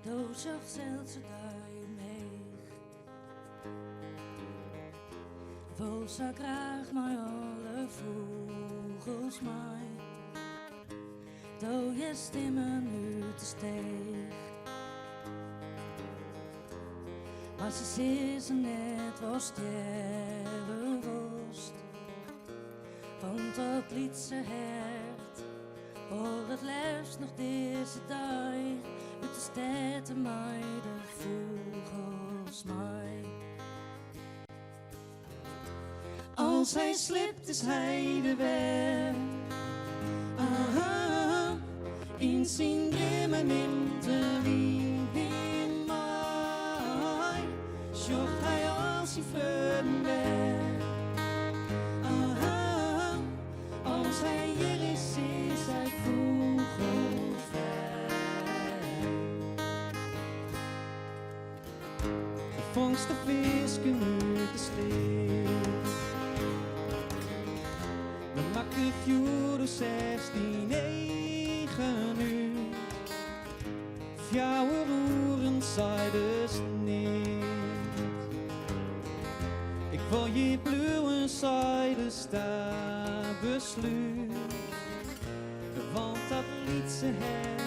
Doosig zelt ze duim heeg. Vol zou graag maar alle vogels mij. Doe je stemmen nu te steeg. Maar ze zien ze net was sterrenworst. Want dat liet ze hert. Voor het liefst nog deze dag. Uit de stad mij de vogels mij. Als hij slipt is hij de weg. Aha, in zijn grimmen in de wind in mij. Zocht hij als hij vleuden weg. Aha, als hij hier is hij vogelvrij. De vangst de visken uit de slee. We maken 4:16, 9 uur. Fjouwer roeren zijdes niet. Ik wil je blauwe zijdes daar besluit. Want dat liet ze het.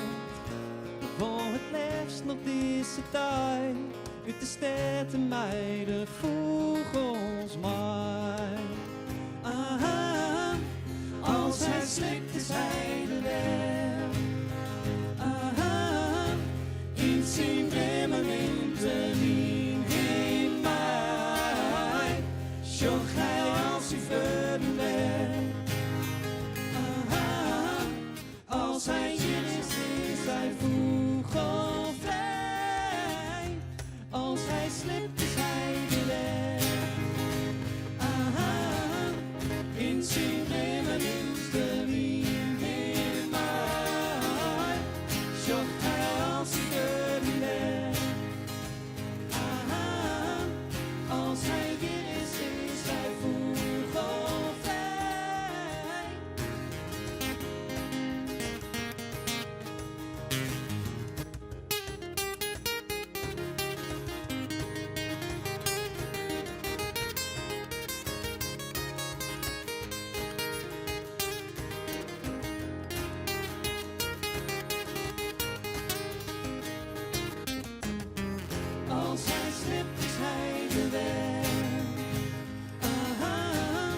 Voor het liefst nog deze tijd. Uit de stad en mij de vogels mij. Aha, als hij slikt is hij de weg. Aha, in zijn grimmen in de wind in mij. Zocht hij als hij vleuden weg. Aha, als hij hier is hij vogelvrij. Als hij slipt is hij de weg. Aha, in zijn grimmen in de wind in mij. Zocht hij als hij vleuden weg. Aha, als hij hier is hij vogelvrij. Als hij slipt is hij de weg. Aha,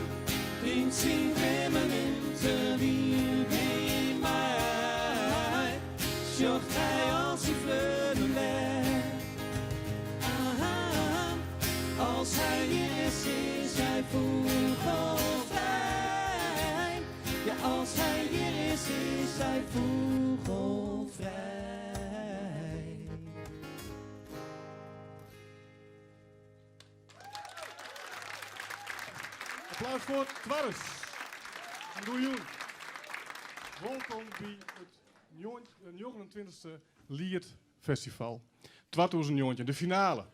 in zijn grimmen in de wind in mij. Zocht hij als hij vleuden weg. Aha, als hij hier is hij vogelvrij. Ja, als hij hier is hij vogelvrij. Applaus voor Twarres. En doe je. Welkom bij het 29e Liedfestival 2019, de finale.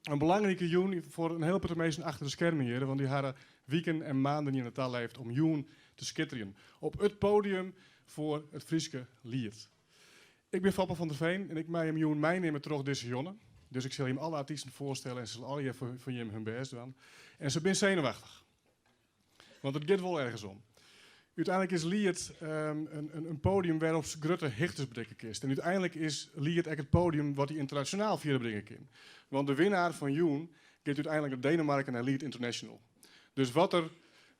Een belangrijke joen voor een heel paar mensen achter de schermen hier, want die hadden weken en maanden in het al heeft om joen te schitteren. Op het podium voor het Frieske lied. Ik ben Fapper van der Veen en ik mag hem joen meenemen terug deze jonne. Dus ik zal hem alle artiesten voorstellen en ze zullen alle voor hem hun best doen. En ze zijn zenuwachtig. Want het gaat wel ergens om. Uiteindelijk is Lied een podium waarop grote hichters bedekken kist. En uiteindelijk is Lied ook het podium wat hij internationaal vieren brengen kan. Want de winnaar van Joen gaat uiteindelijk naar Denemarken naar Lied International. Dus wat er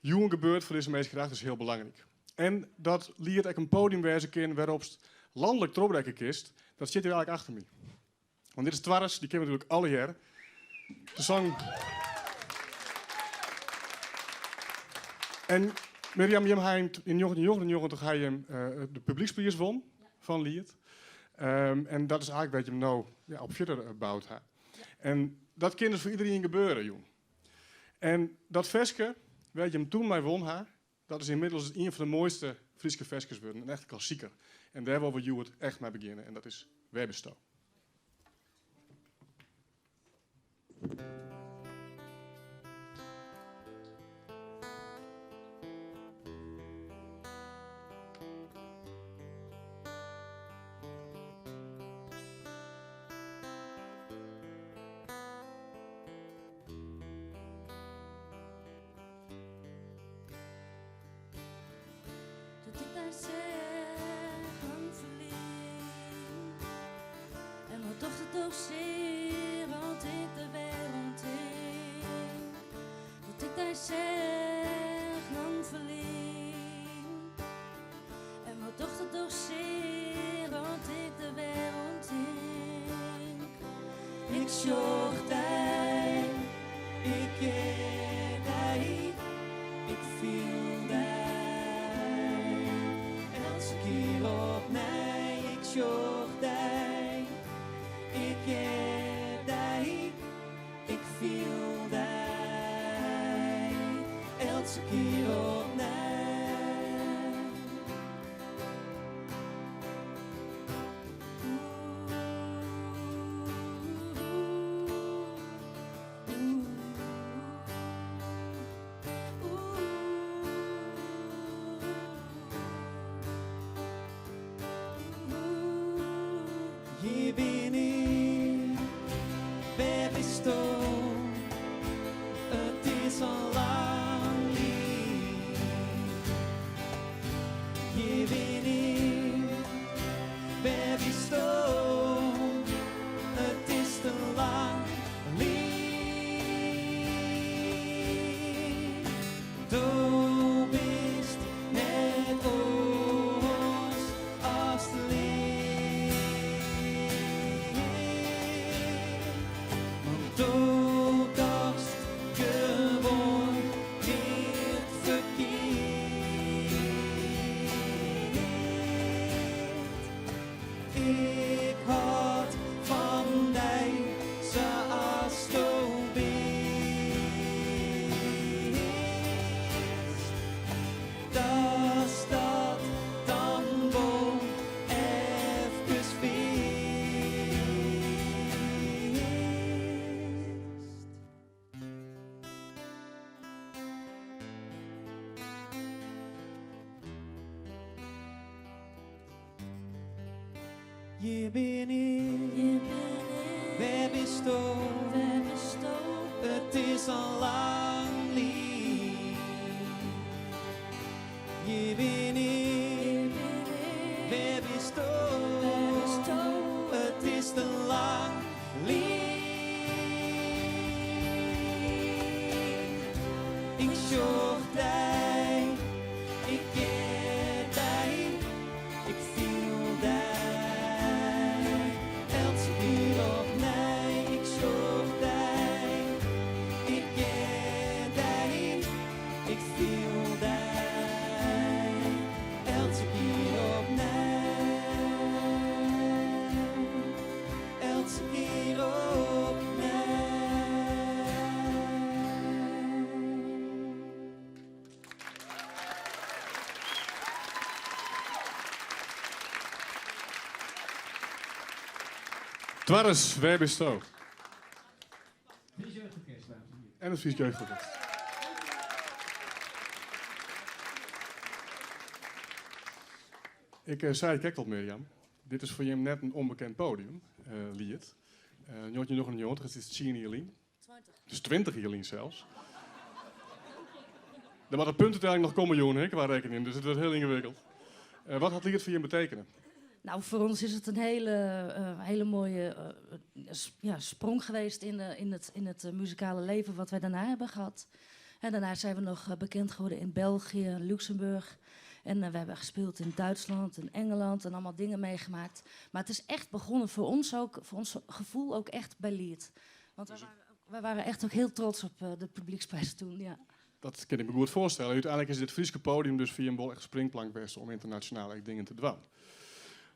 Joen gebeurt voor deze mensen graag is heel belangrijk. En dat Lied ook een podium wezen kan waarop landelijk trobrekken kist, dat zit hier eigenlijk achter me. Want dit is Twarres, die kennen we natuurlijk alle jaren. De zang. En Mirjam, in 1999 hij hem de publieksprijs won van Lied. En dat is eigenlijk wat je hem nou op verder bouwt. Ja. En dat kan dus voor iedereen gebeuren, jong. En dat versje, waar je hem toen mee won, dat is inmiddels een van de mooiste Friese versjes geworden. Een echte klassieker. En daar willen we het echt mee beginnen. En dat is Webesto. hij zeggen verliet. En wat toch het toch zeer, want ik de wereld in. Dat ik hij zeggen verliet. En wat toch het toch zeer, want ik de wereld in. Ik zocht hij, ik keek hij, ik viel hij. Elke keer opnieuw, ik zocht hij, ik keek hij, ik viel hij. Elke keer opnieuw. Hier ben ik, waar bist du? Het is al lang lief. Hier ben ik, waar bist du? Het is te lang lief. Du bist met ons als het lief. Du dacht gewoon niet verkeerd. Ik had van mij zoals du bist. Dat dat dan wel even feest. Hier ben ik, je bent waar bist du? waar bestoken. Het is al lang lief. Hier ben ik, waar bist du? Het is te lang lief. Ik zocht hij, ik keek hij, ik viel hij. Elke keer opnieuw, ik zocht hij, ik keek hij, ik viel hij. Elke keer opnieuw, elke keer opnieuw. Dwars, waar bist du? Fries Jeugdorkest, dames en heren. En het Fries Jeugdorkest. Ik zei, kijk tot Mirjam. Dit is voor je net een onbekend podium, lied. Jotje nog een jong, het is 10 Jelien. 20. Dus 20 Jelien zelfs. Dan moet de puntentelling nog komen, jongen, qua rekening, dus het wordt heel ingewikkeld. Wat had lied voor je betekenen? Nou, voor ons is het een hele mooie sprong geweest in het muzikale leven wat wij daarna hebben gehad. En daarna zijn we nog bekend geworden in België, Luxemburg. En we hebben gespeeld in Duitsland en Engeland en allemaal dingen meegemaakt. Maar het is echt begonnen voor ons ook, voor ons gevoel ook echt bij Lied. Want wij waren echt ook heel trots op de publieksprijs toen, ja. Dat kan ik me goed voorstellen. Uiteindelijk is dit Friese podium dus via een bol echt springplank best om internationale dingen te doen.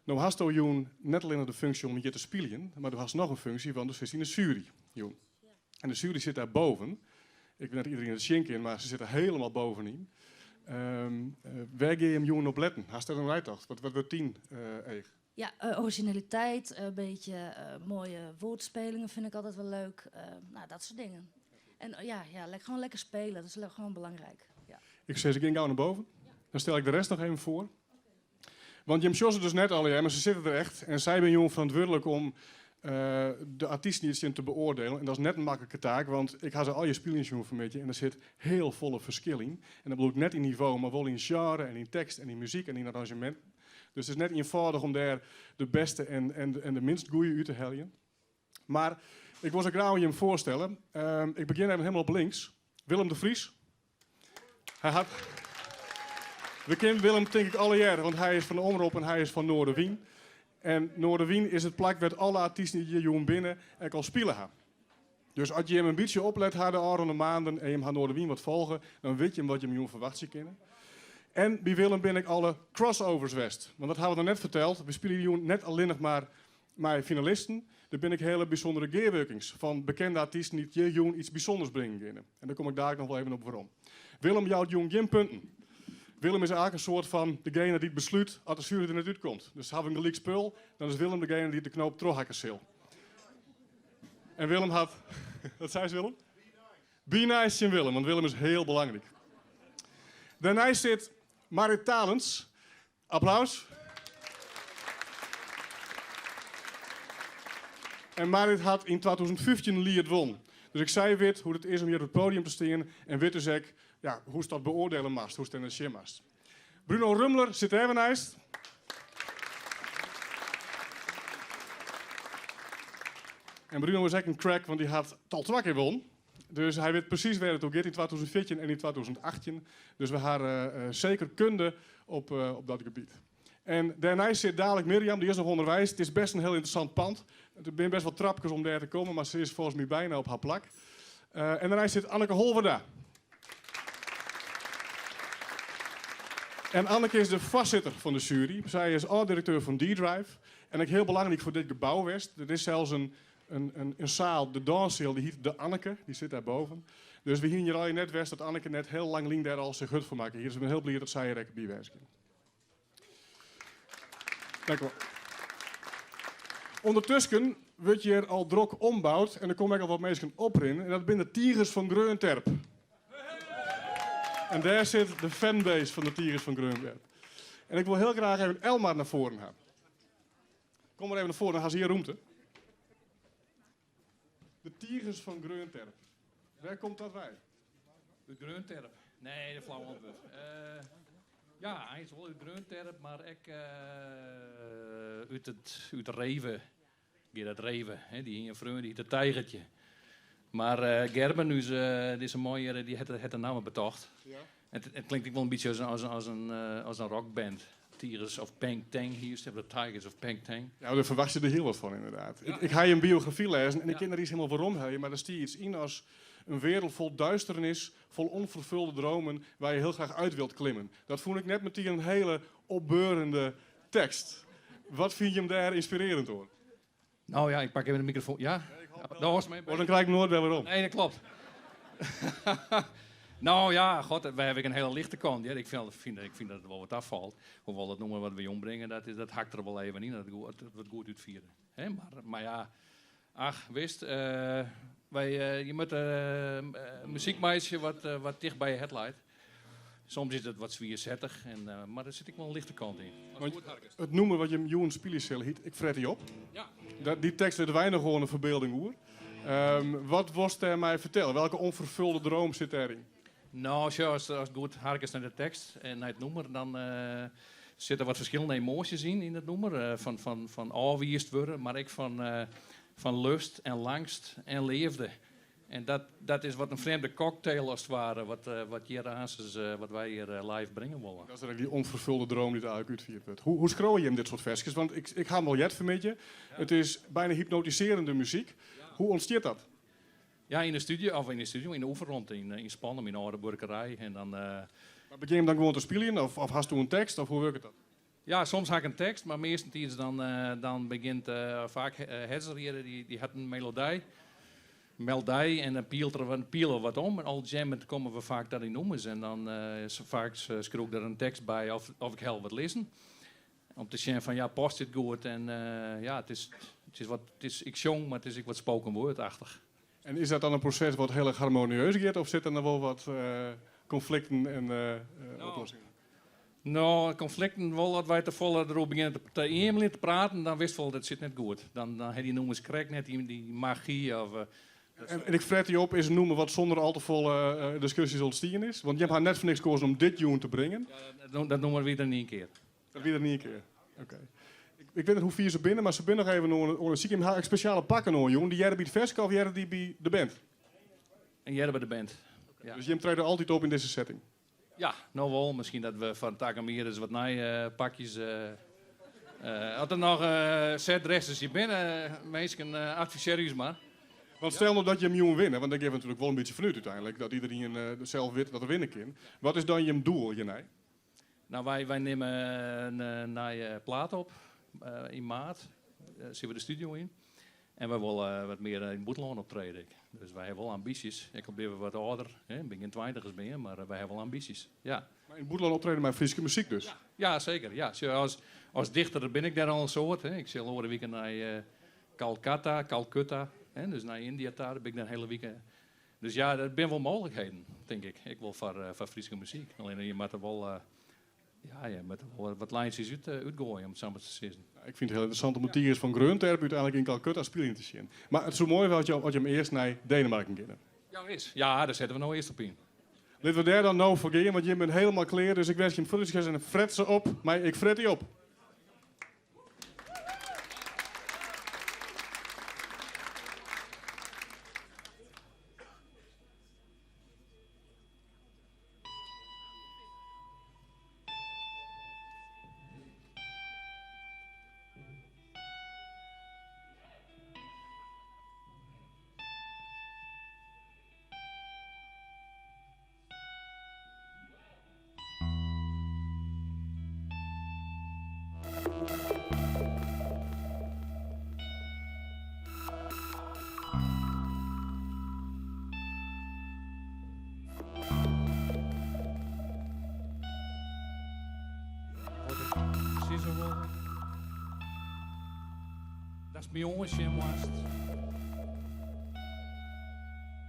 Nou hast du Joen net alleen de functie om hier te spelen, maar er was nog een functie, want dus is in de jury, Joen. Ja. En de jury zit daar boven. Ik weet niet iedereen het schink in, maar ze zitten helemaal bovenin. Waar ga je hem Joen op letten? Hast du een rijtocht? Wat wordt 10 eeg? Ja, originaliteit, een beetje mooie woordspelingen vind ik altijd wel leuk. Nou, dat soort dingen. En gewoon lekker spelen, dat is gewoon belangrijk. Ja. Ik zeg, ik ging gauw naar boven. Dan stel ik de rest nog even voor. Want Jim Schossen dus net al, ja, maar ze zitten er echt. En zij ben Joen verantwoordelijk om de artiesten die het te beoordelen. En dat is net een makkelijke taak, want ik ga ze al je spelingen zien van je en er zit heel volle verschil in. En dat bedoel ik net in niveau, maar wel in genre en in tekst en in muziek en in arrangement. Dus het is net eenvoudig om daar de beste en de minst goeie uit te halen. Maar ik was er graag je hem voorstellen. Ik begin even helemaal op links. Willem de Vries. We kennen Willem denk ik alle jaren, want hij is van de Omroep en hij is van Noorderwien. En Noorderwien is het plek waar alle artiesten die hier jongen binnen en kan spelen gaan. Dus als je hem een beetje oplet de aankomende maanden en je hem gaat Noorderwien wat volgen, dan weet je hem wat je hem verwacht kennen. En bij Willem ben ik alle crossovers west. Want dat hebben we net verteld. We spelen hier net alleen nog maar met finalisten. Daar ben ik hele bijzondere gearworkings van bekende artiesten die hier jong iets bijzonders brengen kunnen. En daar kom ik daar nog wel even op waarom. Willem jouwt jong geen punten. Willem is eigenlijk een soort van degene die het besluit als de jury er net uitkomt. Dus hebben we een gelijk spul, dan is Willem degene die de knoop terughakken zal. En Willem had... Wat zei ze Willem? Be nice in Willem, want Willem is heel belangrijk. Daarnaast zit Marit Talens. Applaus. En Marit had in 2015 een lied won. Dus ik zei weer hoe het is om hier op het podium te staan. En weet dus ik, ja, hoe ze dat beoordelen mast, hoe ze het in de mast. Bruno Rumler zit even naast. En Bruno is echt een crack, want die had al 2 keer won. Dus hij weet precies waar het ook gaat in 2014 en in 2018. Dus we hebben zeker kunde op dat gebied. En daarnaast zit dadelijk Mirjam, die is nog onderwijs. Het is best een heel interessant pand. Er zijn best wel trapjes om daar te komen, maar ze is volgens mij bijna op haar plek. En daarnaast zit Anneke Holverda. En Anneke is de vastzitter van de jury. Zij is oud-directeur van D-Drive. En ook heel belangrijk voor dit gebouw West. Er is zelfs een zaal, de danszaal, die heet de Anneke. Die zit daarboven. Dus we zien hier al net West dat Anneke net heel lang lang daar al zich goed voor maken. Hier is ik ben heel blij dat zij er bij wijzen. Dank u wel. Ondertussen wordt je er al druk ombouwd en er komen ook al wat mensen op in. En dat zijn de Tigers van Greunterp. En daar zit de fanbase van de Tigers van Greunterp. En ik wil heel graag even Elmar naar voren hebben. Kom maar even naar voren, dan gaan ze hier ruimte. De Tigers van Greunterp. Waar komt dat bij? De Greunterp? Nee, de flauw antwoord. Ja, hij is wel uit Greunterp, maar ik uit Reven. Gerard Reven, hè, die een vriend, die heet het Tijgertje. Maar Gerben, nu die is een mooie, die heeft de naam betocht. Ja. Het klinkt ook wel een beetje als een rockband. Tigers of Peng Tang, hier is de Tigers of Peng Tang. Ja, daar verwacht je er heel wat van inderdaad. Ja. Ik ga je een biografie lezen en ik ken er iets helemaal waarom heen, maar daar stier je iets in als een wereld vol duisternis, vol onvervulde dromen, waar je heel graag uit wilt klimmen. Dat vond ik net meteen een hele opbeurende tekst. Wat vind je hem daar inspirerend hoor? Nou ja, ik pak even de microfoon. Ja? Dat was mijn Dan krijg ik nooit wel waarom. Nee, dat klopt. Nou ja, god, wij hebben een hele lichte kant. Ja, ik vind dat het wel wat afvalt. Hoewel dat noemen wat we ombrengen, dat hakt er wel even in. Dat het wat goed uitvieren. Hè? Maar ja, ach, wist, je moet een muziekmeisje wat dicht bij je het leidt. Soms is het wat zwierzettig, maar daar zit ik wel een lichte kant in. Want het noemen wat je hem Johan Spielisel hiet, ik fret die op. Ja. Die tekst werd weinig gewoon een verbeelding hoor. Wat was er mij vertellen? Welke onvervulde droom zit erin? Nou, als goed harkens naar de tekst en naar het nummer, dan zitten wat verschillende emoties in het nummer. Van afwiest worden, maar ook van lust en langst en leefde. En dat is wat een vreemde cocktail als het ware, wat wij hier live brengen willen. Dat is eigenlijk die onvervulde droom die eigenlijk uitgevoerd wordt. Hoe schrooi je hem dit soort versjes? Want ik ga hem wel jet vermeten. Ja. Het is bijna hypnotiserende muziek. Ja. Hoe ontstaat dat? Ja, in de studio, in de oefenrond, in Spanum, in de oude burgerij. En dan, maar begin je hem dan gewoon te spelen? Of hast u een tekst? Of hoe werkt dat? Ja, soms heb ik een tekst, maar meestal dan begint vaak Hetzer hier, die had een melodie en dan pielen we wat om. En al jammen komen we vaak dat in nummers. En dan vaak schreef ik er een tekst bij of ik heel wat lezen. Om te zien van ja, past dit goed? En ja, ik zong, maar het is ook wat spoken woordachtig. En is dat dan een proces wat heel erg harmonieus gaat? Of zitten er wel wat conflicten en oplossingen? Nou, conflicten wel dat wij te volle erop beginnen te praten, dan wist wel dat zit net goed. Dan had die noemen krek net die magie of... En ik fret je op is noemen wat zonder al te volle discussies ontstaan is. Want je hebt haar net voor niks gekozen om dit joen te brengen. Ja, dat noemen we weer niet een keer. Dat weer niet een keer. Oké. Ik weet niet hoe vier ze binnen, maar ze binnen nog even een zie ik hem haar speciale pakken hoor, jongen. Die jij bij het festival of jij die bij de band? En jij bij de band. Ja. Dus je treedt er altijd op in deze setting. Ja, nou wel. Misschien dat we van Takamir eens wat pakjes... Als er nog set dressers hier binnen, mensen adviseer u maar. Want stel nou dat je hem jongen winnen, want dan geeft natuurlijk wel een beetje vanuit uiteindelijk, dat iedereen zelf weet dat er winnen kan. Wat is dan je doel, Jenij? Nou, wij nemen een plaat op in maart. Zien we de studio in. En wij willen wat meer in Boeteland optreden. Dus wij hebben wel ambities. Ik ben wat ouder, ik ben geen 20 meer, maar wij hebben wel ambities. Ja. Maar in Boeteland optreden met Friese muziek dus? Ja, zeker. Ja. Als dichter ben ik daar al een soort. Ik zal over de weekend naar Calcutta. Dus naar India daar ben ik daar een hele weekend. Dus ja, er zijn wel mogelijkheden, denk ik. Ik wil voor Friese muziek. Alleen je moet er wel... je moet er wel wat lijntjes uitgooien om het samen te zeggen. Ik vind het heel interessant om Matthias van Grunterp uiteindelijk in Calcutta spelen te zien. Maar het is zo mooi dat je hem eerst naar Denemarken gaat. Ja, is. Ja, daar zetten we nou eerst op in. Laten we daar dan nou voor gaan, want je bent helemaal klaar. Dus ik wens je hem veel succes en fret ze op. Maar ik fret die op. Dat is mijn jongens, je moest.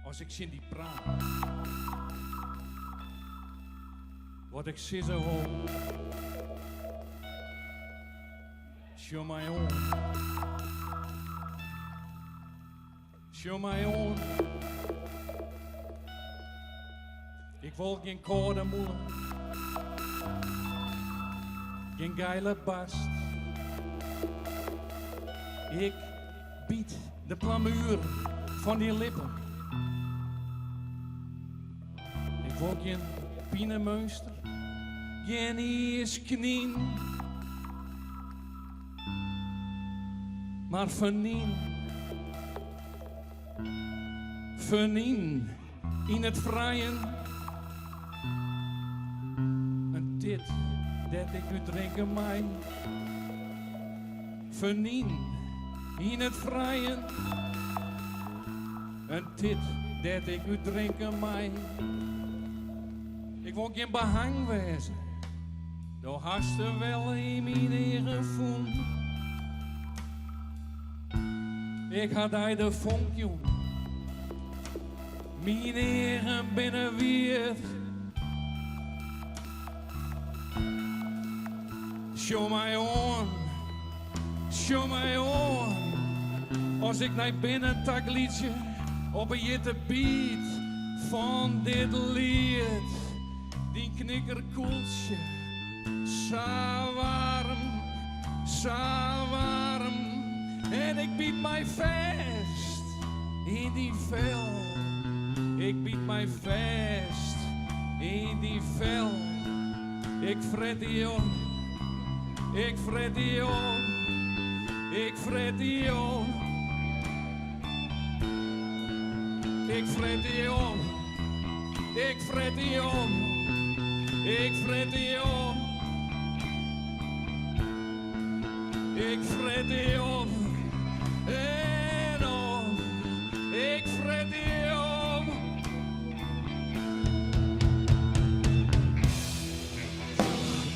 Als ik zie die praat, wat ik zie zo hoog. Show my own. Show my own. Ik wil geen koude moeder. Geen geile bast. Ik bied de plamuur van die lippen. Ik wil geen pienemeester. Geen isknien. Maar vernien. Vernien in het vrijen. En dit, dat ik nu drinken mij. Vernien in het vrijen. En dit, dat ik nu drinken mij. Ik wil geen behang wezen. Door hast er wel in mijn eigen voen. Ik had hij de vonk, jong. Mijn eigen binnenweerd. Show my on. Show my on. Als ik naar binnen tak liedje op een jitte beat van dit lied. Die knikkerkoeltje. Zo warm, zo warm. En ik bied mij vast in die vel. Ik bied mij vast in die vel. Ik fret die op. Ik fret die op. Ik fret die op. Ik fret die op. Ik fret die op. Ik fret die op. Ik fret die op. En op. Ik fret die op.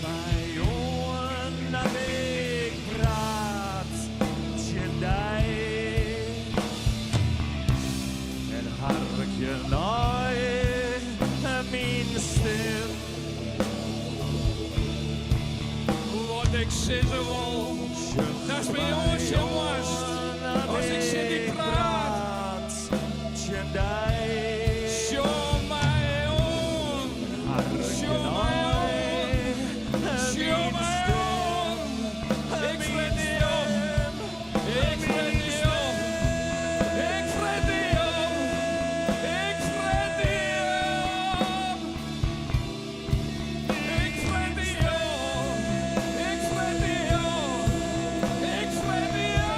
Bij jongen dat ik praat, tjendij. En hartje nooit mijn stem. zitten wel. Dat is bij ons, jongens. Als ik zit die praat. Show mij on. Show mij on. Show mij on. Ik fret die op. Ik fret die op. Ik fret die op. Ik fret die op. Ik fret die op. Ik fret die op. Ik fret die op.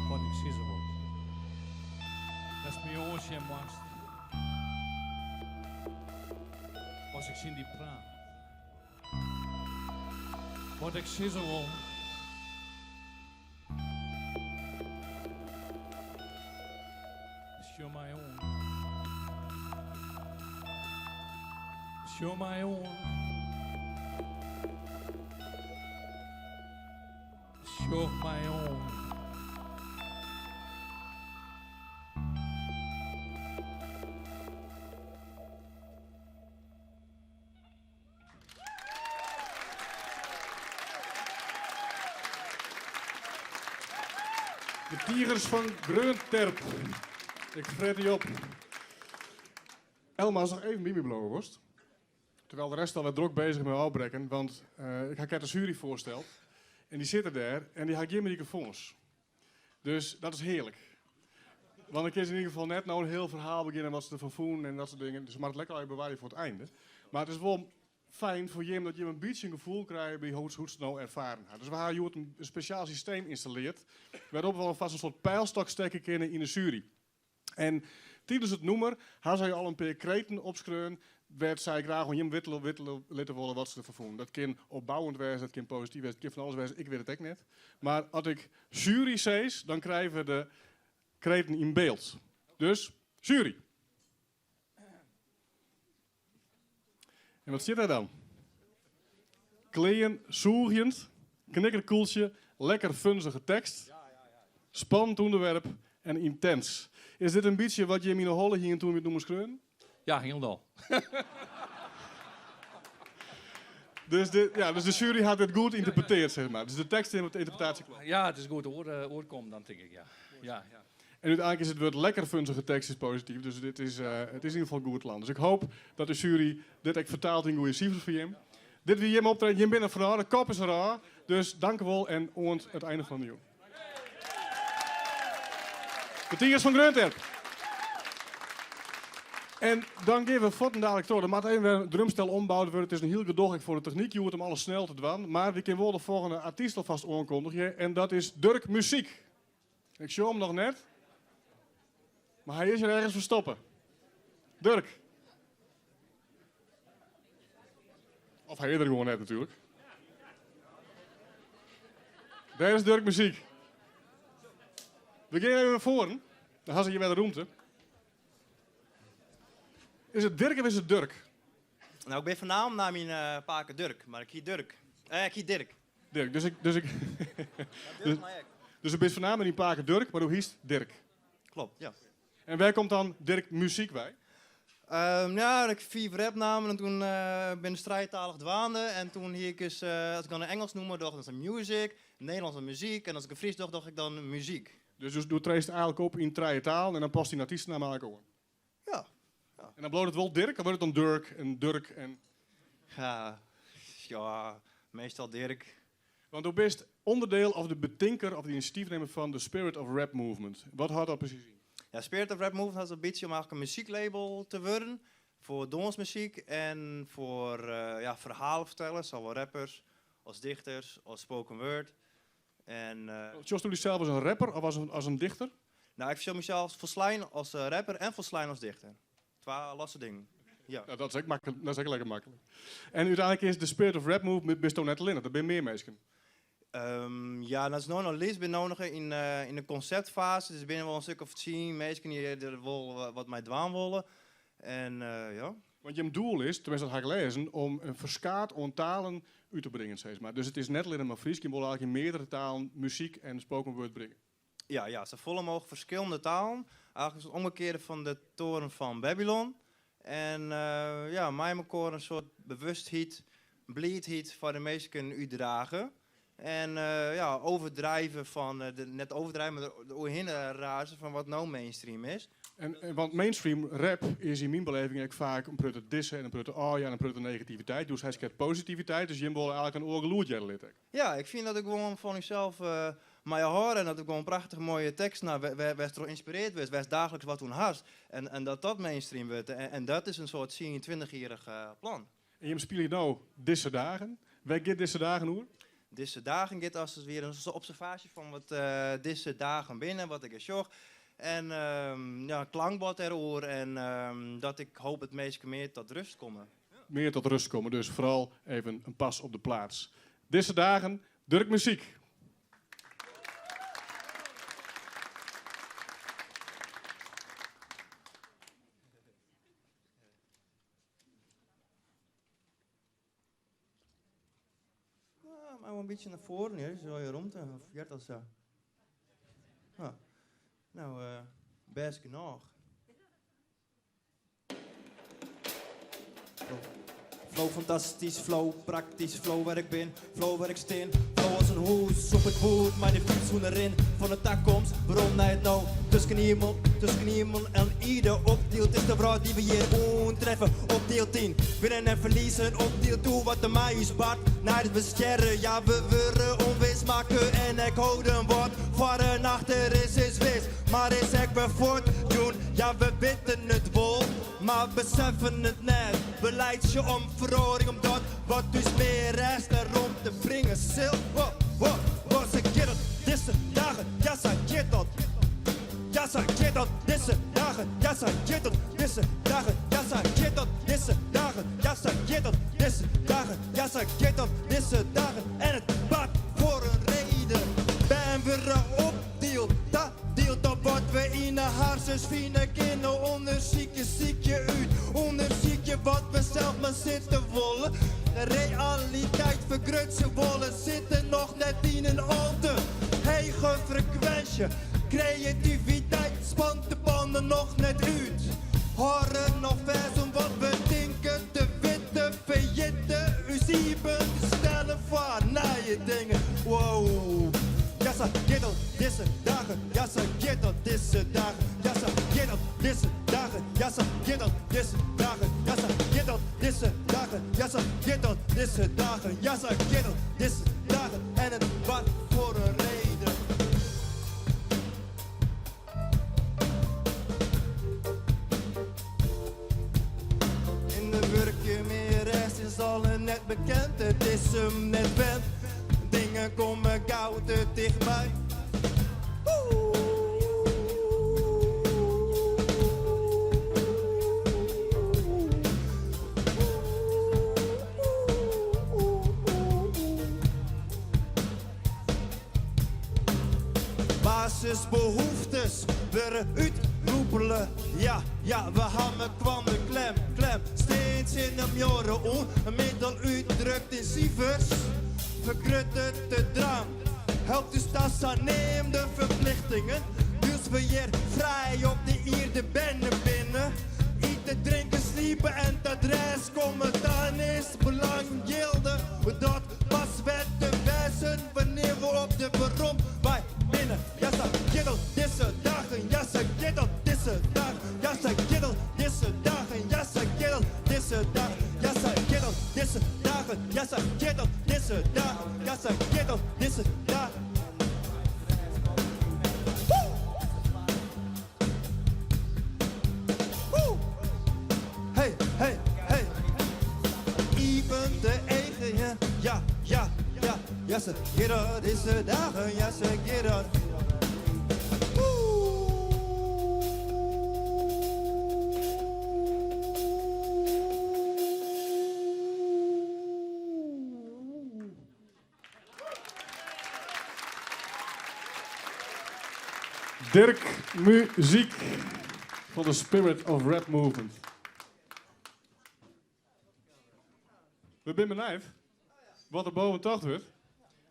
Wat ik zie ze wel. Dat is mijn oortje en mast. Als ik zie die praat. Wat ik zie ze wel. Show my own. Show my own. Show my own. De Tigers van Greunterp. Ik fret die op. Elma is nog even bij me beloven worst. Terwijl de rest al wat druk bezig met opbrekken. Want ik had de jury voorgesteld. En die zitten daar en die had geen microfoons. Dus dat is heerlijk. Want ik kan in ieder geval net nou een heel verhaal beginnen wat ze ervan voelen en dat soort dingen. Dus maar het lekker even bewaren voor het einde. Maar het is wel fijn voor je dat je een beetje een gevoel krijgt bij hoe ze nou ervaren had. Dus we hebben hier een speciaal systeem geïnstalleerd. Waarop we alvast een soort pijlstok steken kunnen in de jury. En tijdens het noemer hadden zij al een paar kreten opschreven. Werd zij graag om je wittelen laten willen wat ze ervan voelen. Dat kan opbouwend wezen, dat kan positief wezen, dat kan van alles wezen. Ik weet het ook net. Maar als ik jury zeg, dan krijgen we de kreten in beeld. Dus, jury. En wat zit er dan? Klein, zoerjend, knikkerkoeltje, lekker funzige tekst, spannend onderwerp en intens. Is dit een beetje wat je in de holle hier en toen weer noemen schreeuwen? Ja, helemaal. Dus de jury had het goed geïnterpreteerd, zeg maar. Dus de tekst en de interpretatie klopt. Ja, het is goed oorkomen dan, denk ik, ja. Ja. En uiteindelijk is het woord lekker funzige tekst is positief. Dus het is in ieder geval goed land. Dus ik hoop dat de jury dit ook vertaalt in goede cijfers voor je. Dit wie je optreden, je bent er vooral, de kop is er al. Dus dank u wel en oont het einde van de nieuw. De Tigers van Greunterp. En dan geven we voort en dadelijk door. Er moet even een drumstel ombouwd worden. Het is een heel gedochig voor de techniek. Je hoort hem alles snel te doen. Maar we kunnen wel de volgende artiest alvast aankondigen. En dat is Dirk Muziek. Ik show hem nog net. Maar hij is er ergens verstoppen. Dirk. Of hij is er gewoon net natuurlijk. Daar is Dirk Muziek. We gaan even naar voren. Dan gaan ze hier bij de ruimte. Is het Dirk of is het Dirk? Nou, ik ben van naam naar mijn paken Dirk, maar ik heet Dirk. Ik heet Dirk. Dirk, dus Dus ik ben van naam in die paken Dirk, maar hoe hiest Dirk? klopt, ja. En waar komt dan Dirk Muziek bij? Ja, ik 4 rapnamen en toen ben ik strijdtalig dwaande. En toen hier ik eens, als ik dan een Engels noem, dacht ik dat is music, Nederlands dan muziek. En als ik een Fries dacht ik dan muziek. Dus doe treest eigenlijk op in 3 taal en dan past die artiestennaam eigenlijk ook. Ja. En dan bloot het wel Dirk, of wordt het dan Dirk en... Ja, meestal Dirk. Want u bent onderdeel of de betinker of de initiatiefnemer van de Spirit of Rap Movement. Wat houdt dat precies in? Ja, Spirit of Rap Movement had een beetje om eigenlijk een muzieklabel te worden. Voor dansmuziek en voor verhalenvertellers, zowel rappers als dichters, als spoken word. En, Zoals jullie zelf als een rapper of als een dichter? nou, ik zie mezelf verslijnen als rapper en verslijnen als dichter. 2 losse dingen. Ja. Nou, dat is ook lekker makkelijk. En uiteindelijk is de Spirit of Rap Movement best toch net alleen. Er zijn meer mensen. Ja, dat is nog liefst ben nog in de conceptfase. Dus binnen wel een stuk of 10 mensen die er wel wat mij dwaan willen. En ja. Want je doel is, tenminste dat ga ik lezen, om een verskaat aan talen uit te brengen. Zeg maar. Dus het is net alleen maar Fries. Je wil eigenlijk in meerdere talen muziek en spoken word brengen. Ja, ze vollen mogelijk verschillende talen. Eigenlijk is het omgekeerde van de toren van Babylon. En mij elkaar een soort bewustheid, bleedheid voor de mensen uitdragen. En overdrijven van, net overdrijven, maar doorheen razen van wat nou mainstream is. Want mainstream rap is in mijn beleving ook vaak een prutte dissen en een prutte en een prutte negativiteit. Dus hij schet positiviteit, dus je wil eigenlijk een oorgeloed jellen. Ja, ik vind dat ik gewoon van jezelf maar hoor en dat ik gewoon een prachtige mooie tekst wees er geïnspireerd was, wees dagelijks wat toen hast. En dat mainstream wordt. En dat is een soort 20-jarig plan. En je speel je nou deze dagen. Waar gaat deze dagen over? Deze dagen gaat als het weer een observatie van wat deze dagen binnen, wat ik er en klankbord erover en dat ik hoop het meest meer tot rust komen. Meer tot rust komen, dus vooral even een pas op de plaats. Deze dagen, Dirk Muziek. Maar een beetje naar voren, hè? Zo je rond en vergeet dat zo. Nou, best genoeg. Flow fantastisch, flow praktisch, flow waar ik ben, flow waar ik steen. Flow als een hoes op het boot, maar de fiets erin. Van de takkomst, waarom naar het nou? Tussen iemand en ieder opdeelt is de vrouw die we hier treffen op deel 10. Winnen en verliezen op deel 2, wat de mij is bart. Naar het bescherren, ja we willen onwees maken. En ik houd een woord, voor en achter is wees. Maar is ik weer voortdoen, ja we weten het wel. Maar beseffen het net, beleidsje om verhoring, omdat wat dus meer rest erom te brengen. Sil, ze get deze dagen, ja ze get dat. Ja ze get dat, deze dagen, ja ze get dat. Deze dagen, ja ze get dat. Deze dagen, ja ze get dat. Deze dagen, ja ze get dat. Deze dagen, en het bad voor een reden. Ben weer opdeeld, dat deelt op wat we in de harsens vinden. Kinderen onderziek je uit. Onderziek je wat we zelf maar zitten wollen. De realiteit vergrut ze wollen. Zitten nog net in een alte. Hege frequentie. Creativiteit spant de banden nog net uit. Horen nog vers om wat we denken te witten. Verjitten, u sieben te stellen voor naar je dingen. Wow. Ja, ze get op deze dagen. Ja, ze get op deze dagen. Ja, ze get op deze dagen. Ja, ze get op deze dagen. Ja, ze get op deze dagen. Ja, ze get op deze dagen. Ja, ze get op deze dagen. En het wat voor een reden. In de werkje meer rest is al net bekend. Het is hem net bent. Dingen komen gauw te dichtbij. Basisbehoeftes weer uitroepelen. Ja, we hammen kwam de klem. Steeds in de jaren on, een middel uitdrukt in cijfers. Verkrutten te draam. Helpt dus dat aanneem de verplichtingen. Dus we hier vrij op de ierde binnen. Eten, drinken, Ja, ze gieren deze dagen, ja, ze gieren. Dirk Muziek van de Spirit of Rap Movement. We zijn benieuwd wat er boven tocht wordt.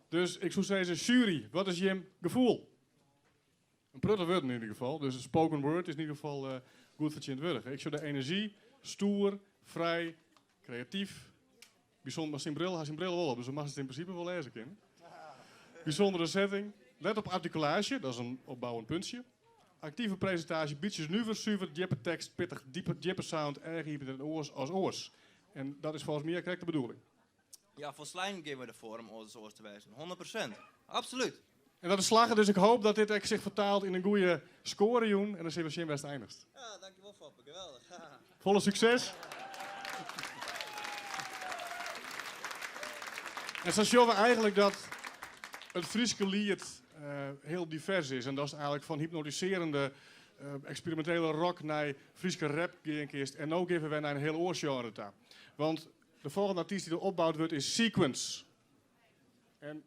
Dus ik zou zeggen, jury, wat is je gevoel? Een pruttig woord in ieder geval. Dus een spoken word is in ieder geval goed voor je in het woord. Ik zou de energie, stoer, vrij, creatief. Bijzonder, maar zijn bril wel op, dus we mag het in principe wel lezen kunnen. Bijzondere setting. Let op articulatie, dat is een opbouwend puntje. Actieve presentatie, beetje nuver, zuiver, diepe tekst, pittig, diepe sound, erg hyper en oors als oors. En dat is volgens mij correct de bedoeling. Ja, voor Slijn geven we ervoor om ons oors te wijzen. 100%. Absoluut. En dat is slagen, dus ik hoop dat dit zich vertaalt in een goede score, Joen. En dan zijn we zien best eindigst. Ja, dankjewel Foppe, geweldig. Volle succes. En zo zien we eigenlijk dat het Frieske lied heel divers is. En dat is eigenlijk van hypnotiserende, experimentele rock naar Frieske rap geënkeerd. En nu geven wij naar een heel oorgenre toe. Want de volgende artiest die er opgebouwd wordt is Sequence. En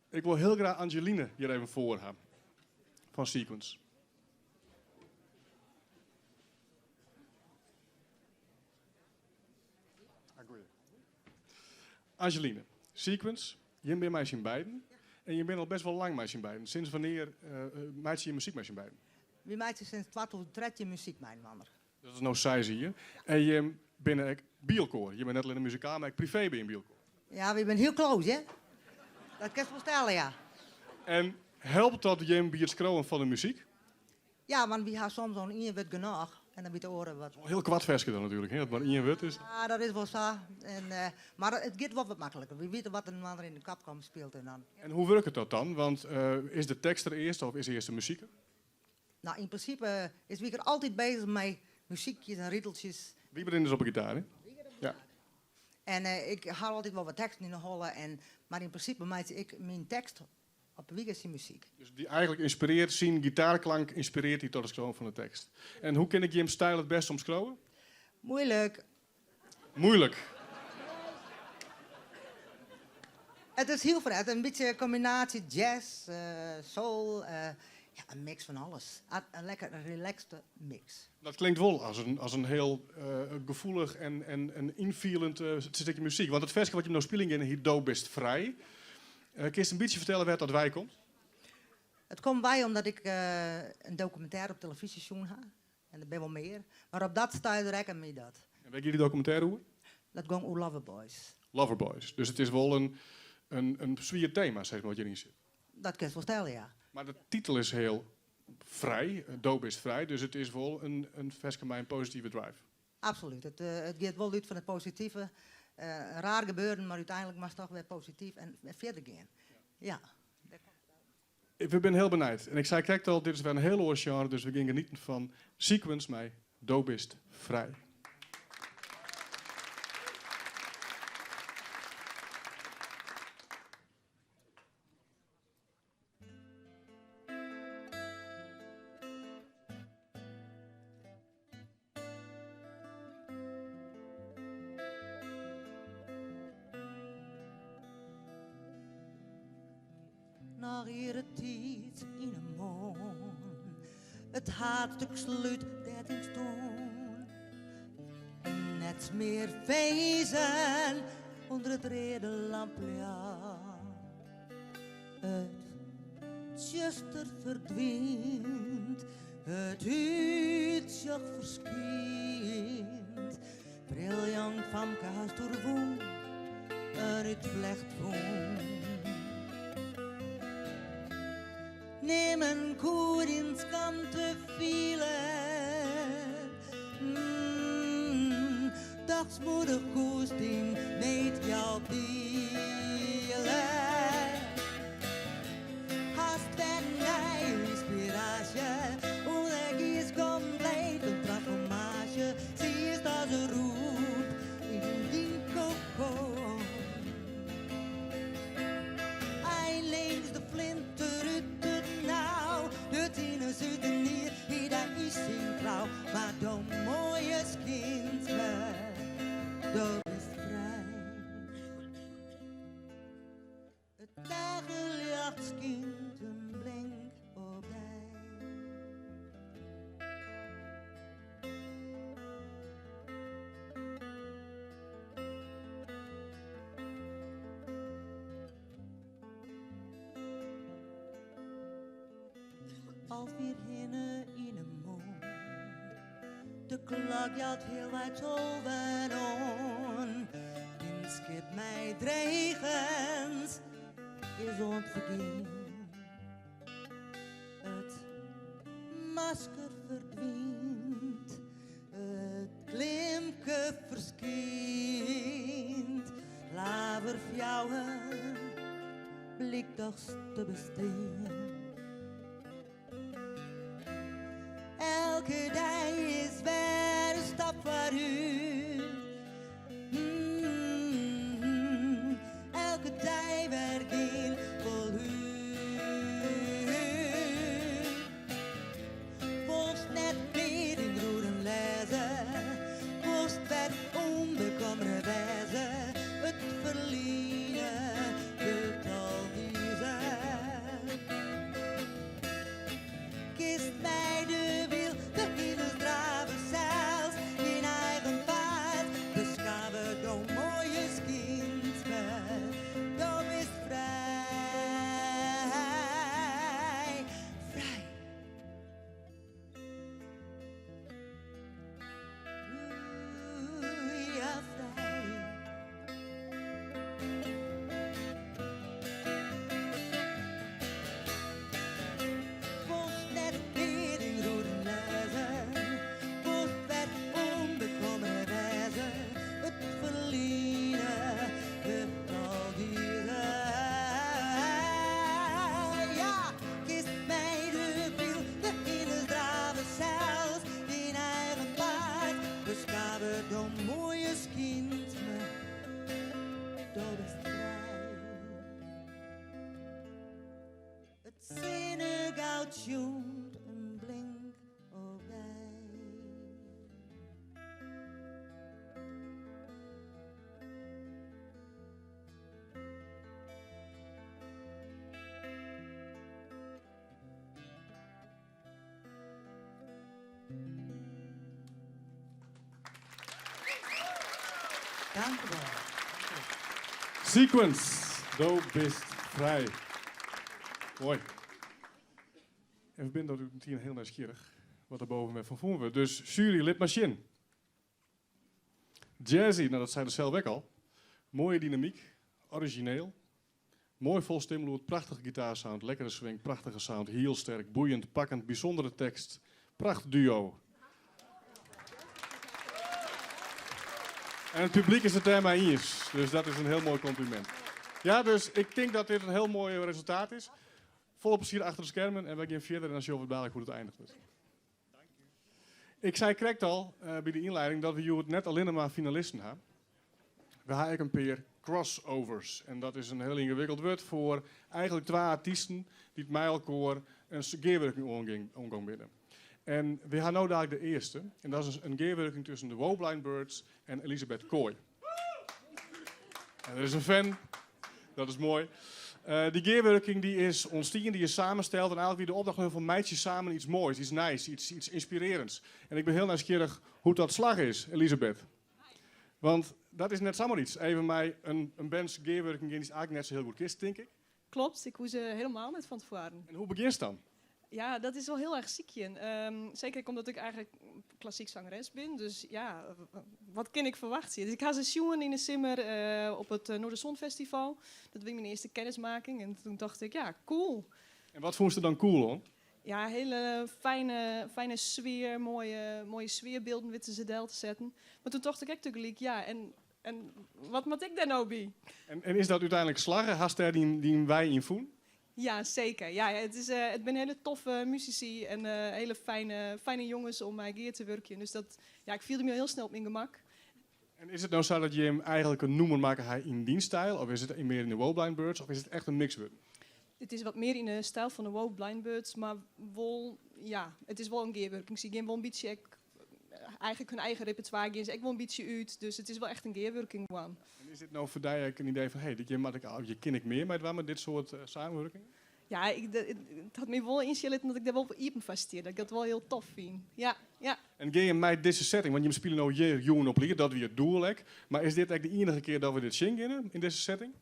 ik wil heel graag Angeline hier even voor hebben. Van Sequence. Angeline, Sequence, je bent mij zien beiden. En je bent al best wel lang mij zien beiden. Sinds wanneer maak je muziek mij zien beiden? We maken sinds 2003 muziek, mijn man. Dat is nou saai zie je. En je bent ook bielkoor. Je bent net alleen een muzikaal, maar ook privé ben je een bielkoor. Ja, we zijn heel close, hè? Dat kan je wel stellen, ja. En helpt dat je bij het scrollen van de muziek? Ja, want we hebben soms zo'n één wat genoeg. En dan weet de oren wat. Heel kwartversje dan natuurlijk, hè? Dat maar één woord is. Ja, dat is wel zo. En, maar het gaat wel wat makkelijker. We weten wat een man er in de kap komt speelt en dan. En hoe werkt dat dan? Want is de tekst er eerst of is eerst de muziek er? Nou, in principe is we er altijd bezig met muziekjes en riedeltjes. Wie begint dus op een gitaar, hè? Ja. En ik haal altijd wel wat teksten in de holle. Maar in principe maak ik mijn tekst op de muziek. Dus die eigenlijk inspireert, zien gitaarklank inspireert die tot het scrollen van de tekst. En hoe ken ik je hem stijl het best omschrijven? Moeilijk. Moeilijk. Het is heel vet. Een beetje combinatie jazz, soul, ja, een mix van alles. Een lekker relaxte mix. Dat klinkt wel als een heel gevoelig en invielend stukje muziek. Want het versje wat je nou speelt in hier Do Best Vrij. Kun je eens een beetje vertellen waar dat wij komt? Het komt bij omdat ik een documentaire op televisie heb. En er ben wel meer. Maar op dat sta je rekken mee dat. En weet je die documentaire hoe? Dat ging over Loverboys. Loverboys. Dus het is wel een zwier thema, zeg maar, wat je erin zit. Dat kun je wel stellen, ja. Maar de titel is heel vrij. Do Best Vrij. Dus het is wel een versje met een positieve drive. Absoluut. Het gaat wel uit van het positieve. Raar gebeuren, maar uiteindelijk mag het toch weer positief en verder gaan. Ja. Ik ben heel benieuwd. En ik zei, kijk al, dit is weer een heel oor genre, dus we gingen genieten van Sequence met Do Best Vrij. Nog hier het tijd in een moon. Het hartstuk sluit dat in stoon. Net meer wezen onder het rode lampje. Het zuster verdwijnt, het uitzicht verschijnt. Briljant van kaas doorwoon, het vlecht woont. Neem een koer in kan te vielen. Dagsmoedig koesting, niet jouw dielen. Hast en jij inspiratie, hoe is compleet een transformatie. Zie is als een roep in die koko. alweer hinnen in een mond. De klok jaalt heel wat over on. Den schip mij dregens is ontvergeen. Het masker verdwijnt, het glimke verschijnt. Laver fjouwen, blik toch te besteden. Elke dag is weer een stap vooruit. Elke dag weer geen voluit. Volgens net meer in roeren lezen. Volgens werd onbekommere wijze. Het verliezen, de tal deze. Kist mij de wiel, de hele draven zelfs. In eigen paard, beschaven door mooie skins. Dan is vrij, vrij. Oeh, ja, vrij. Volgens net meer in roeren lezen. Volgens werd onbekommere wijze. Het verliezen, de tal deze. Ja, kist mij de wiel, de hele draven zelfs. In eigen paard, beschaven door mooie skins. Maar dat is vrij. Het zinnig uitjoent een blink op wij. Dank u wel. Sequence, do bist vrij. Mooi. En we zijn dat meteen heel nieuwsgierig wat er boven met van vonden we. Dus jury, lid machine. Jazzy, nou dat zei de zelf ook al. Mooie dynamiek, origineel. Mooi vol stemlood, prachtige gitaarsound, lekkere swing, prachtige sound, heel sterk, boeiend, pakkend, bijzondere tekst. Prachtig duo. En het publiek is het daarmee eens, dus dat is een heel mooi compliment. Ja, dus ik denk dat dit een heel mooi resultaat is. Volop plezier achter de schermen en we gaan verder en dan zien we dadelijk hoe het eindigt. Ik zei correct al bij de inleiding dat we hier net alleen maar finalisten hebben. We hebben ook een paar crossovers. En dat is een heel ingewikkeld woord voor eigenlijk twee artiesten die het mij elkaar een gearwerking omgaan binnen. En we gaan nu dadelijk de eerste. En dat is een gearwerking tussen de Woblind Birds en Elisabeth Kooi. En er is een fan, dat is mooi. Die gearwerking die is ontstaan, die is samengesteld en eigenlijk weer de opdracht van meisjes samen iets moois, iets nice, iets inspirerends. En ik ben heel nieuwsgierig hoe dat slag is, Elisabeth. Want dat is net zomaar iets. Even mij een band's gearwerking die is eigenlijk net zo heel goed kist, denk ik. Klopt, ik hoef ze helemaal net van tevoren. En hoe begint het dan? Ja, dat is wel heel erg ziekje. Zeker omdat ik eigenlijk klassiek zangeres ben. Dus ja, wat kan ik verwachten? Dus ik ga ze zien in de Simmer op het Noorderzonfestival. Dat was mijn eerste kennismaking. En toen dacht ik, ja, cool. En wat vond je dan cool, hoor? Ja, hele fijne sfeer, mooie sfeerbeelden weten ze deel te zetten. Maar toen dacht ik echt tegelijk, ja, en wat moet ik daar nou bij? En is dat uiteindelijk slagen? Hast daar die wij in voen? Ja, zeker. Ja, het ben hele toffe muzici en hele fijne jongens om mij gear te werken. Dus ik viel me heel snel op mijn gemak. En is het nou zo dat je hem eigenlijk een noemer maken in die stijl? Of is het meer in de Woblind Birds? Of is het echt een mix? Het is wat meer in de stijl van de Woblind Birds, maar wel, ja, het is wel een gearwerking. Ze gaan wel een beetje eigenlijk hun eigen repertoire gaan ze ook wel een beetje uit. Dus het is wel echt een gearwerking. En is dit nou voor jou een idee van, je ken ik meer met dit soort samenwerking? Ja, het had me wel inschillen dat ik daar wel op vaststeer. Dat ik dat wel heel tof vind. Ja. En ga je mij deze setting, want je spelen nou jongen op lied, dat we het doel. Maar is dit eigenlijk de enige keer dat we dit zingen in deze setting?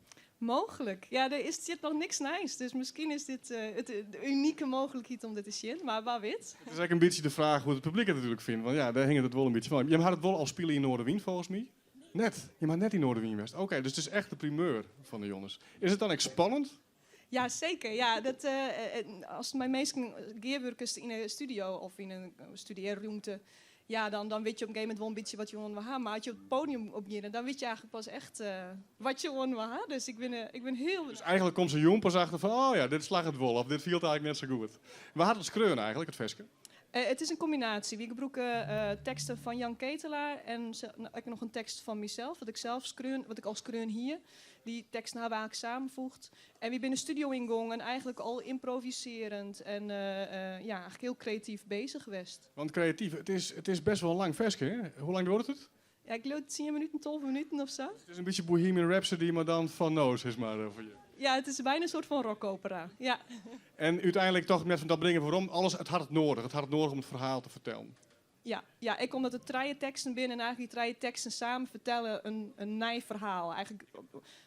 Mogelijk. Ja, zit nog niks nice. Dus misschien is dit de unieke mogelijkheid om dit te zien. Maar waar weet? Het is eigenlijk een beetje de vraag hoe het publiek het natuurlijk vindt. Want ja, daar hing het wel een beetje van. Je had het wel al spelen in Noorderwien volgens mij? Net. Je mag net in Noorderwien West. Oké, dus het is echt de primeur van de jongens. Is het dan echt spannend? Ja, zeker. Ja, als mijn meesten gearworkers in een studio of in een studeerruimte, ja, dan weet je op een gegeven moment wel een beetje wat je wil hebben. Maar als je op het podium opneemt, dan weet je eigenlijk pas echt wat je wil hebben. Dus ik ben heel... Dus eigenlijk komt zo'n jong pas achter van, oh ja, dit slag het wel. Of dit viel eigenlijk net zo goed. Waar had het skreun eigenlijk, het versje? Het is een combinatie. We gebruiken teksten van Jan Ketelaar en ik nog een tekst van mezelf, wat ik als skreun hier. Die teksten hebben we eigenlijk samenvoegd. En we zijn de studio ingegaan en eigenlijk al improviserend en eigenlijk heel creatief bezig geweest. Want creatief, het is best wel een lang versje, hè? Hoe lang duurt het? Ja, ik geloof 10 minuten, 12 minuten of zo. Het is een beetje Bohemian Rhapsody, maar dan van Noos is maar voor je. Ja, het is bijna een soort van rockopera. Ja. En uiteindelijk toch met van dat brengen waarom alles, het had het nodig. Het had het nodig om het verhaal te vertellen. Ja, ik omdat er 3 teksten binnen en eigenlijk die 3 teksten samen vertellen een nij verhaal. Eigenlijk,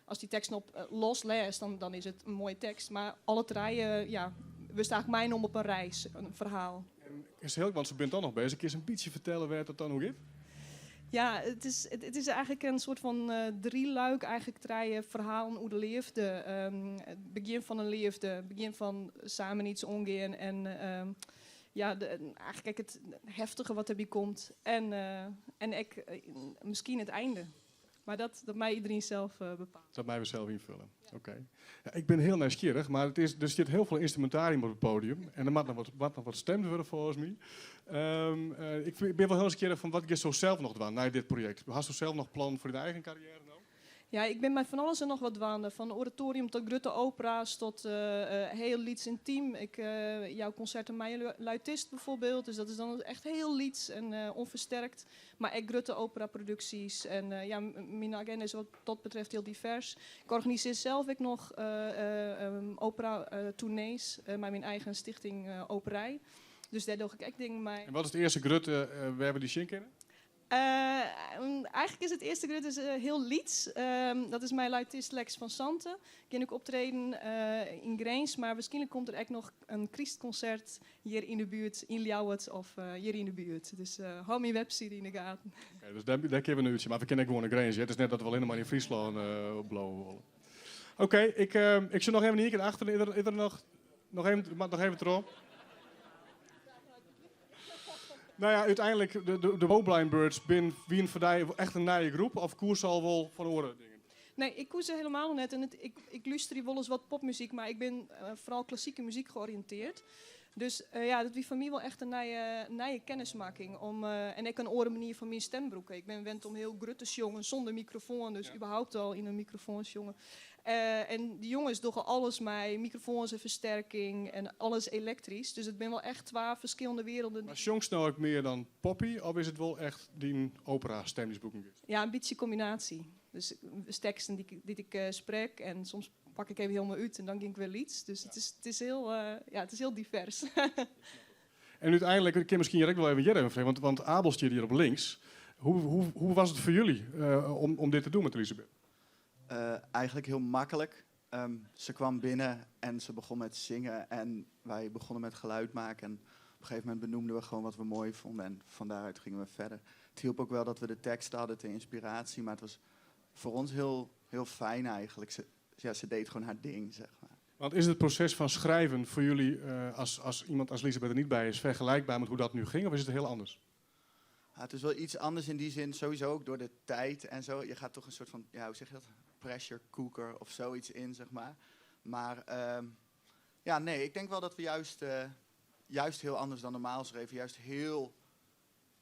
als die tekst op los leest, dan is het een mooie tekst. Maar alle 3, we staan mijn om op een reis, een verhaal. En is heel, want ze bent dan nog bezig. Kun je eens een beetje vertellen waar het dan hoe gaat? Ja, het is eigenlijk een soort van 3 luik, eigenlijk 3 verhalen hoe de leefde. Het begin van een leefde, het begin van samen iets omgaan en eigenlijk het heftige wat erbij komt. En misschien het einde. Maar dat mij iedereen zelf bepaalt. Dat mij we zelf invullen. Oké. Ja, ik ben heel nieuwsgierig, maar er zit heel veel instrumentarium op het podium. En er moet nog wat stemd worden volgens mij. Ik ben wel heel nieuwsgierig van wat je zo zelf nog doet na dit project. Hast je zelf nog plan voor je eigen carrière nou? Ja, ik ben met van alles en nog wat dwaande. Van oratorium tot grote opera's tot heel lieds intiem. Jouw concert aan mij luitist bijvoorbeeld. Dus dat is dan echt heel lieds en onversterkt. Maar ook grote operaproducties. En mijn agenda is wat dat betreft heel divers. Ik organiseer zelf ook nog opera-tournees met mijn eigen stichting Operij. Dus daar doe ik echt dingen mee. En wat is de eerste grutte we hebben die zin kennen? Eigenlijk is het eerste grut heel lieds. Dat is mijn luitist Lex van Santen. Ken ik optreden in Grains, maar waarschijnlijk komt er echt nog een Christconcert hier in de buurt, in Ljouwert of hier in de buurt. Dus hou mijn website in de gaten. Okay, dus daar kennen we een uurtje, maar we kennen gewoon een Grains. Het is net dat we alleen maar in Friesland blowen willen. Oké, ik zit nog even hier achter. Is er nog even erop? Nou ja, uiteindelijk, de Woblind Birds wie voor die echt een nieuwe groep of koers al wel van oren dingen? Nee, ik koers helemaal net. En ik luister wel eens wat popmuziek, maar ik ben vooral klassieke muziek georiënteerd. Dus dat wie van mij wel echt een nieuwe kennismaking. En ik een oren manier van mijn stembroeken. Ik ben gewend om heel grutte te jongen zonder microfoon, dus überhaupt al in een microfoon jongen. En die jongens doen alles met microfoons en versterking en alles elektrisch. Dus het ben wel echt 2 verschillende werelden. Maar jongs nou ook meer dan poppy of is het wel echt die opera stemmingsboeken? Ja, een beetje combinatie. Dus teksten die ik spreek en soms pak ik even helemaal uit en dan ging ik wel iets. Dus het is heel divers. En uiteindelijk, ik kan misschien direct wel even jij vragen, want Abel zit hier op links. Hoe was het voor jullie om dit te doen met Elisabeth? Eigenlijk heel makkelijk. Ze kwam binnen en ze begon met zingen en wij begonnen met geluid maken. En op een gegeven moment benoemden we gewoon wat we mooi vonden en van daaruit gingen we verder. Het hielp ook wel dat we de tekst hadden ter inspiratie, maar het was voor ons heel, heel fijn eigenlijk. Ze deed gewoon haar ding, zeg maar. Want is het proces van schrijven voor jullie, als iemand als Elisabeth er niet bij is, vergelijkbaar met hoe dat nu ging of is het heel anders? Ja, het is wel iets anders in die zin, sowieso ook door de tijd en zo. Je gaat toch een soort van, hoe zeg je dat? Pressure cooker of zoiets in, zeg maar. Maar ik denk wel dat we juist heel anders dan normaal schreven. Juist heel,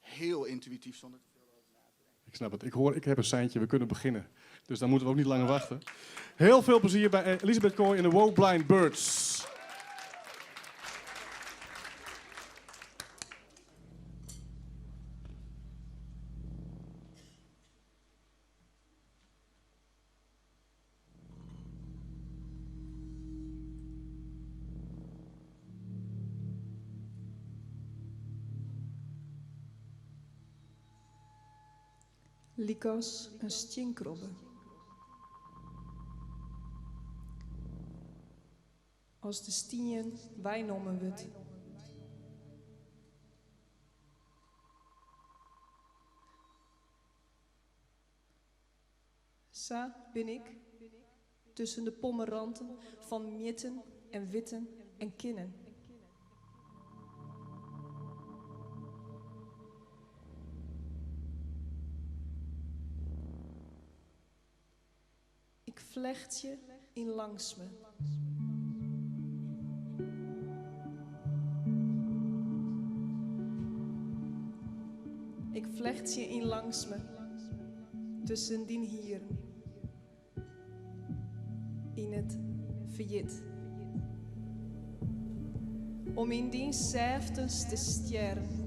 heel intuïtief zonder te veel over na te denken. Ik snap het. Ik heb een seintje, we kunnen beginnen. Dus dan moeten we ook niet langer wachten. Heel veel plezier bij Elisabeth Kooi in de Woblind Birds. Likos een steenkrobbe. als de stien wijnommen wordt. Zo ben ik tussen de pommeranten van mitten en witten en kinnen. Ik vlecht je in langs me. Ik vlecht je in langs me, tussen dien hier, in het verjit. Om in die zelfdes te sterren.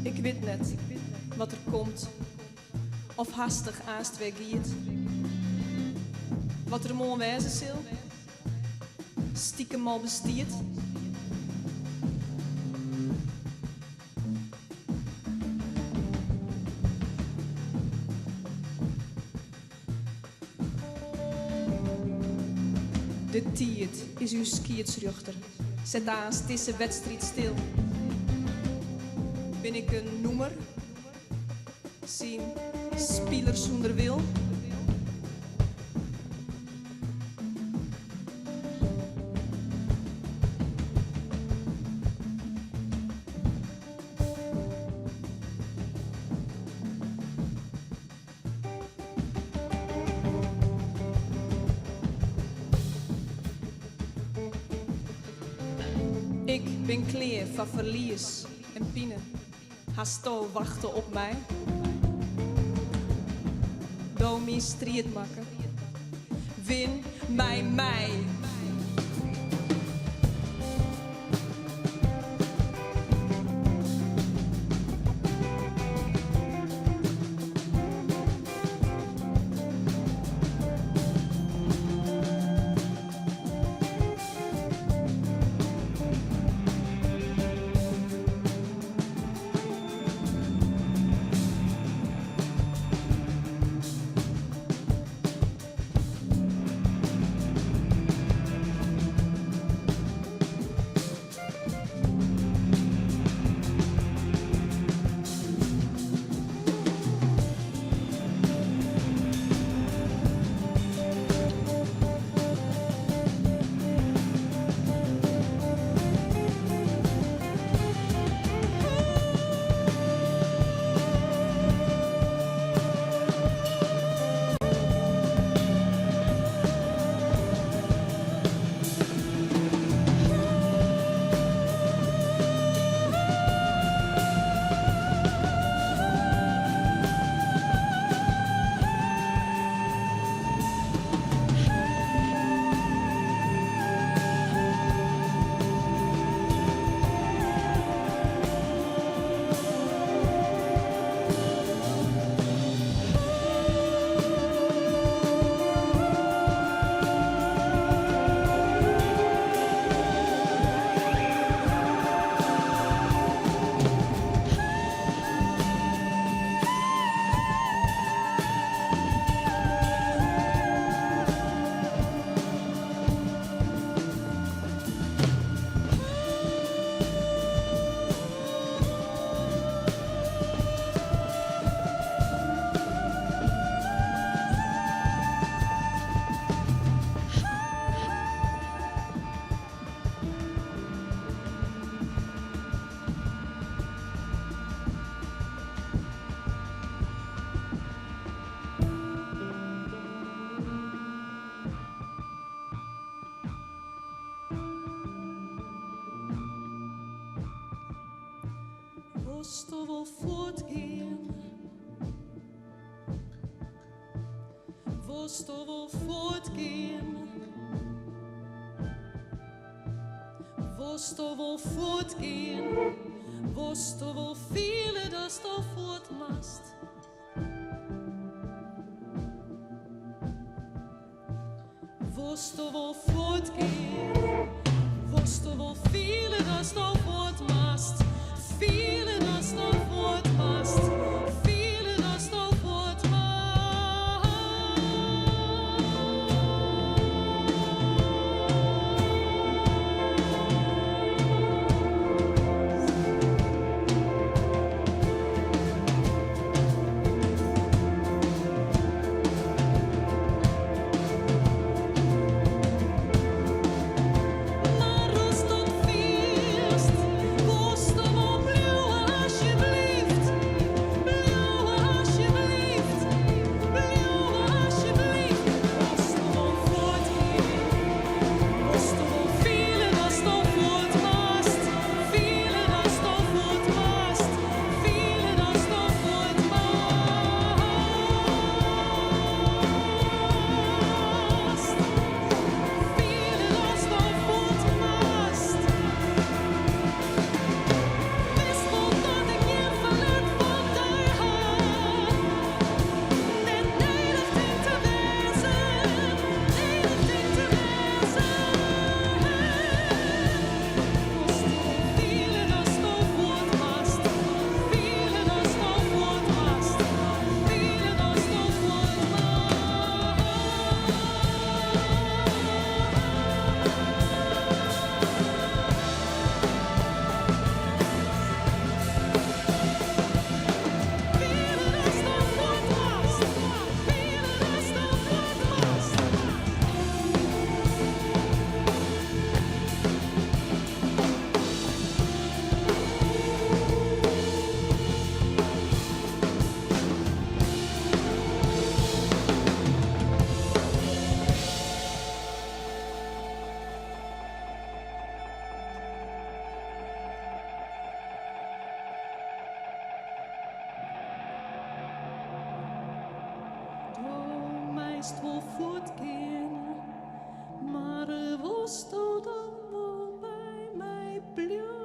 Ik weet net wat er komt, of hastig aast weggiet. Wat er mooi wijzen zal, stiekem al bestiert. De tiert is uw skiertsruchter, zet aast deze wedstrijd stil. Ben ik een noemer? Zien spieler zonder wil? Ik ben kleer van verlies en pine. Hasto wachten op mij. Domi strietmakker. Win mij. voortgehen? Wirst du wohl fortgehen? Wirst du wohl fortgehen? Wirst du wohl viele, dass du fortmachst? Wirst du wohl fortgehen? Wirst du wohl viele, dass du fortmachst? Viele, dass du fortmachst? Viele, dass du fortmachst? Maar als dat feest, wirst du wohl blijven alsjeblieft? Blijven alsjeblieft? Blijven alsjeblieft? Wirst du wohl fortgehen? Wirst du wohl viele, dass du fortmachst? Viele, dass du fortmachst? Viele, dass du fortmachst? Viele, dass du fortmachst? Wist wel dat ik je verlet van die hand? Net nederig ding te wezen, nederig ding te wezen. Wirst du wohl viele, dass du fortmachst? Viele, dass du fortmachst? Viele, dass du Du meinst wohl fortgehen, maar wirst du dan wohl bij mij blijven?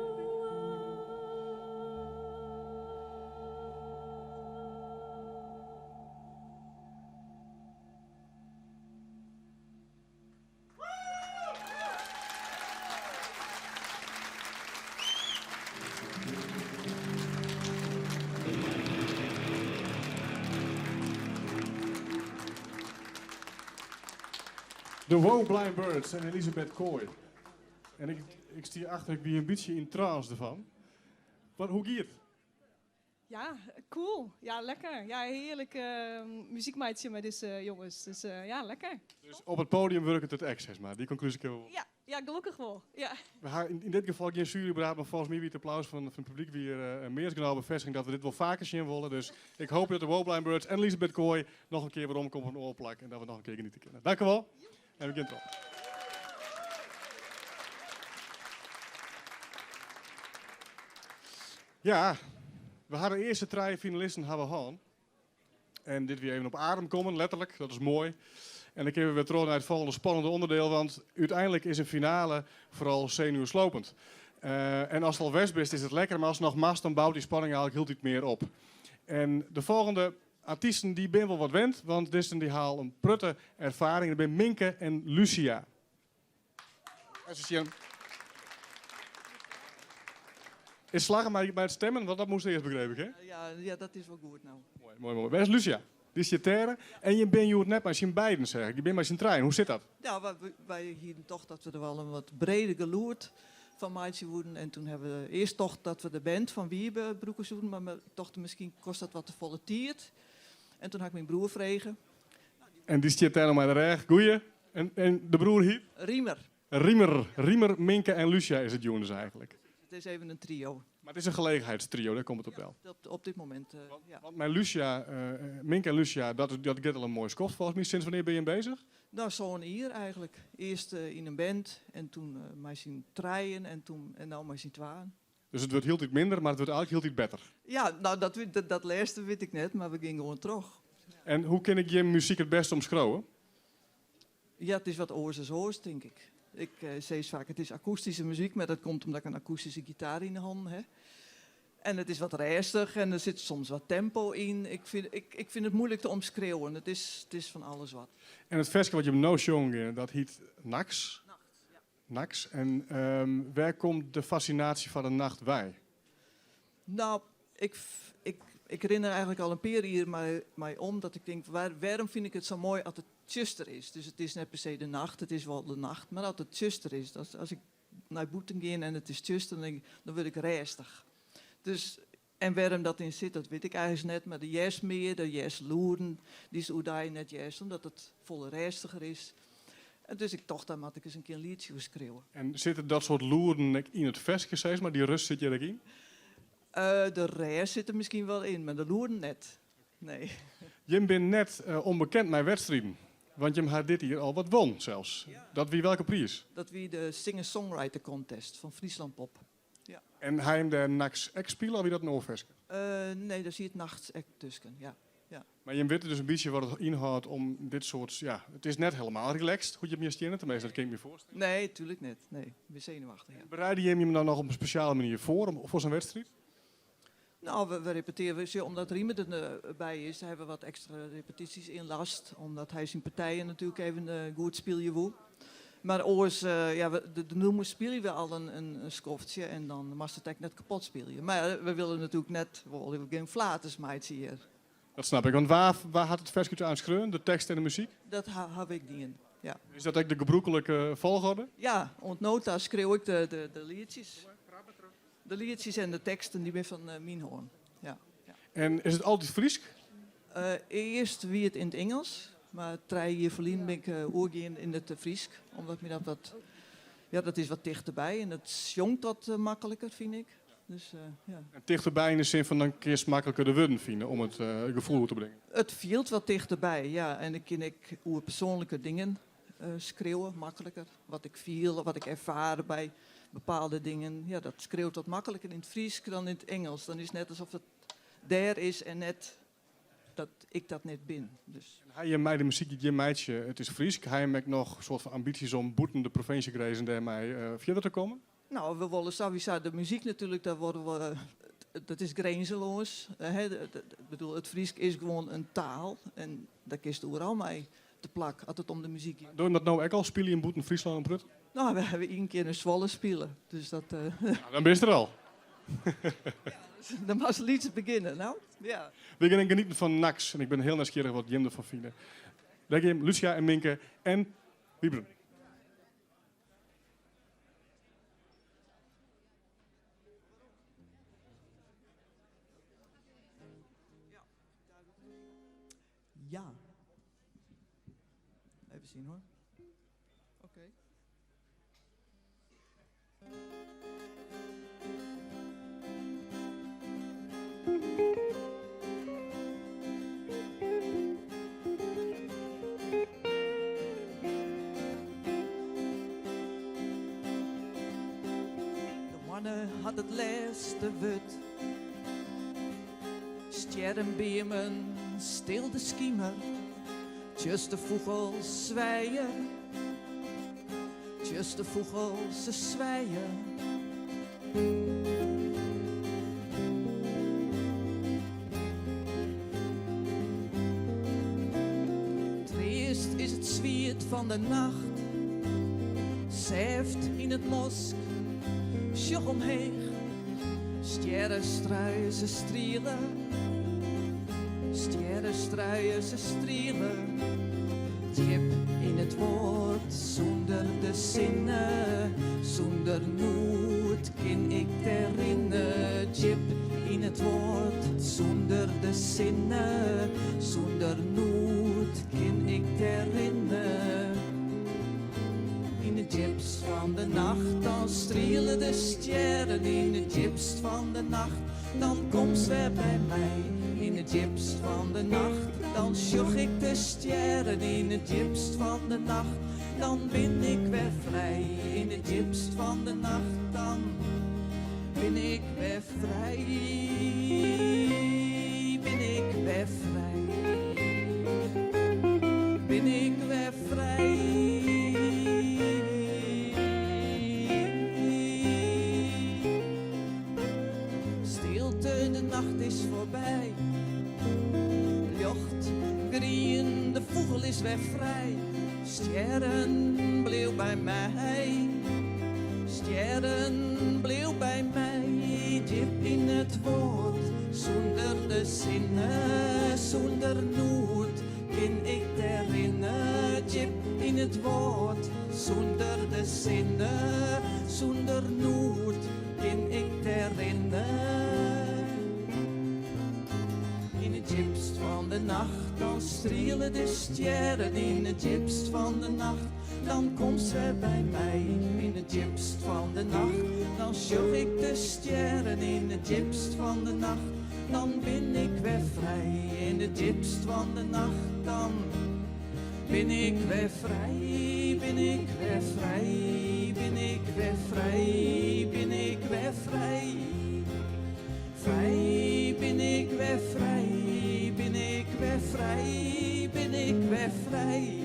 De Woonblind Birds en Elisabeth Kooi. En ik stier achter, ik ben een beetje in trance ervan. Hoe gaat het? Ja, cool. Ja, lekker. Ja, heerlijk muziekmeidje met deze jongens. Dus ja, lekker. Dus op het podium werkt het excess, maar die conclusie kunnen we... Ja, ja, gelukkig wel. Ja. We gaan in dit geval geen juryberaad, maar volgens mij weer het applaus van het publiek weer meer genomen bevestiging dat we dit wel vaker zien willen. Dus ik hoop dat de Woonblind Birds en Elisabeth Kooi nog een keer weer omkomen van een oorplak en dat we nog een keer genieten kunnen. Dank u wel. En we beginnen erop. Ja, we hadden de eerste 3 finalisten hebben gehad. En dit weer even op adem komen, letterlijk. Dat is mooi. En dan kunnen we weer terug naar het volgende spannende onderdeel. Want uiteindelijk is een finale vooral zenuwslopend. En als het al west is het lekker. Maar als het nog mast, dan bouwt die spanning eigenlijk heel iets meer op. En de volgende artiesten die ben wel wat wend. Want deze die haal een prutte ervaring. Dat zijn Minke en Lucia. Is slagen bij het stemmen? Want dat moest eerst begrepen, hè? Ja, dat is wel goed nou. Mooi. Waar is Lucia? Die is je terre. En je bent het net maar zijn beiden, zeg ik. Je bent maar zijn trein. Hoe zit dat? Ja, wij hielden toch dat we er wel een wat breder geloerd van maatje worden. En toen hebben we eerst toch dat we de band van Wiebe broeken zoeken. Maar toch misschien kost dat wat te volle tiert. En toen had ik mijn broer vregen. En die zit daar nog maar recht. Goeie. En de broer hier? Riemer, Minke en Lucia is het jongens eigenlijk. Het is even een trio. Maar het is een gelegenheidstrio, daar komt het op wel. Op dit moment, ja. Want mijn Lucia, Minke en Lucia, dat gaat al een mooi skoft volgens mij. Sinds wanneer ben je bezig? Nou, zo'n hier eigenlijk. Eerst in een band en toen met zijn treien en nou met zijn twaan. Dus het wordt heel iets minder, maar het wordt eigenlijk heel iets beter. Ja, nou dat laatste weet ik net, maar we gingen gewoon terug. En hoe ken ik je muziek het beste omschrijven? Ja, het is wat oors is oors, denk ik. Ik zeg vaak, het is akoestische muziek, maar dat komt omdat ik een akoestische gitaar in de hand heb. En het is wat rijstig en er zit soms wat tempo in. Ik vind het moeilijk te omschreeuwen. Het is van alles wat. En het versje wat je nou zong, dat heet Nachts. Nachts. En waar komt de fascinatie van de nacht bij? Nou, ik herinner eigenlijk al een paar hier mij om dat ik denk, waarom vind ik het zo mooi als het tjuster is? Dus het is net per se de nacht, het is wel de nacht, maar dat het tjuster is. Als ik naar buiten ga en het is tjuster, dan word ik rijstig. Dus, en waarom dat in zit, dat weet ik eigenlijk net, maar de jes meer, de jes loeren, die is oedai net jes, omdat het volle rijstiger is. En dus ik dacht, dan moet ik eens een keer een liedje schreeuwen. En zitten dat soort loeren in het versje, zeg maar? Die rust zit je erin? De rijst zit er misschien wel in, maar de loeren net. Nee. Je bent net onbekend met wedstrijden. Want je had dit hier al wat won zelfs. Ja. Dat wie welke prijs? Dat wie de Singer-Songwriter Contest van Friesland Pop. Ja. En hij hem de Nax X spelen of wie dat een oorversje? Nee, daar zie je het nachts echt tussen, ja. Maar je weet dus een beetje wat het inhoudt om dit soort... Ja, het is net helemaal relaxed, hoe je hem je tenminste, dat kan ik me voorstellen. Nee, tuurlijk niet. Nee, ik ben zenuwachtig. Ja. Bereid je hem dan nog op een speciale manier voor zo'n wedstrijd? Nou, we repeteren, omdat Riemen erbij is, hebben we wat extra repetities in last. Omdat hij zijn partijen natuurlijk even goed spelen wil. Maar oors, de noemen spelen we al een skoftje en dan mag het net kapot spelen. Maar we willen natuurlijk net, we willen geen flaters meid hier. Dat snap ik, want waar had het versje aan schreeuwen, de tekst en de muziek? Dat heb ik niet in, ja. Is dat eigenlijk de gebroekelijke volgorde? Ja, ontnota schreeuw ik de liedjes. De liedjes en de teksten die ben van Mienhoorn. Ja. En is het altijd Fries? Eerst wie het in het Engels, maar 3 jaar verleden ben ik oorgegaan in het Fries. Omdat me dat wat, ja, dat is wat dichterbij en het jongt wat makkelijker, vind ik. Dus, ja. En dichterbij in de zin van dan kun je makkelijker de woorden vinden om het gevoel te brengen. Het viel wat dichterbij, ja. En dan kan ik over persoonlijke dingen schreeuwen, makkelijker. Wat ik viel, wat ik ervaar bij bepaalde dingen. Ja, dat schreeuwt wat makkelijker in het Fries dan in het Engels. Dan is het net alsof het daar is en net dat ik dat net ben. Dus. Hij je mij de muziek, je meidje, het is Fries. Hij heeft nog een soort van ambities om boeten de provincie te reizen en daarmee verder te komen? Nou, we willen sowieso de muziek natuurlijk, daar worden we, dat is grenzeloos. Ik bedoel, het Fries is gewoon een taal en daar kist overal mee te plak als het om de muziek gaat. Doe je dat nou ook al, spelen in Boeten, Friesland en Brut? Nou, we hebben 1 keer een Zwolle spelen, dus dat... Nou, dan ben je er al. Dan was het liedje beginnen, nou? Ja. We gaan genieten van Nax en ik ben heel nieuwsgierig wat Jim ervan vinden. Dank je, Lucia en Minke en Wiebren. Ja. Even zien hoor. Oké. De mannen had het laatste wut. Sterrenbeamen, stil de schiemer. Tjus de vogels zwijen. Tjus de vogels ze zwijen. Triest is het zwiert van de nacht. Zeft in het mosk. Sjoch omheeg. Sterren struien ze strielen. Sterren struien ze strielen. Diep in het woord, zonder de zinnen. Zonder nood kan ik herinneren. Diep in het woord, zonder de zinnen. Zonder nood kan ik herinneren. In de diepst van de nacht, dan strielen de sterren. In de diepst van de nacht, dan komt ze weer bij mij. In het diepst van de nacht, dan sjoeg ik de sterren. In het diepst van de nacht, dan ben ik weer vrij. In het diepst van de nacht, dan ben ik weer vrij, ben ik weer vrij, ben ik weer vrij. Stilte, de nacht is voorbij, lucht, grien, de vogel is weer vrij. Sterren bleef bij mij, sterren bleef bij mij. Diep in het woord, zonder de zinnen, zonder nood, kan ik herinneren. Diep in het woord, zonder de zinnen, zonder nood, kan ik herinneren. In het diepst van de nacht, dan strelen de sterren. In het diepst van de nacht, dan komt ze bij mij. In het diepst van de nacht, dan zoek ik de sterren. In het diepst van de nacht, dan ben ik weer vrij. In het diepst van de nacht, dan ben ik weer vrij. Ben ik weer vrij, ben ik weer vrij, ben ik weer vrij. Vrij, ben ik weer vrij, ben ik weer vrij, ben ik weer vrij.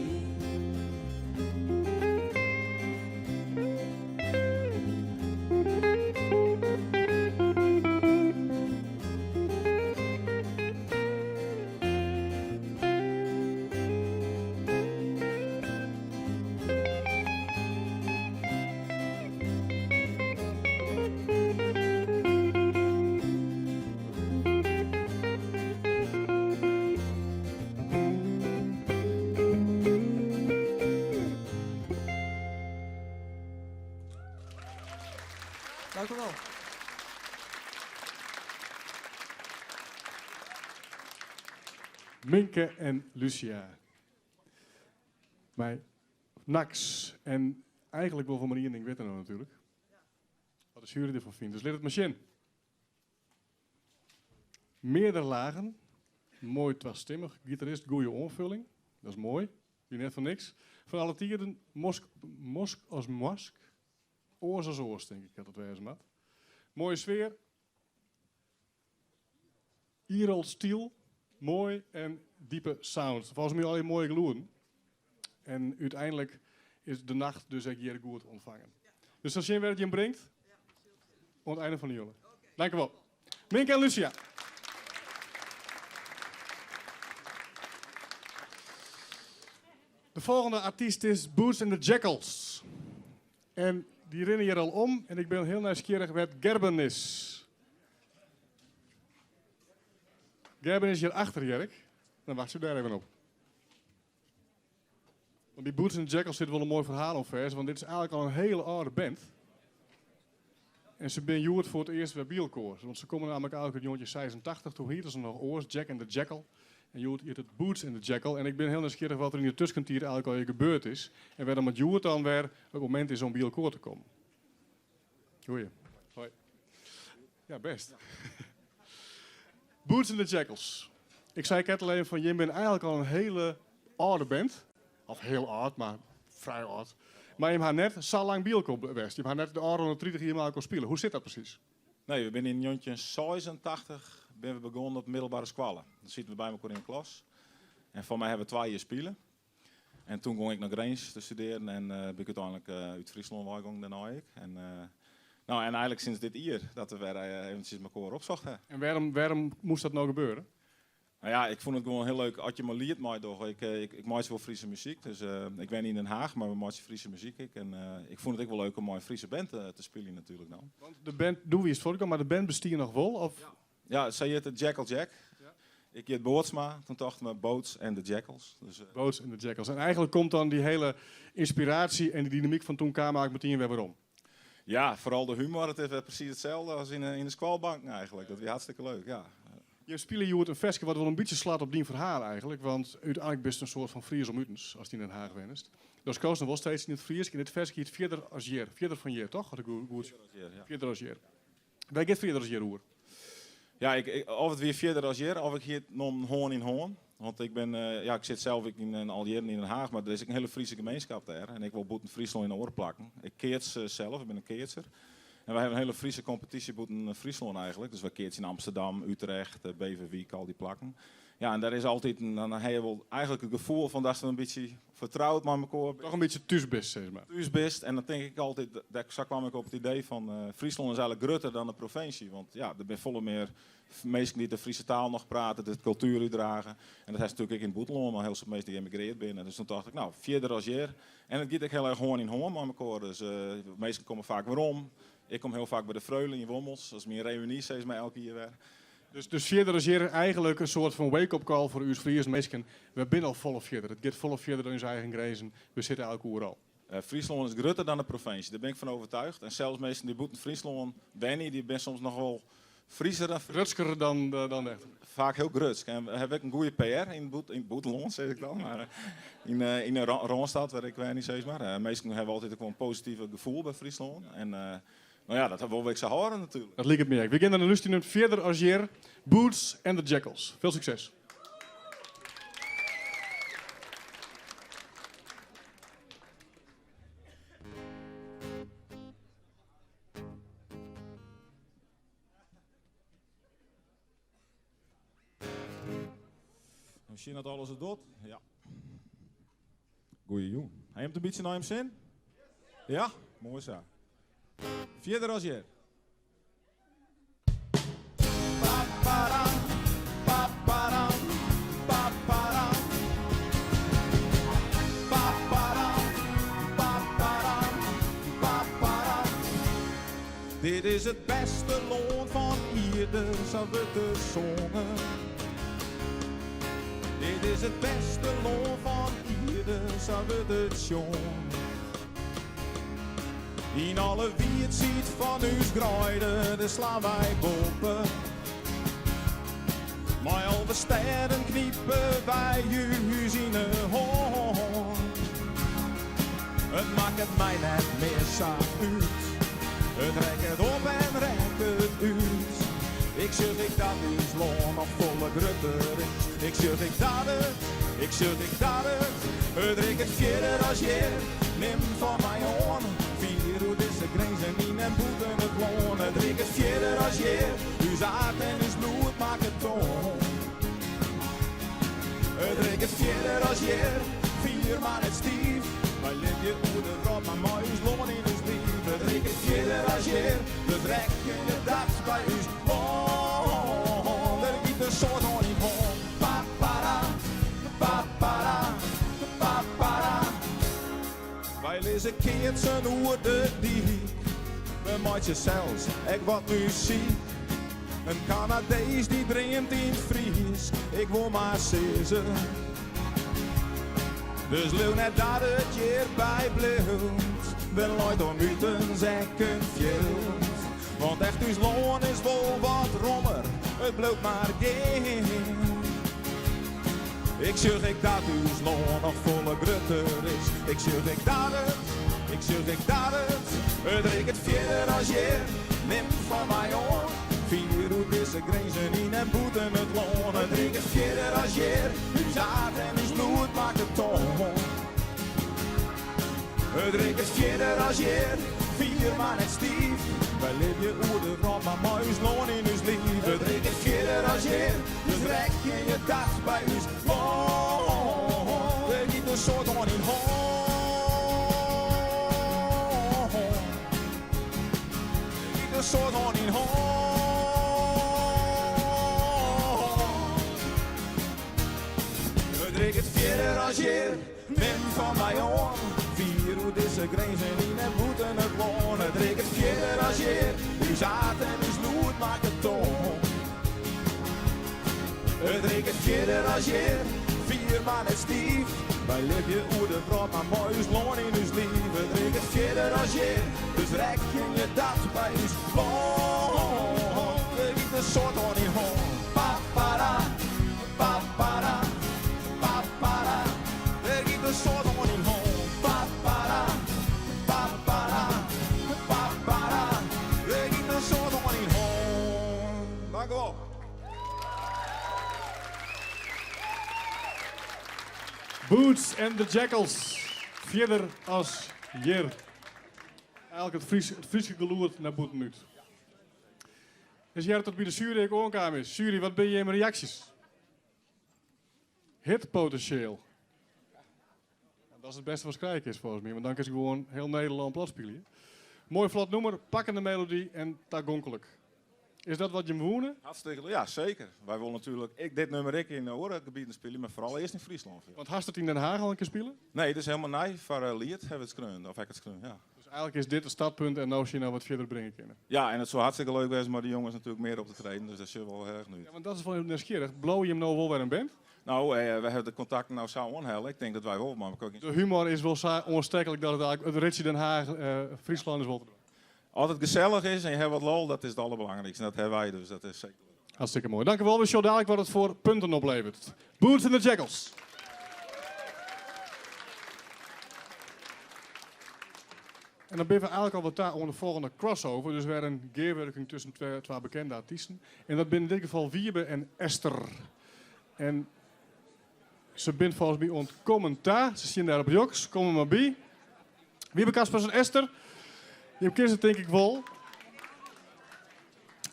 Dank u wel. Minke en Lucia. Mij Nax. En eigenlijk wel van maar één ding weten nou natuurlijk. Wat de jury ervan vindt. Dus let het machine. Meerdere lagen. Mooi tweestimmig. Gitarist, goede onvulling. Dat is mooi. Die net van niks. Van alle tijden. Mosk als mosk. Oors als oors, denk ik dat het wezen mag. Mooie sfeer. Ierol stiel. Mooi en diepe sound. Volgens mij alleen mooie gloeden. En uiteindelijk is de nacht dus ook hier goed ontvangen. Dus als je wat je hem brengt, aan het einde van de jongen. Dank u wel. Minke en Lucia. De volgende artiest is Boots and the Jackals. En die rennen hier al om en ik ben heel nieuwsgierig wat Gerben is. Gerben is hier achter, Jerk. Dan wacht ze daar even op. Want die Boots and the Jackals zit wel een mooi verhaal omver, want dit is eigenlijk al een hele oude band. En ze ben joerd voor het eerst bij Bielkoors. Want ze komen namelijk eigenlijk uit 1986, toen hielden ze nog oors, Jack and the Jackal. En joerd heet het Boots and the Jackal. En ik ben heel nieuwsgierig wat er in de tussentijd eigenlijk al gebeurd is. En waarom het joerd dan weer het moment is om Bielkoor te komen. Goeie. Hoi. Ja, best. Boots and the Jackals. Ik zei net alleen van, je bent eigenlijk al een hele oude band. Of heel oud, maar vrij oud. Maar je hebt net zo lang Bielkoor geweest. Je hebt net de oude 30 jaar maar spelen. Hoe zit dat precies? Nee, we zijn in 1986 ben we begonnen op middelbare scholen. Dan zitten we bij elkaar in de klas. En voor mij hebben we 2 jaar spelen. En toen ging ik naar Grijns te studeren en ben ik uiteindelijk uit Friesland weggegaan daarna ik. En eigenlijk sinds dit jaar dat we weer eventjes elkaar opzochten. En waarom moest dat nou gebeuren? Nou ja, ik vond het gewoon heel leuk als je me liet mij toch. Ik maak wel Friese muziek, dus ik ben niet in Den Haag, maar we maken Friese muziek. En ik vond het ook wel leuk om een Friese band te spelen natuurlijk dan. Want de band, doe wie is het voorkomen, maar de band bestaat nog wel? Of? Ja, zij heet de Jackal Jack. Ja. Ik heet Boortsma, toen dachten we Boots and the Jackals. Dus, Boots and the Jackals. En eigenlijk komt dan die hele inspiratie en die dynamiek van toen K-maak meteen weer waarom? Ja, vooral de humor. Het is precies hetzelfde als in de squalbank eigenlijk. Dat is hartstikke leuk, ja. Je speelt hier een festje wat wel een beetje slaat op die verhaal eigenlijk. Want uiteindelijk best een soort van Fries om Utens, als die in Den Haag wenst. Dus koos nog wel steeds in het Fries. In het festje het vierder als jeer. Vierder van jeer, toch? Vierder als jeer. Wij gaat vierder als jeer hoor. Ja, of het weer vierder als jeer, of ik hier nog hoorn in hoorn. Want ik ben, ik zit zelf in Algiers in Den Haag, maar er is ook een hele Friese gemeenschap daar. En ik wil boeten Friesland in de oren plakken. Ik keert zelf, ik ben een keertser. En wij hebben een hele Friese competitie boeten Friesland eigenlijk. Dus we keertje in Amsterdam, Utrecht, Beverwijk, al die plakken. Ja, en daar is altijd dan heb je wel eigenlijk het gevoel van dat ze een beetje vertrouwd met elkaar. Toch een beetje thuisbest, zeg maar. Thuisbest. En dan denk ik altijd, zo kwam ik op het idee van Friesland is eigenlijk groter dan de provincie. Want ja, er zijn volle meer mensen die de Friese taal nog praten, de cultuur uitdragen. En dat is natuurlijk ook in Boeteland, maar heel veel mensen die emigreerd binnen. Dus toen dacht ik, nou, verder als hier. En het gaat ook heel erg gewoon in hoorn met elkaar. Dus mensen komen vaak weer om. Ik kom heel vaak bij de Freulen in Wommels. Dat is mijn reunie, steeds mij elke keer weer. Dus verder is hier eigenlijk een soort van wake-up call voor uw Friese mensen. We zijn al volle verder. Het gaat volle verder dan onze eigen grenzen. We zitten elke overal. Friesland is groter dan de provincie, daar ben ik van overtuigd. En zelfs mensen die boeten Friesland, Benny, die ben soms nog wel Frieser dan Rutsker dan echt. Vaak heel grutsk. En we hebben ook een goede PR in Boeteland, zeg ik dan. Maar in Ronstad, waar ik weet niet steeds maar. Meesten hebben altijd ook wel een positief gevoel bij Friesland. En nou ja, dat wil ik zo horen natuurlijk. Dat lijkt het meer. We gaan naar de lust verder als hier. Boots and the Jackals. Veel succes. Misschien dat alles het doet? Ja. Goeie jongen. Hij heeft een beetje naar hem zin? Ja? Mooi zo. Verder als je. Dit is het beste loon van ieder, zo wordt er zongen. Dit is het beste loon van ieder, zo wordt het jongen. In alle wie het ziet van uw grijden, de slaan wij boven. Maar al de sterren kniepen wij huis in de hoorn. Het maakt het mij net meer zacht uit. Het rekt het op en rekt het uit. Ik zeg ik dat uw loon nog volle grutter is. Ik zeg ik dat het, ik zeg ik dat het. Het rekt het verder als je neem van mij on. Vier hoe deze grenzen in en boeten het loon. Het rekt het verder als je uw zaad en uw bloed maakt het toon. Het rekt het verder als je vier maar het stief. Wij leven je moeder op, maar mooi uw loon in uw lief. Het rekt het verder als je het rekt je dat bij uw loon. Er giet een soort on in hon. Pa-para, pa-para, pa-para. Wij lezen keert zijn oer de diep. We maatje zelfs, ik wat nu zie. Een Canadees die drinkt in Fries. Ik wil maar zezen. Dus leeuw net dat het hier bij blijft. Ben nooit om u te zeggen veld. Want echt uw loon is vol wat rommer. Het blijft maar geen. Ik zeg ik dat uw loon nog volle grutter is. Ik zeg ik dat het. Ik zeg ik dat het. Het rekt het verder als je neemt van mij on. Vier hoe deze grenzen in en boeten het loon. Het rekt het verder als je uw zaad en uw bloed maakt het toon. Het rekt het verder als je vier maar net stief. Wij leven je oer de rond, maar mooi uw loon in uw lief. Het rekt het verder als je, dus rek je je dag bij uw loon. Er giet een soort on in hoon. Er giet een soort on in hoon. Het rekt het verder als je neem van mij on. Vier hoe deze grenzen in en boeten het loon. Het rekt het verder als je uw zaad en uw bloed maakt het toon. Het rekt het verder als je vier maar net stief. Wij leven je oer de brood, maar mooi uw loon in uw lief. Het rekt het verder als je, dus rek je je dat bij uw loon. Er giet een soort on in hoon. Pa-para, pa-para, pa-para. Er giet een soort on in hoon. Pa-para, pa-para, pa-para. Er giet een soort on in hoon. Dank u wel. Boots and the Jackals. Verder als hier. eigenlijk het Friese geloerd naar boeten uit. Dus jij tot bij de jury ook aankwam is. Jury, wat ben je in mijn reacties? Hitpotentieel. Dat is het beste wat krijgen is volgens mij, want dan kan je gewoon heel Nederland plat spelen. Mooi vlot nummer, pakkende melodie en tagonkelijk. Is dat wat je moet wonen? Hartstikke, ja, zeker. Wij willen natuurlijk dit nummer in oorgebieden spelen, maar vooral eerst in Friesland. Want hast het in Den Haag al een keer spelen? Nee, dat is helemaal niet. Voor Liert hebben we het skreund, of heb ik het skreund, ja. Dus eigenlijk is dit het startpunt en nou zie je nou wat verder brengen kunnen. Ja, en het zou hartstikke leuk zijn, maar die jongens natuurlijk meer op te treden, dus dat is wel heel erg nu. Ja, want dat is wel nieuwsgierig. Blow je hem nou wel weer een band? Nou, we hebben de contacten nou zo onhellen. Ik denk dat wij wel, maar we kunnen niet. De humor is wel onstekkelijk dat het eigenlijk het ritje Den Haag, Friesland is wel te doen. Als het gezellig is en je hebt wat lol, dat is het allerbelangrijkste. En dat hebben wij, dus dat is zeker. Hartstikke mooi. Dank u wel. We zien dadelijk wat het voor punten oplevert. Boots and the Jackals. En dan ben we eigenlijk al wat daar onder de volgende crossover. Dus we hebben een gearwerking tussen twee bekende artiesten. En dat zijn in dit geval Wiebe en Esther. En ze bent volgens mij ontkomen daar. Ze zien daar op joks. Komen maar bij. Wiebe, Kaspers en Esther. Je kent het denk ik wel.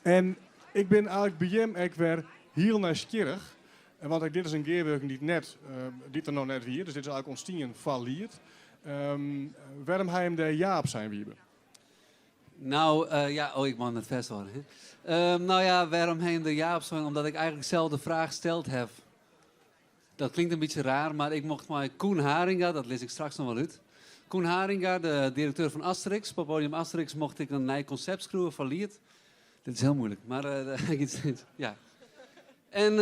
En ik ben eigenlijk bij hem ook weer heel nieuwsgierig. Want dit is een gearwerking die er nog net weer. Dus dit is eigenlijk ontstien valliert. Waarom hij hem daar ja op zijn, Wiebe? Nou, ik mag het vast worden. Nou ja, waarom hij hem er ja op zijn? Omdat ik eigenlijk zelf de vraag gesteld heb. Dat klinkt een beetje raar, maar ik mocht maar Koen Haringa, dat lees ik straks nog wel uit. Koen Haringa, de directeur van Asterix, op podium Asterix, mocht ik een nieuw concept schroeven van Liert. Dit is heel moeilijk, maar ja. En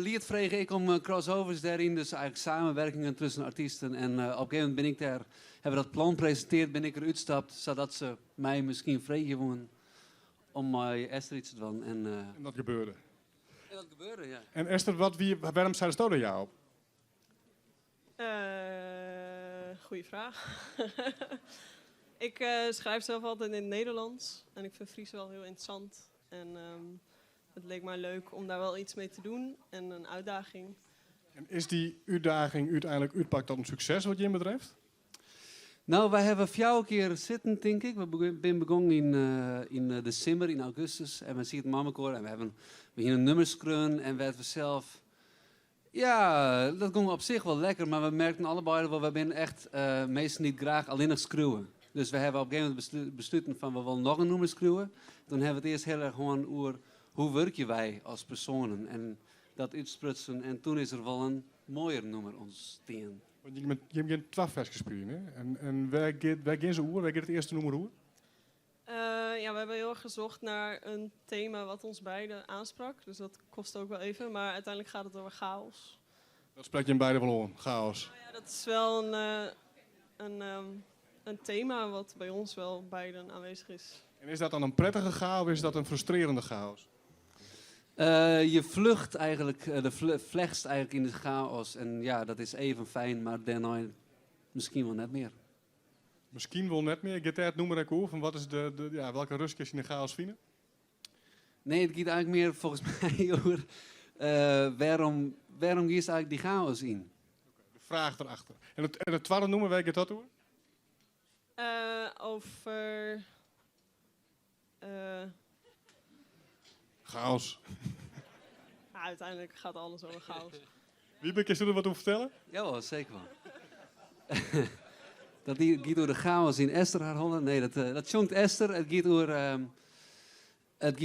Liert vreeg ik om crossovers daarin, dus eigenlijk samenwerkingen tussen artiesten. En op een gegeven moment ben ik daar, hebben we dat plan gepresenteerd, ben ik eruit gestapt, zodat ze mij misschien vregen om mij Esther iets te doen. En dat gebeurde. En dat gebeurde, ja. En Esther, waarom zei de er ja op? Goeie vraag. Ik schrijf zelf altijd in het Nederlands en ik vind Fries wel heel interessant. En het leek mij leuk om daar wel iets mee te doen en een uitdaging. En is die uitdaging uiteindelijk uitpakt tot een succes wat je betreft? Nou, wij hebben 4 keer zitten, denk ik. We zijn begonnen in december, in augustus. En we zien het Mammekoor en we gingen nummers schreeuwen en werden we zelf... Ja, dat ging op zich wel lekker, maar we merkten allebei dat we zijn echt meestal niet graag alleen nog schreeuwen. Dus we hebben op een gegeven moment besloten van we willen nog een nummer schreeuwen. Toen hebben we het eerst heel erg gewoon over hoe werken wij als personen en dat uitsprutsen. En toen is er wel een mooier nummer ontstaan. Want je hebt 12 vers gespeeld, hè? En waar gaan ze over? Waar gaat het eerste nummer over? Ja, we hebben heel erg gezocht naar een thema wat ons beiden aansprak. Dus dat kost ook wel even. Maar uiteindelijk gaat het over chaos. Dat spreekt je in beide wel aan, chaos. Nou ja, dat is wel een thema wat bij ons wel beiden aanwezig is. En is dat dan een prettige chaos of is dat een frustrerende chaos? Je vlucht eigenlijk, vlechtst eigenlijk in de chaos. En ja, dat is even fijn, maar daarna misschien wel net meer. Misschien wel net meer. Gaat het noemen over van wat is welke rustjes in de chaos vinden? Nee, het gaat eigenlijk meer volgens mij over waarom gaat eigenlijk die chaos in? De vraag erachter. En het tweede noemen, waar gaat dat over? Over... Chaos. Ja, uiteindelijk gaat alles over chaos. Wiebe, kun je er wat over vertellen? Ja, zeker wel. Dat gaat door de chaos in Esther haar handen. Nee, dat jongt Esther. Het gaat door het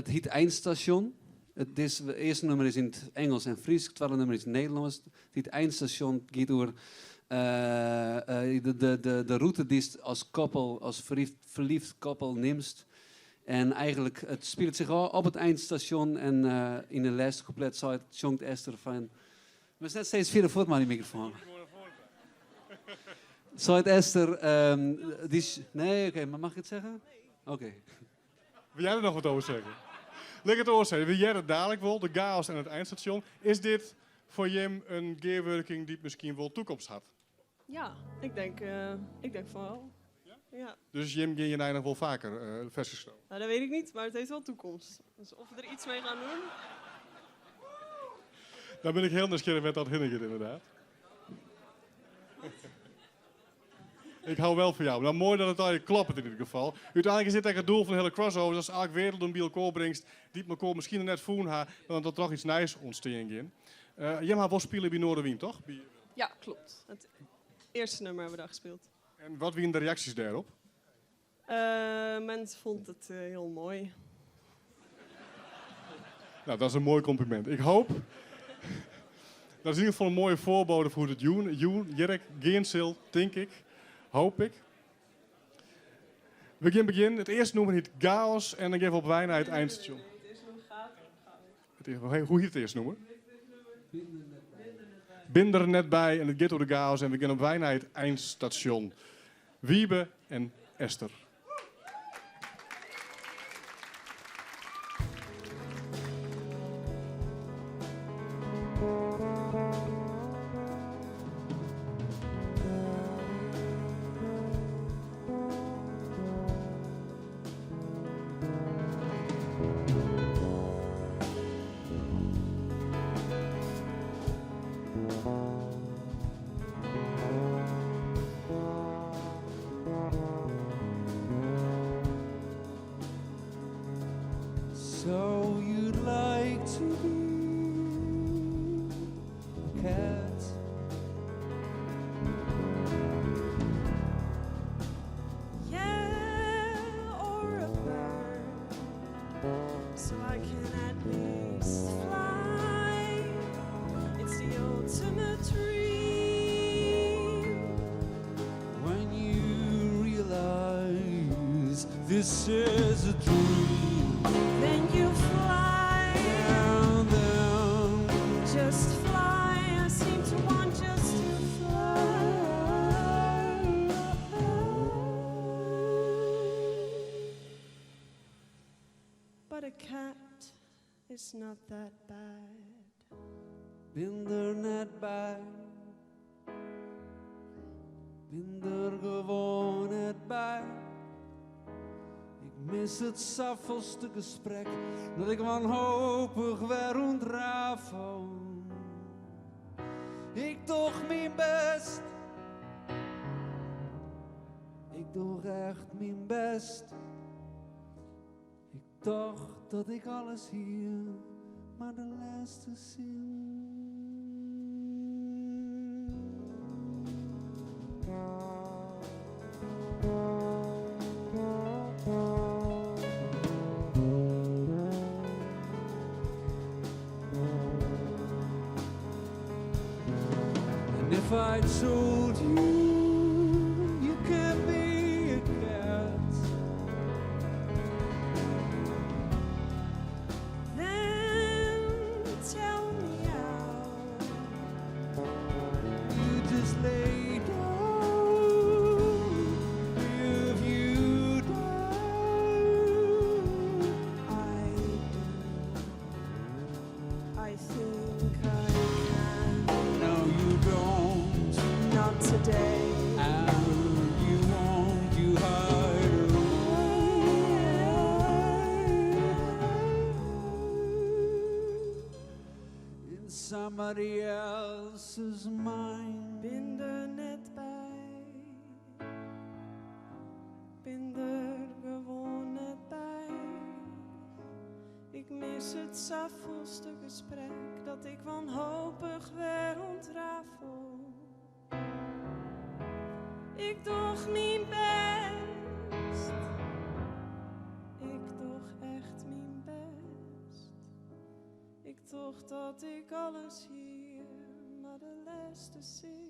heet Eindstation. Het eerste nummer is in het Engels en Fries. Het tweede nummer is in het Nederlands. Het heet Eindstation. Het gaat door de route die je als koppel, als verliefd koppel neemt. En eigenlijk, het speelt zich al op het eindstation. En in de laatste couplet zou het jongt Esther van... We zijn net steeds verder voort, maar die microfoon. Zou het Esther... nee, oké, maar mag ik het zeggen? Oké. Wil jij er nog wat over zeggen? Leg het oorzeggen. Wil jij het dadelijk wel, de chaos en het eindstation? Is dit voor Jim een gearwerking die misschien wel toekomst had? Ja, ik denk van wel. Ja. Dus Jim, ging je daar nog wel vaker vastgestoken? Nou, dat weet ik niet, maar het heeft wel toekomst. Dus of we er iets mee gaan doen... Dan ben ik heel nieuwsgierig met dat hinnetje inderdaad. Ik hou wel van jou. Nou, mooi dat het eigenlijk klopt in ieder geval. Uiteindelijk is dit eigenlijk het doel van de hele crossover. Dat is elke wereld bij elkaar brengt, die elkaar misschien net voelen, maar dat er toch iets nieuws ontstaat in. Jij maar wel spelen bij Noorderwien, toch? Ja, klopt. Het eerste nummer hebben we daar gespeeld. En wat waren de reacties daarop? Mensen vonden het heel mooi. Nou, dat is een mooi compliment. Ik hoop... Dat is in ieder geval een mooie voorbode voor het Jerk Geensel, denk ik. Hoop ik. We beginnen. Het eerste nummer heet Chaos en dan geven we op wij naar het eindstation. Hoe heet het eerste nummer? Binder net bij en het gaat door de chaos en we gaan op wij naar het eindstation. Wiebe en Esther. So you'd like to be a cat? Yeah, or a bird, so I can at least fly. It's the ultimate dream. When you realize this is a dream, Then you fly, and then just fly. I seem to want just to fly. But a cat is not that bad. ben er net bij. Ben er gewoon net bij. Ik mis het saffelste gesprek dat ik wanhopig weer ontrafel. Ik toch mijn best. Ik doe echt mijn best. Ik dacht dat ik alles hier, maar de laatste zin. And if I told you can't be a cat, Then tell me how. you just lay down. If you down, I think I can. no, you don't. Not today. And you won't, you hide in somebody else's mind. Ben er net bij. Ben er gewoon net bij. Ik mis het saffelste gesprek dat ik wanhopig weer ontrafel. Ik doe mijn best. Ik doe echt mijn best. Ik dacht dat ik alles hier, maar de laatste zin.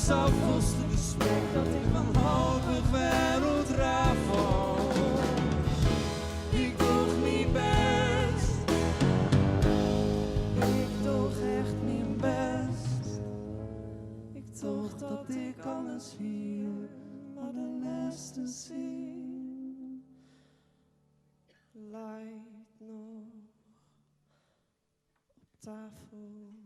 zou kosten de smaak dat ik wanhopig wereld raafval. Ik doe mijn best, ik doe echt mijn best. Ik doe dat ik alles hier, maar de laatste zin lijkt nog op tafel.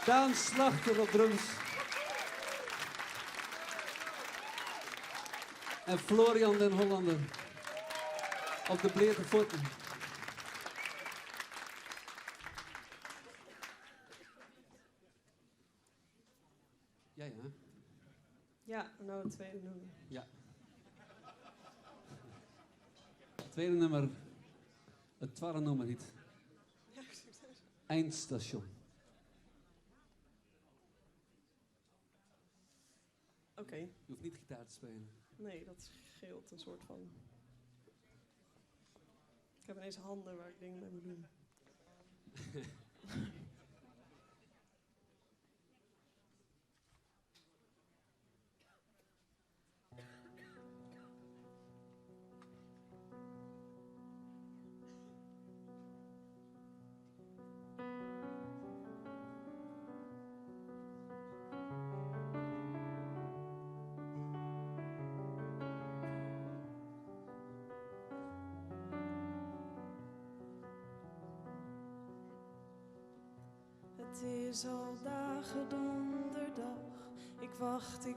Daan Slachter op drums. En Florian den Hollander op de bleke voeten. Ja, ja. Ja, nou het tweede nummer. Ja. Het tweede nummer, het tweede nummer heet Eindstation. Oké. Je hoeft niet gitaar te spelen. Nee, dat scheelt een soort van... Ik heb ineens handen waar ik dingen mee moet doen. Het is al dagen donderdag. Ik wacht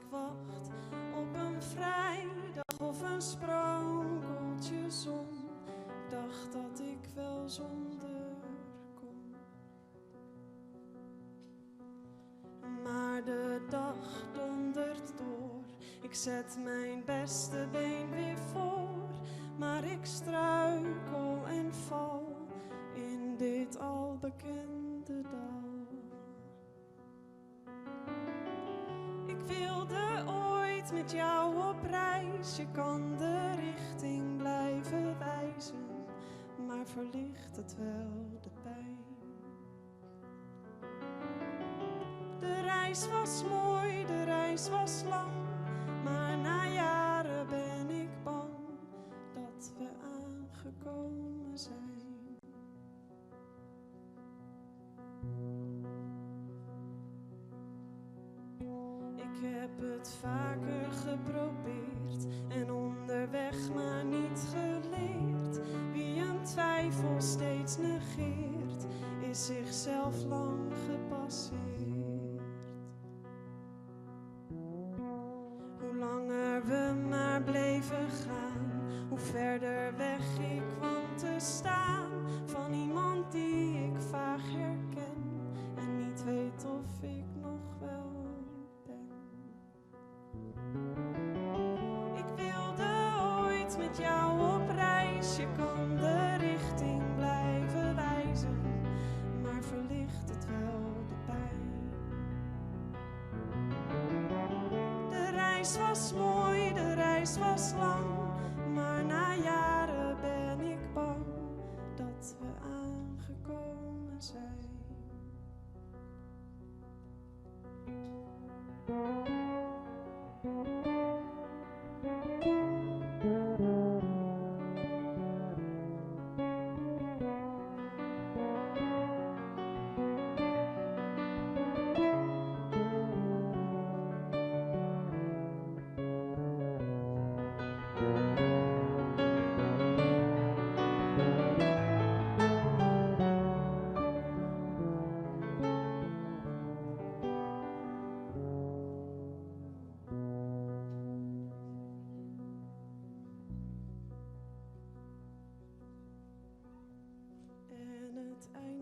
op een vrijdag of een sprankeltje zon. Ik dacht dat ik wel zonder kon. Maar de dag dondert door. Ik zet mijn beste been weer voor. Maar ik struikel en val in dit al bekende dal. Ik wilde ooit met jou op reis. Je kan de richting blijven wijzen, maar verlicht het wel de pijn. De reis was mooi, de reis was lang, maar na jaren ben ik bang dat we aangekomen zijn. Ik heb het vaker geprobeerd en onderweg maar niet geleerd. Wie een twijfel steeds negeert, is zichzelf lang gepasseerd. Hoe langer we maar bleven gaan, hoe verder weg ik kwam te staan van iemand die ik vaag herken en niet weet of ik nog wel ben. Ik wilde ooit met jou op reis, je kan de richting blijven wijzen, maar verlicht het wel de pijn. De reis was mooi, de reis was lang, maar na jaren ben ik bang dat we aangekomen zijn.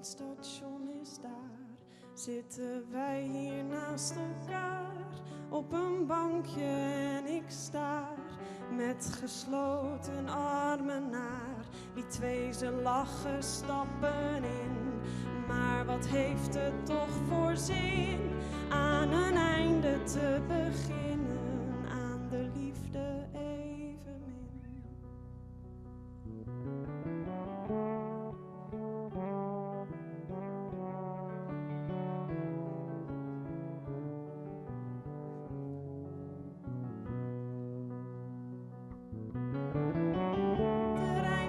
Station is daar, zitten wij hier naast elkaar op een bankje en ik staar met gesloten armen naar die twee. Ze lachen, stappen in, maar wat heeft het toch voor zin aan een einde te beginnen, aan de liefde evenmin.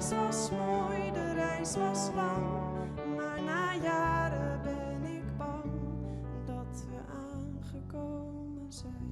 reis was mooi, de reis was lang. Maar na jaren ben ik bang dat we aangekomen zijn.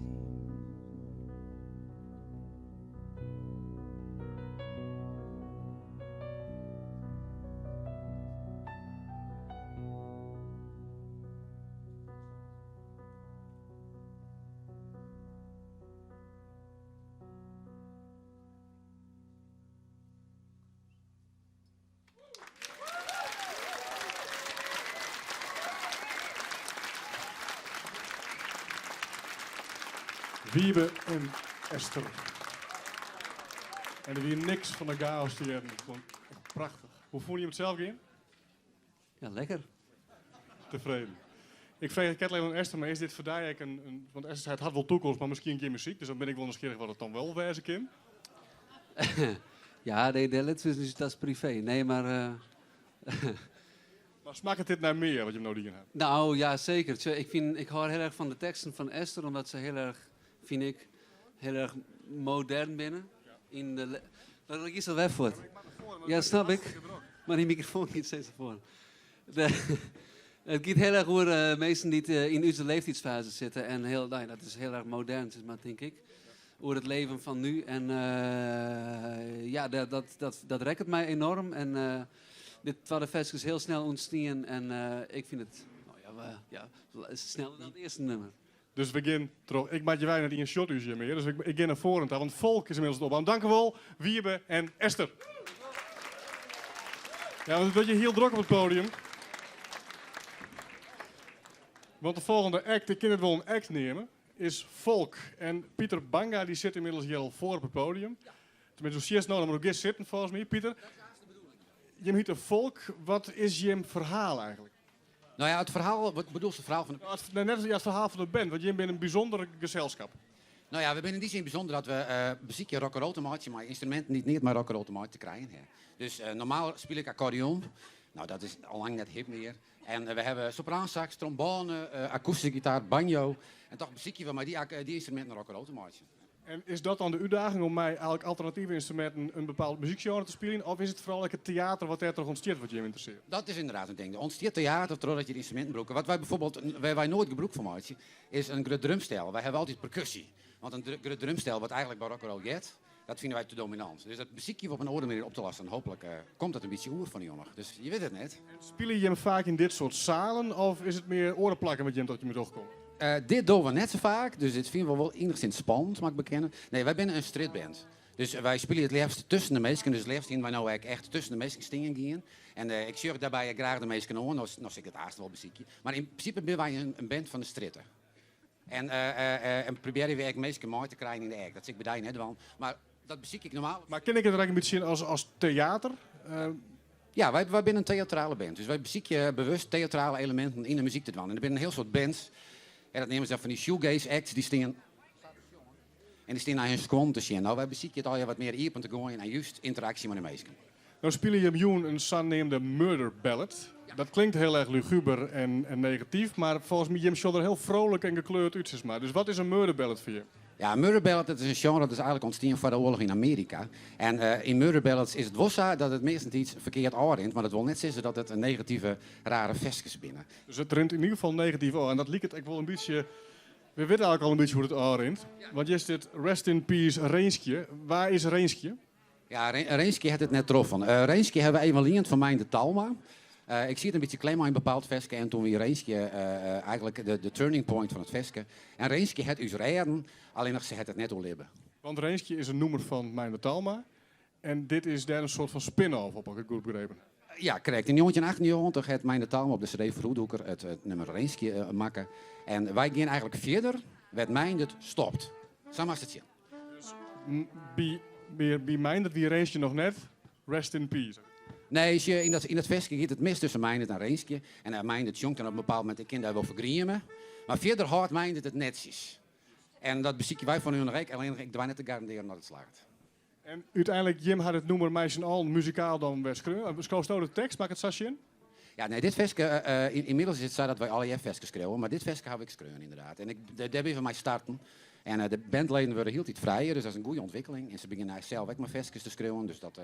Wiebe en Esther. En er weer niks van de chaos die hebben. Gewoon echt prachtig. Hoe voel je hem zelf in? Ja, lekker. Tevreden. Ik vraag Kathleen en Esther, maar is dit voor jou eigenlijk want Esther zei het had wel toekomst, maar misschien een keer muziek. Dus dan ben ik wel nieuwsgierig wat het dan wel wezen kan. Ja, de laatste is dat is privé. Nee, maar... Maar smaakt het dit naar meer, wat je hem nou die hebt? Nou, ja, zeker. Ik hou heel erg van de teksten van Esther, omdat ze heel erg, vind ik, heel erg modern binnen. In de dat is al weg voor. Ja, snap ik. Maar die microfoon gaat steeds voor. Het gaat heel erg over mensen die in onze leeftijdsfase zitten. En dat is heel erg modern, zeg maar, denk ik. Over het leven van nu. En ja, dat raakt mij enorm. En dit tweede vers is heel snel ontstaan. En ik vind het sneller dan het eerste nummer. Dus we gaan terug. Ik maak je weinig in een shot meer. Dus ik ga naar voren. Want Volk is inmiddels op aan. Dank u wel, Wiebe en Esther. Ja, want het wordt je heel druk op het podium. Want de volgende act, ik kan het wel een act nemen, is Volk. En Pieter Banga die zit inmiddels hier al voor op het podium. Tenminste, zo nou, dan moet ik eerst zitten volgens mij. Pieter, je heet Volk. Wat is je verhaal eigenlijk? Nou ja, het verhaal, wat bedoel je het verhaal van de... Net als het verhaal van de band, want je bent een bijzonder gezelschap. Nou ja, we zijn in die zin bijzonder dat we muziekje rocker-automaatje, maar instrumenten niet maar rocker-automaat te krijgen. Hè. Dus normaal speel ik accordeon. Nou, dat is al lang net hip meer. En we hebben sopraansax, trombone, akoestische gitaar, banjo. En toch muziekje van maar die instrumenten rocker-automaatje. En is dat dan de uitdaging om mij eigenlijk alternatieve instrumenten een bepaald muziekgenre te spelen? Of is het vooral het theater wat er toch ontstaat wat je hem interesseert? Dat is inderdaad een ding. Er ontstaat theater totdat je de instrumenten broeken. Wat wij bijvoorbeeld, waar wij nooit gebruik van maken, is een groot drumstel. Wij hebben altijd percussie. Want een groot drumstel wat eigenlijk bij rock and roll gaat, dat vinden wij te dominant. Dus dat muziekje op een andere manier op te lassen. En hopelijk komt dat een beetje oer van die jongen. Dus je weet het net. Spelen je hem vaak in dit soort zalen of is het meer orenplakken met je tot je moet opkomen? Dit doen we net zo vaak, dus dit vinden we wel enigszins spannend, mag ik bekennen. Nee, wij zijn een streetband. Dus wij spelen het liefst tussen de mensen, dus het liefst zien wij nou echt tussen de mensen stingen gaan. En ik zorg daarbij graag de mensen aan, nou zeg ik het haast wel muziekje. Maar in principe zijn wij een band van de stritten. En proberen we mensen mooi te krijgen in de act. Dat zie ik bij net wel. Maar dat beziek ik normaal. Maar ken ik het eigenlijk een beetje zien als theater? Ja, wij zijn een theatrale band. Dus wij bezieken bewust theatrale elementen in de muziek te doen. En er zijn een heel soort bands. En dat nemen ze van die shoegaze acts, die staan... En die staan naar hun seconde te zien. Nou, wij bezieken het al wat meer hier te gooien en juist interactie met de mensen. Nou spelen je Joen een zogenaamde murder ballad. Ja. Dat klinkt heel erg luguber en negatief, maar volgens mij is je er heel vrolijk en gekleurd uit, zeg maar. Dus wat is een murder ballad voor je? Ja, murder ballad, dat is een genre dat is eigenlijk ontstaan voor de oorlog in Amerika. En in murder ballads is het wossa dat het meestal iets verkeerd aanrint, maar dat wil net zeggen dat het een negatieve, rare vestjes binnen. Dus het rint in ieder geval negatief aan. En dat liep het ik wel een beetje... We weten eigenlijk al een beetje hoe het aanrint. Ja. Want je zit Rest in Peace Reenskje. Waar is Reenskje? Ja, Reenskje had het net troffen. Reenskje hebben we even geleend van mij in de Talma. Ik zie het een beetje klein maar in een bepaald veske. En toen weer Reenskje eigenlijk de turning point van het veske. En Reenskje had us rijden, alleen nog ze het net al hebben. Want Reenskje is een noemer van Mijn de Talma. En dit is daar een soort van spin-off op, heb ik goed begrepen. Ja, correct. In 1998 had Mijn de Talma op de CD Verhoedhoeker het nummer Reenskje maken. En wij gaan eigenlijk verder, werd Mijn het stopt. Zo mag het zien. Dus bij Mijn dat wie Reenskje nog net, Rest in Peace. Nee, in dat versje gaat het mis tussen Mijn en Reenskje. En Mijn het jongt dan op een bepaald moment, ik kan daar wel vergriemen. Maar verder houdt Mijn het netjes. En dat bezieken wij van hun rijk, alleen ik doe net te garanderen dat het slaagt. En uiteindelijk, Jim had het noemer Meisje al muzikaal dan weer schreeuwen. Schoof de tekst, maak het sasje in? Ja, nee, dit versje, inmiddels is het zo dat wij alle versjes schreeuwen, maar dit versje heb ik schreeuwen inderdaad. En daar ben van mij starten. En de bandleden worden heel tijd vrijer, dus dat is een goede ontwikkeling. En ze beginnen eigenlijk zelf ook maar versjes te schreeuwen, dus dat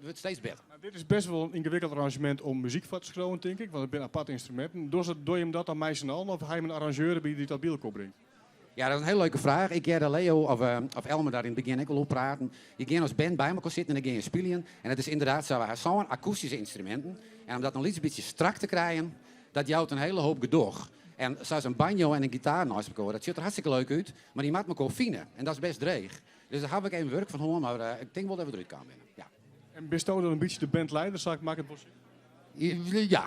wordt steeds beter. Nou, dit is best wel een ingewikkeld arrangement om muziek voor te schreeuwen, denk ik. Want het zijn aparte instrumenten. Doe je hem dat aan mij en al, of hij een arrangeur die dat bij elkaar brengt? Ja, dat is een hele leuke vraag. Ik ga de Leo of Elmer daar in het begin ook wel op praten. Je gaat als band bij elkaar zitten en dan ga je spelen. En het is inderdaad zo, we hebben zo'n akoestische instrumenten. En om dat nog een beetje strak te krijgen, dat jouwt een hele hoop gedoog. En zoals een banjo en een gitaar naast elkaar, dat ziet er hartstikke leuk uit, maar die maakt elkaar fine. En dat is best dreig. Dus daar heb ik even werk van hoor, maar ik denk wel dat we eruit komen. Ja. En bestond dan een beetje de bandleider, zou ik maken het Ja,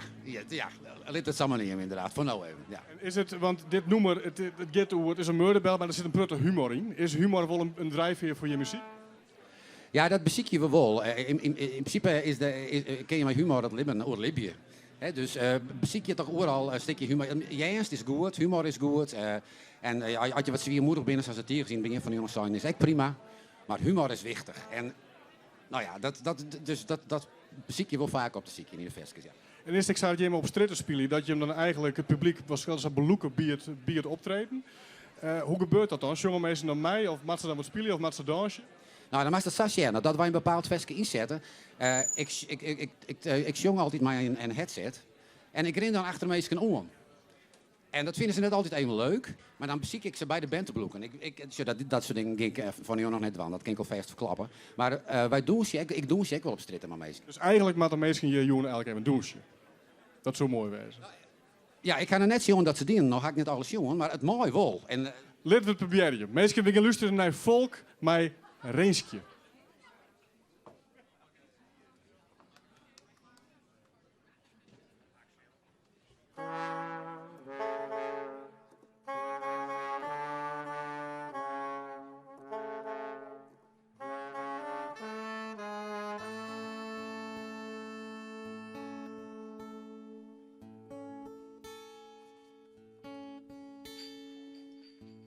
let het samen nemen inderdaad, voor nou even. Ja. En is het, want dit nummer, het gaat over, het is een murderbel, maar er zit een prutte humor in. Is humor wel een drijfveer voor je muziek? Ja, dat beziek je wel. In principe ken je met humor dat leven oor Libië. Dus beziek je toch overal een stukje humor. Jijnst is goed, humor is goed. En als je wat zwiermoedig bent, zoals het hier gezien, begin van de jongens zijn, is echt prima. Maar humor is wichtig. En nou ja, dat beziek je wel vaak op de ziekje in de vestjes. Ja. En is het, ik zou het je op straat spelen, dat je hem dan eigenlijk het publiek waarschijnlijk zou beloeken bij het optreden. Hoe gebeurt dat dan? Jongen mensen dan mij, of maakt ze dan wat spelen, of maakt ze dansen? Nou, dan mag dat Sascha, dat wij een bepaald vestje inzetten. Ik zong altijd maar een headset. En ik ren dan achter mensen om. En dat vinden ze net altijd even leuk. Maar dan beziek ik ze bij de band te bloeken. Dat soort dingen ging ik van jou nog net wel. Dat kan ik al vast verklappen. Maar wij doen ze, ik doe ze ook wel op stritten met mensen. Dus eigenlijk maakt de mensen je jongen eigenlijk even een douche. Dat zou mooi wezen. Ja, ik ga er net zien dat ze dienen. Nog ga ik net alles jongen, maar het mooi wel. En laten we het proberen. Mensen willen luisteren naar volk, maar Reenskje.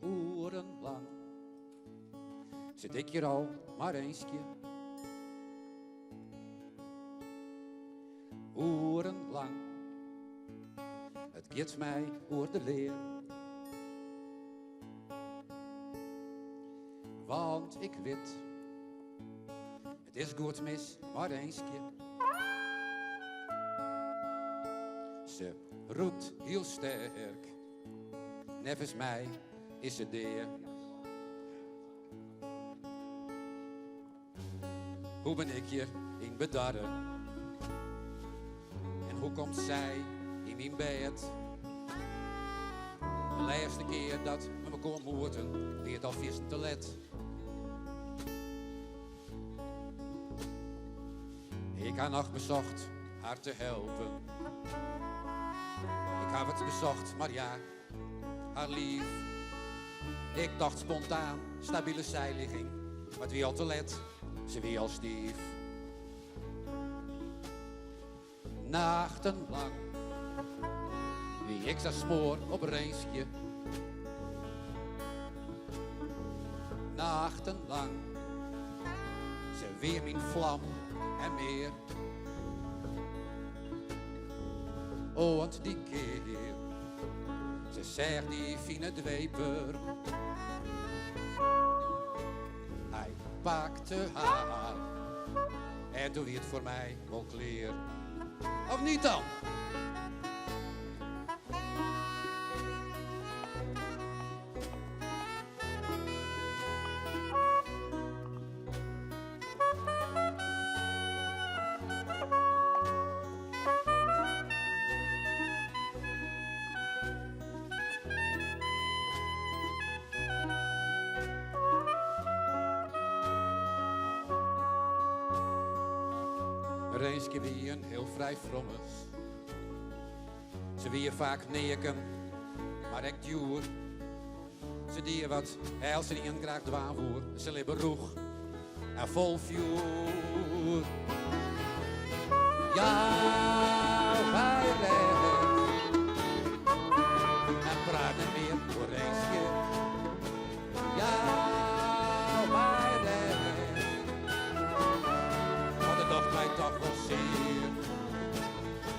Urenlang zit ik hier al maar eensje. Urenlang, het gaat mij over de leer. Want ik weet, het is goed mis maar eensje. Ze roept heel sterk, nevens mij is ze deer. Hoe ben ik hier in bedarren? En hoe komt zij in mijn bed? De laatste keer dat we elkaar ontmoeten, leert al vies te let. Ik had nog bezocht haar te helpen. Ik heb het bezocht, maar ja, haar lief. Ik dacht spontaan, stabiele zijligging, maar het wie al te let, ze wie al stief. Nachtenlang, wie ik zag spoor op Reenskje. Nachtenlang, ze weer mijn vlam en meer. Oh, want die keer, ze zegt die fine dweper. Hij pakte haar en toen werd het voor mij wel clear. Of niet dan? Reenskje wie een heel vrij frommes. Ze wie vaak neken, maar ik duur. Ze die wat heel ze niet graag dwaan voor. Ze leven roeg en vol vuur. Ja, wij rennen en praten meer voor Reenskje. Ja, wij rennen. Maar dat dacht mij toch wel zeer.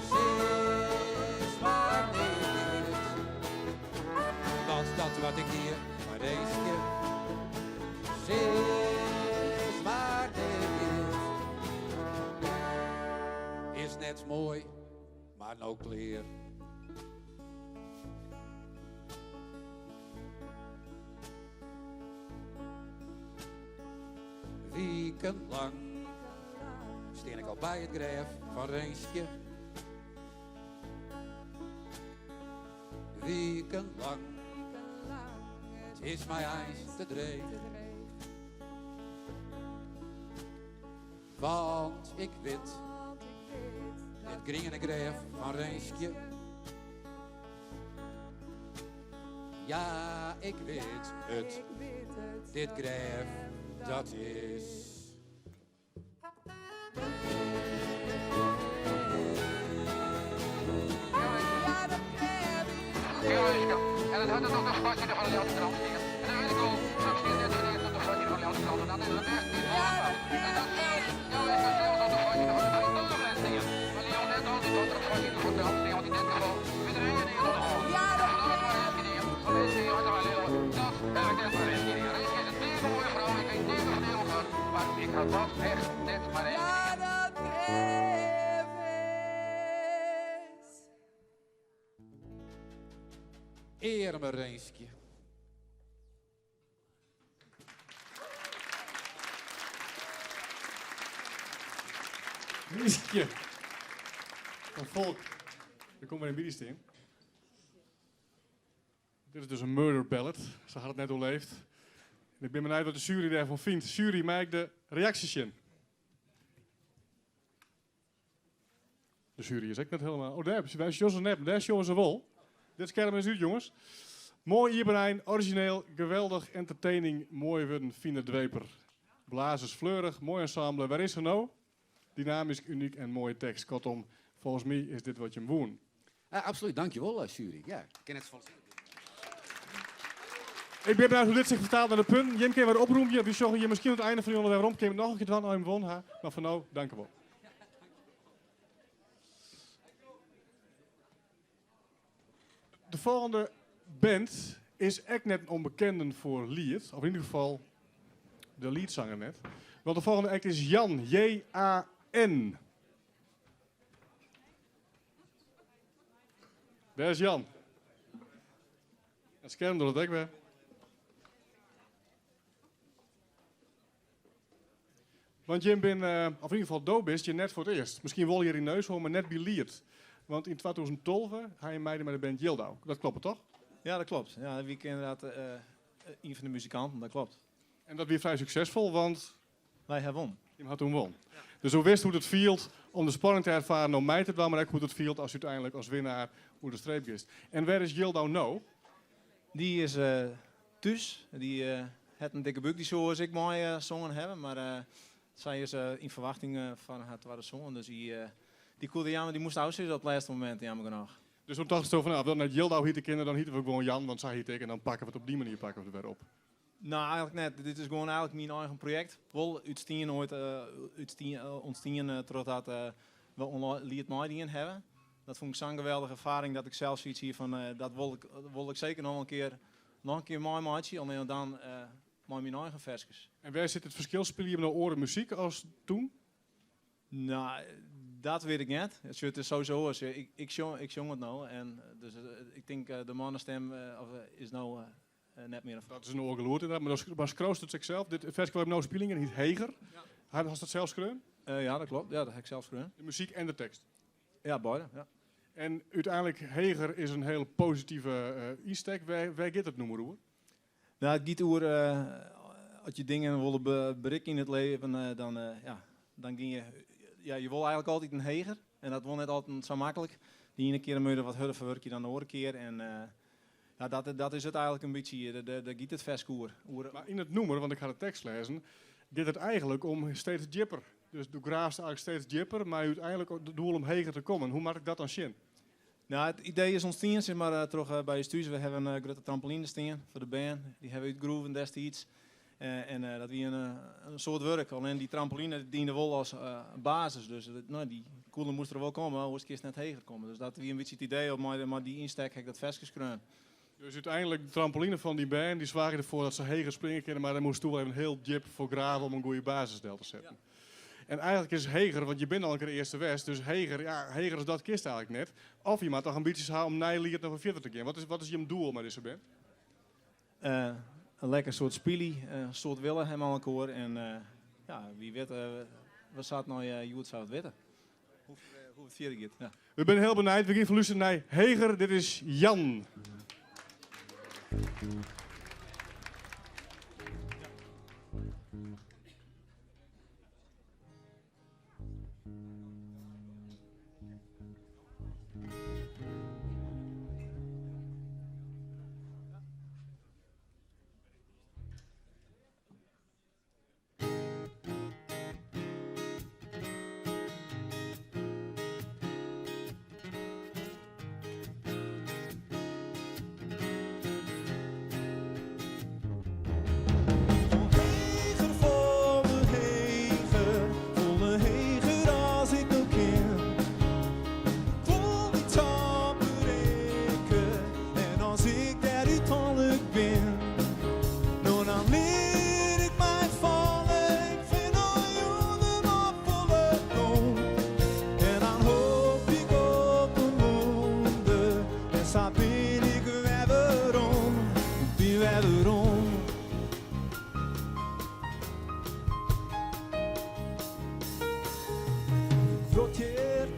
Sinds maar niet. Want dat wat ik hier maar Reenskje net mooi, maar nou clear. Wekenlang steen ik al bij het graf van Reenskje. Wekenlang, het is mij ijs te dreef. Want ik weet, dit gringende graf van Reenskje. Ja, ik weet het, dit graf, dat is... En dan had het ook nog vastje van de Leeuwse krant. En dan weet ik al, straks weer net wanneer tot de vastje van de Leeuwse krant. En dan is het echt niet haalbaar. En dat zelfs, nou is het zelfs op de vastje van de Leeuwse dingen. Maar Leeuw net altijd tot de vastje van de Leeuwse had hij net gewoon. Met een hele dingen tot de grond. Ja, dat is maar eens dingen. Van deze dingen had hij Leeuw. Dat heb ik net maar eens dingen. Rees is een tegen mooie vrouw. Ik weet niet of Leeuw gaat. Maar ik had dat echt net maar eens dingen. Eer me Reenskje. Reenskje. Van Volk. Daar komen we in Biedisteen. Dit is dus een murder ballad. Ze had het net overleefd. En ik ben benieuwd wat de jury daarvan vindt. De jury maakt de reacties in. De jury is ook net helemaal... Oh, daar is Jos en Nep. Daar is Jos en Wol. Dit is Kerm en Zuid, jongens. Mooi Iberijn, origineel, geweldig, entertaining, mooi worden, fine dweper. Blazers fleurig, mooi ensemble. Waar is er nou? Dynamisch, uniek en mooie tekst. Kortom, volgens mij is dit wat je hem woont. Absoluut, dankjewel jury. Ja, ik ken het van... Ik ben benieuwd hoe dit zich vertaalt naar de punten. Jim, kan je wat oproepen? We zorgen je misschien aan het einde van de onderwerp om. Nog een keer dan hem won. Maar voor nou, dank je wel. De volgende band is echt net een onbekende voor lied. Of in ieder geval de liedzanger net. Want de volgende act is Jan. J-A-N. Daar is Jan. Het scherm door het dek weer. Want Jim ben, of in ieder geval dood bist, je net voor het eerst. Misschien wel hier in Neushoorn, maar net bij lied. Want in 2012 ga je meiden met de band Yildau. Dat klopt toch? Ja, dat klopt. Ja, wie ik inderdaad een van de muzikanten, dat klopt. En dat weer vrij succesvol, want... Wij hebben won. Je had toen won. Ja. Dus hoe wist hoe het viel om de spanning te ervaren, nou mij het wel, maar ook hoe het viel als uiteindelijk als winnaar hoe de streep is. En waar is Yildau nou? Die is thuis. Die had een dikke buk die zoals ik mooi zongen hebben, maar zij is in verwachting van het waren zongen, dus die koelde jammer, die moest uitzitten op het laatste moment, jammer genoeg. Dus toen dacht je van, nou, net Yildau hiet de kinderen, dan hieten we gewoon Jan, want zij hiet ik en dan pakken we het op die manier pakken we het weer op. Nou, eigenlijk net. Dit is gewoon eigenlijk mijn eigen project. Wel uitstien ooit, ontstien totdat we liet meidingen hebben. Dat vond ik zo'n geweldige ervaring dat ik zelf zoiets hier van, dat wil ik zeker nog een keer mooi maatje, alleen dan met mijn eigen versjes. En waar zit het verschil? Speel je nou oren muziek als toen? Nou, dat weet ik niet. Het is sowieso, ik zong het nou en dus ik denk de mannenstem is nou net meer een dat is een oorgeloerd inderdaad, maar Skroos het zichzelf. Dit versje waar we nou spelen, heet Heger. Ja. Hij was dat zelf schreeuwen? Ja, dat klopt. Ja, dat heb ik zelf schreeuwen. De muziek en de tekst? Ja, beide. Ja. En uiteindelijk, Heger is een heel positieve insteek. Waar gaat het noemen, Roer? Nou, het gaat over, als je dingen wil bereiken in het leven, dan ging je... Ja, je wil eigenlijk altijd een Heger. En dat wil net altijd zo makkelijk. Die ene keer moet je wat harder verwerken dan de andere keer. En ja, dat is het eigenlijk een beetje, daar gaat het verskoer. Maar in het noemer, want ik ga de tekst lezen, gaat het eigenlijk om steeds jipper. Dus de graafst eigenlijk steeds jipper, maar uiteindelijk het doel om Heger te komen. Hoe maak ik dat dan zien? Nou, het idee is ontstaan, zeg maar, terug bij je stuurs. We hebben een grote trampoline staan voor de band. Die hebben we uitgegroeven destijds. En dat wie een soort werk. Alleen die trampoline diende wel als basis. Dus die koelen moest er wel komen, maar moest eerst net Heger komen. Dus dat wie een beetje het idee op, maar die insteek heb ik dat versjes kunnen. Dus uiteindelijk de trampoline van die band, die zwaarde ervoor dat ze Heger springen kunnen, maar dan moest toen even een heel jip voor graven om een goede basisdel te zetten. Ja. En eigenlijk is Heger, want je bent al een keer eerste West, dus Heger is dat kist eigenlijk net. Of je moet toch ambities hebben om Nijliert nog verder te gaan. Wat is je doel met deze band? Een lekker soort spielie, een soort willen hem al een koor. En ja, wie weet, we zaten nou Joet zou het weten. Hoe het vierde gaat. Ja. We zijn heel benieuwd. We gaan van luisteren naar Heger. Dit is Jan.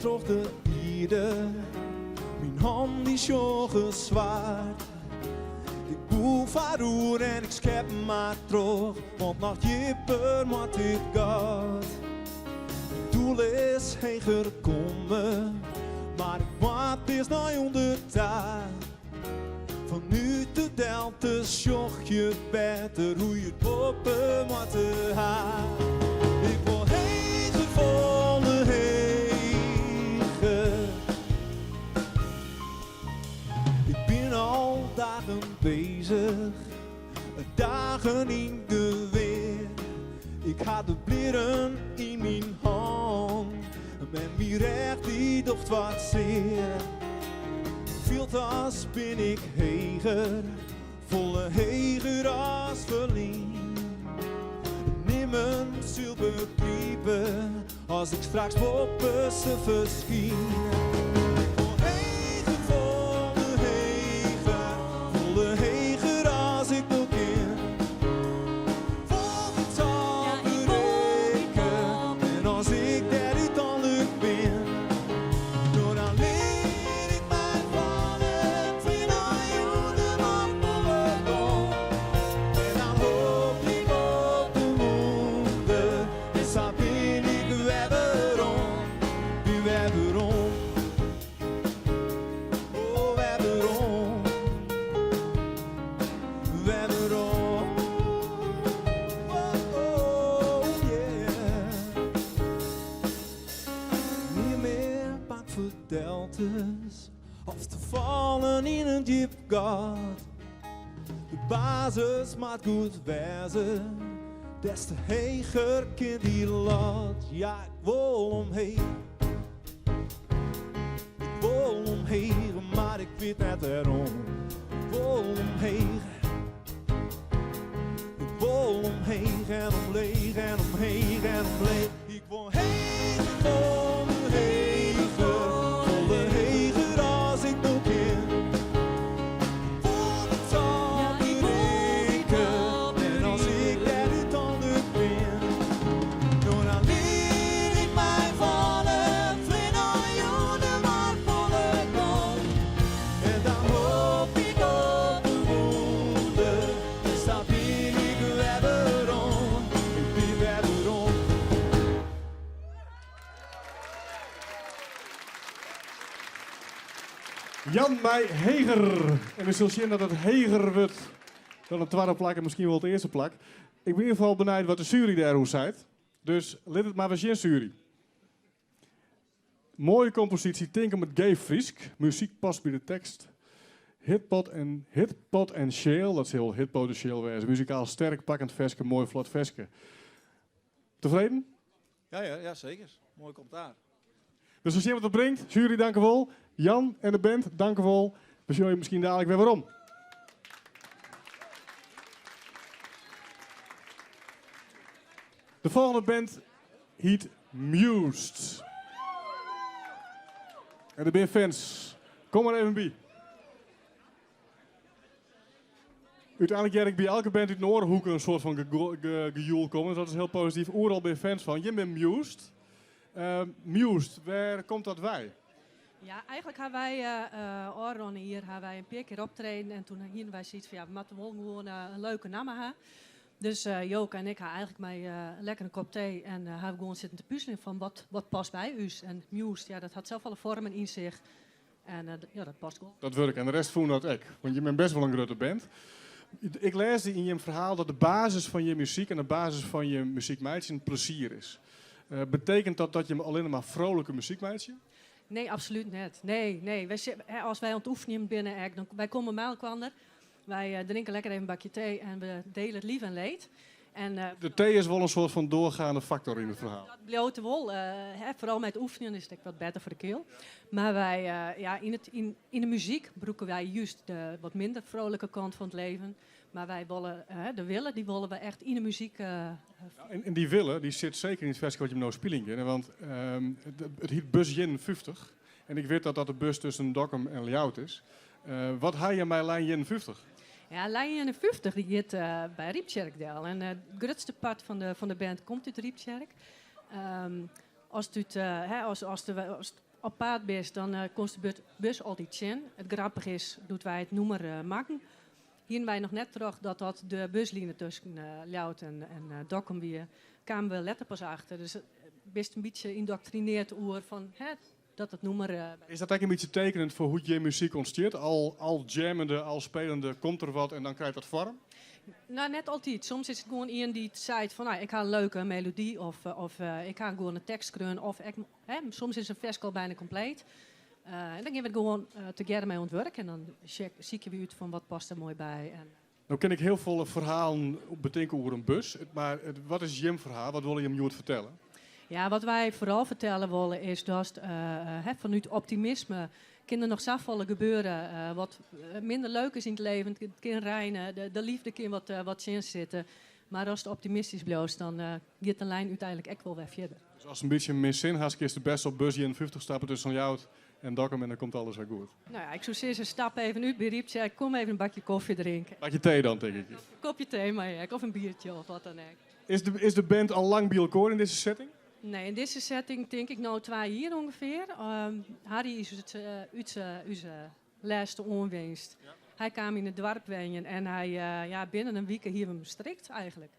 toch de ieder. Mijn hand is zo gezwaard. Ik boel varoer en ik schep maar terug. Want nog jipper moet ik gaat. Het doel is heen gekomen. Maar ik wacht is nog onder taal. Van nu te delta zocht je beter hoe je het poppen moet halen. Ik wil heen gevonden hegen. Ik ben al dagen bezig, dagen in de weer. Ik had de blieren in mijn hand en mijn recht die docht wat zeer. Veel tas ben ik heger, volle heger als verlien. Nimmer zult begrijpen als ik straks poppen ze verschien. Voor heger, volle heger, volle heger als ik nog keer. Vol de taal bereken en als ik daar niet dan lukt ben. Door dan leer ik mij vallen, vind al joden op mijn kom. En dan hoop ik op de wonder, en zo ben ik webberom, wie webberom. Oh, webberom, webberom. Oh, oh, yeah. Niet meer bang voor deltas of te vallen in een diep gat. De basis maakt goed wezen, des te heger kind die lat. Ja, ik wil omheen. Ik wil omheen, maar ik weet net erom. Ik wil omheen. Ik wil omheen en omleeg en omheen en omleeg. Ik wil heen, volle heger, volle heger als ik nog ken. Voor de taal bereken en als ik daar niet dan lukt ben. Door dan leer ik mij vallen, vriend al joden maar volle kom. En dan hoop ik op de wonder, dus dan ben ik webberom, ik ben webberom. Jan bij Heger. En we zullen zien dat het Heger wordt. Dan een tweede plak en misschien wel de eerste plak. Ik ben in ieder geval benieuwd wat de jury daar hoe zegt. Dus let het maar weer zien, jury. Mooie compositie, Tinker met Gay Friesk. Muziek past bij de tekst. Hitpot en Shale, dat is heel hitpotentieel wezen. Muzikaal sterk, pakkend veske, mooi vlot veske. Tevreden? Ja, zeker. Mooi commentaar. Dus we zien wat het brengt. Jury, dank u wel. Jan en de band, dank u wel. We zullen je misschien dadelijk weer waarom. De volgende band heet Mused. En er zijn fans. Kom maar even bij. Uiteindelijk jij ik bij elke band uit de orenhoeken een soort van gejoel komen. Dus dat is heel positief. Overal ben je fans van. Je bent Mused. Mused, waar komt dat wij? Ja, eigenlijk hebben wij Aaron hier hebben wij een paar keer optreden. En toen hadden wij zoiets van, ja, we moeten wel gewoon een leuke naam hebben. Dus Joke en ik hebben eigenlijk mij lekker een kop thee en hebben gewoon zitten te puzzelen van wat past bij u. En Mused, ja, dat had zelf alle vormen in zich. En ja, dat past wel. Dat werkt. En de rest voelt dat ook. Want je bent best wel een grote band. Ik lees in je verhaal dat de basis van je muziek en de basis van je muziekmeidje een plezier is. Betekent dat je alleen maar vrolijke muziek maakt? Nee, absoluut niet. Nee. Als wij aan het oefenen binnen, dan, wij komen bij elkaar. Wij drinken lekker even een bakje thee en we delen het lief en leed. En, de thee is wel een soort van doorgaande factor in het verhaal. Dat blote wol. Vooral met oefenen is het wat beter voor de keel. Maar wij, in de muziek broeken wij juist de wat minder vrolijke kant van het leven. Maar wij willen, de willen, die willen we echt in de muziek. En die willen, die zit zeker in het vers wat je nou spelen. Want het heet bus Jen 50. En ik weet dat dat de bus tussen Dokkum en Ljout is. Wat haal je bij lijn Jen 50? Ja, lijn Jen 50 die zit bij Rieptjerkdel. En het grootste part van de band komt uit Rieptjerk. Als het op paard bent, dan komt de bus altijd in. Het grappige is, dat wij het nummer maken. Hier wij nog net terug dat de buslijnen tussen Ljout en Dokkum weer kwamen we letter pas achter. Dus best een beetje indoctrineerd oer van dat het nummer. Is dat eigenlijk een beetje tekenend voor hoe je muziek ontstaat? Al jammende, al spelende, komt er wat en dan krijgt dat vorm? Nou, net altijd. Soms is het gewoon iemand die zegt van ik ga een leuke melodie of ik ga gewoon een tekst schrijven. Of soms is een vers al bijna compleet. En dan gaan we het gewoon together mee ontwerken. En dan zie je weer uit van wat past er mooi bij. En nou ken ik heel veel verhalen bedenken over een bus. Maar wat is je verhaal? Wat wil je hem vertellen? Ja, wat wij vooral vertellen willen is dat vanuit optimisme kan er nog zoveel gebeuren wat minder leuk is in het leven. Het kan rijden, de liefde kan wat in zitten. Maar als het optimistisch blijft, dan gaat de lijn uiteindelijk echt wel weer verder. Dus als een beetje min zin has, is de best op bus Jen 50 stappen tussen jou en Dokkum en dan komt alles weer goed. Nou ja, ik zou zeggen, stap even uit bij Rieptjerk, kom even een bakje koffie drinken. Bakje thee dan, denk ik. Een kopje thee, maar of een biertje of wat dan ook. Is de band al lang bij elkaar in deze setting? Nee, in deze setting denk ik nou 2 jaar ongeveer. Harry is onze laatste onwinst. Ja. Hij kwam in het dorp wonen en hij binnen een week hier hem strikt eigenlijk.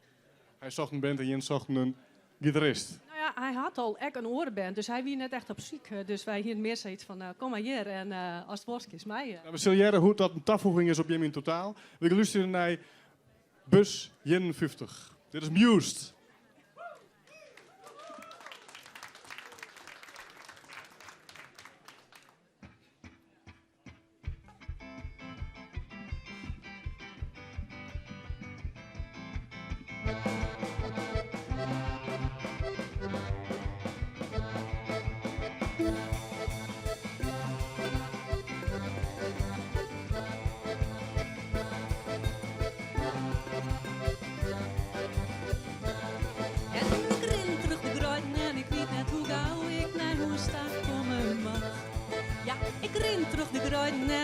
Hij zocht een band en Jens zocht een gitarist. Nou ja, hij had al echt een orenband, dus hij was net echt op ziek. Dus wij hier meer zoiets van, kom maar hier en als het worst is mij. We zullen jaren hoe dat een toevoeging is op je in totaal. We gaan luisteren naar bus Jen 50. Dit is Mused.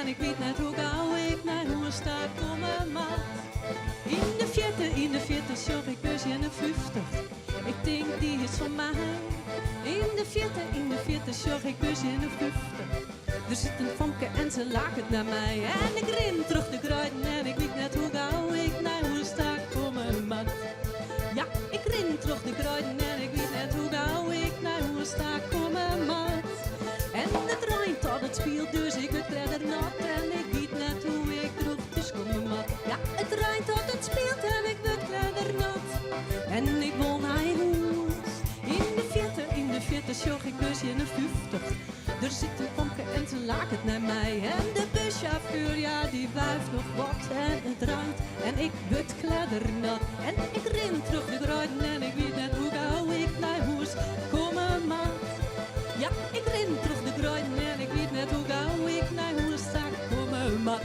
En ik weet net hoe gauw ik naar hoe sta komen mag. In de vierde zorg ik bus in de 50. Ik denk die is van mij. In de vierde zorg ik bus in de 50. Er zit een vonke en ze laakt het naar mij. En ik ren terug de gruiden en ik weet net hoe gauw ik naar hoe sta komen mag. Ja, ik ren terug de gruiden en ik weet net hoe gauw ik naar hoe sta komen mag. En het rijdt tot het speelt, dus ik word verder nat. En ik weet net hoe ik droeg, dus kom maar mat. Ja, het rijdt tot het speelt en ik word verder nat. En ik wil naar huis. In de vierde zorg ik bus in de 50. Er zit een pompje en ze laakt het naar mij. En de buschauffeur, ja, die wuift nog wat en het rijdt. En ik word kleddernat. En ik ren terug de gruiden en ik weet net hoe gauw ik naar huis kom maar. Ja, ik ren terug de gruiden en ik weet net hoe gauw ik naar huis sta komen maar.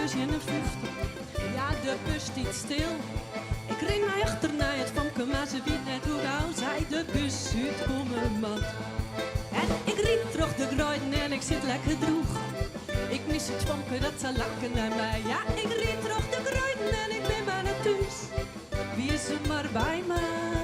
bus 51. Ja, de bus stiet stil. Ik ring naar achterna het famke, maar ze weet net hoe gauw zij de bus uitkomen mat. En ik riep terug de gruiden en ik zit lekker droeg. Ik mis het famke dat ze lachen naar mij. Ja, ik riep terug de gruiden en ik ben maar naar thuis. Wie is er maar bij mij?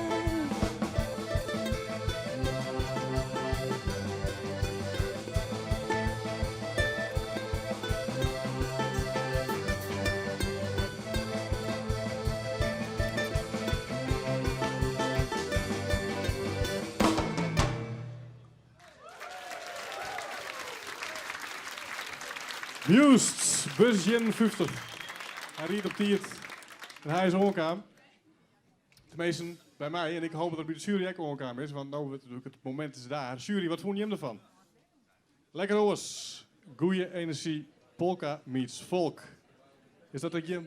Must, bus 51. Hij riet op Tiert en hij is onkaam. Tenminste, bij mij. En ik hoop dat het bij de jury ook onkaam is, want nou, het moment is daar. Jury, wat vond je hem ervan? Lekker hoors. Goeie energie, polka meets volk. Is dat wat je...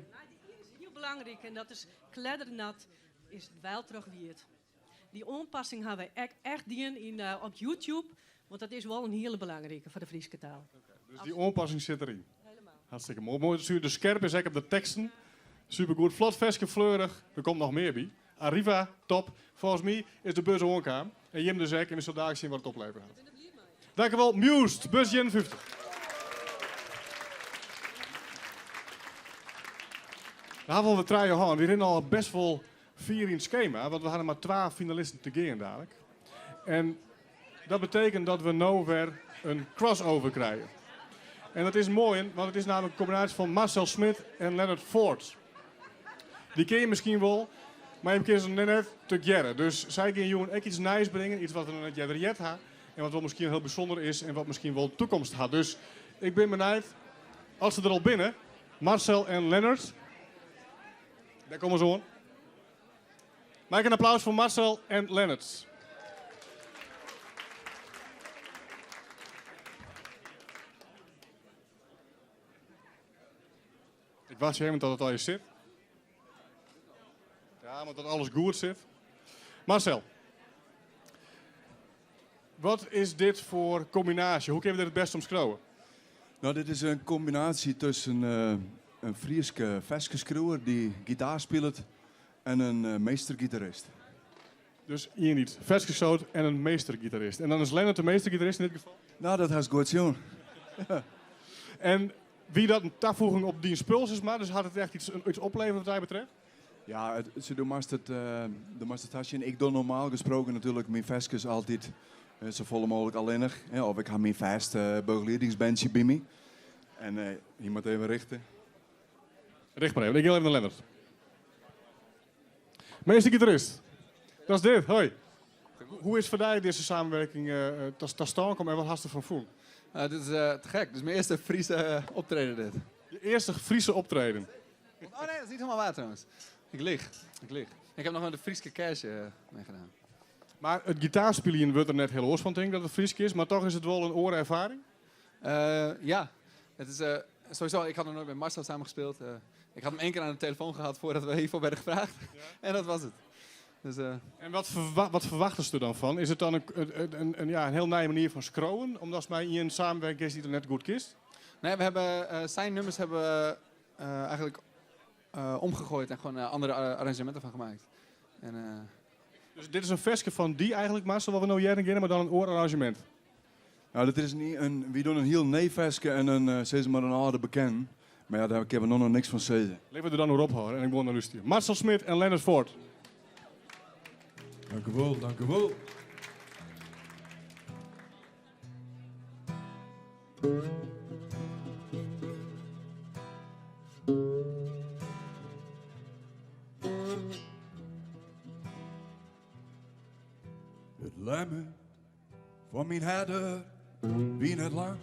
Heel belangrijk en dat is kleddernat is het wel terug weerd. Die aanpassing hebben we echt die op YouTube, want dat is wel een hele belangrijke voor de Friese taal. Dus die aanpassing zit erin. Helemaal. Hartstikke mooi. Mooi. De scherp is ook op de teksten. Supergoed. Vlot, veske, fleurig. Er komt nog meer bij. Arriva, top. Volgens mij is de bus onkaam. En Jim de Zek en we zullen dadelijk zien wat het opleveren gaat. Dankjewel. Must, bus 51. We hadden we draaien gaan. We rennen al best wel 4 in het schema. Want we hadden maar 12 finalisten te gaan dadelijk. En dat betekent dat we nou weer een crossover krijgen. En dat is mooi, want het is namelijk een combinatie van Marcel Smit en Leonard Ford. Die ken je misschien wel, maar je kunt ze net te jaren. Dus zij gaan jongen ook iets nieuws brengen, iets wat we nog net jaren hebben. En wat wel misschien heel bijzonder is en wat misschien wel toekomst had. Dus ik ben benieuwd, als ze er al binnen, Marcel en Leonard. Daar komen ze aan. Maak een applaus voor Marcel en Leonard. Ik wacht even tot het al je zit. Ja, maar dat alles goed zit. Marcel. Wat is dit voor combinatie? Hoe kun je dit het best omschrijven? Nou, dit is een combinatie tussen een Frieske veskeskruwer die gitaar speelt en een meestergitarist. Dus hier niet. Veskeschoot en een meestergitarist. En dan is Lennart de meestergitarist in dit geval? Nou, dat is goed zo. En wie dat een toevoeging op die spuls is, maar dus had het echt iets opleveren wat mij betreft? Ja, ze doen het tasje. Ik doe normaal gesproken natuurlijk mijn veskes altijd zo vol mogelijk alleenig. Ja, of ik heb mijn vast begeleidingsbandje bij me. En je moet even richten. Richt maar even. Ik wil even naar Lennart. Meestergitarist. Dat is dit. Hoi. Hoe is voor jou deze samenwerking te staan komen en wat hast je van voel? Dit is te gek. Dit is mijn eerste Friese optreden dit. Je eerste Friese optreden? Oh nee, dat is niet helemaal waar trouwens. Ik lieg. Ik heb nog een de Frieske cash meegedaan. Maar het gitaarspelen wordt er net heel oors van, denk ik, dat het Fries is. Maar toch is het wel een orenervaring? Ja. Het is, sowieso, ik had nog nooit met Marcel samengespeeld. Ik had hem 1 keer aan de telefoon gehad voordat we hiervoor werden gevraagd. Ja. En dat was het. Dus, en wat verwachten ze er dan van? Is het dan een heel nieuwe manier van scrollen? Omdat het mij in samenwerking is die er net goed kist? Nee, we hebben zijn nummers hebben we eigenlijk omgegooid en gewoon andere arrangementen van gemaakt. En, dus dit is een versje van die eigenlijk, Marcel, wat we nou jaren kennen, maar dan een oorarrangement? Nou, dat is niet we doen een heel neefveske en een ze maar een oude bekend. Maar ja, daar hebben we nog niks van zeggen. Laten we er dan nog ophouden en ik word naar Rustie. Marcel Smit en Leonard Ford. Dank u wel, dank u wel. Het lemmen van mijn herder, wie net lang.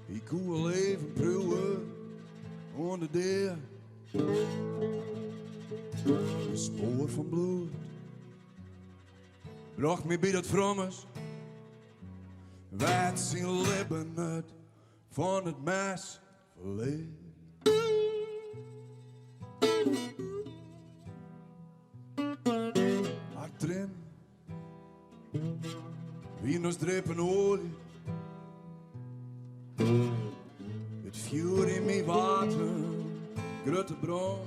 Ik kon wel even proeven onder de deur. Een spoor van bloed bracht me bij dat vrommes. Wijd zijn lippen uit van het mes verleed. Achterin wie nog strepen olie. Het vuur in mijn water, grote bron.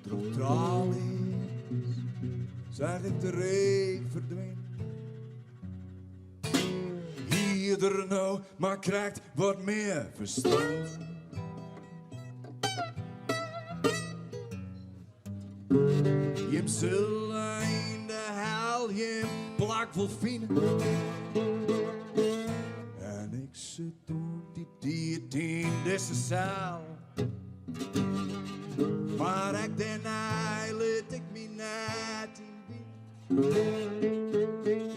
Door tralies zag ik de regen verdwijnen. Ieder nou maar krijgt wat meer verstand. Je zullen in de hel, je plak vol fine. En ik zit op die in deze zaal. Maar ik daarna liet ik me net in binnen.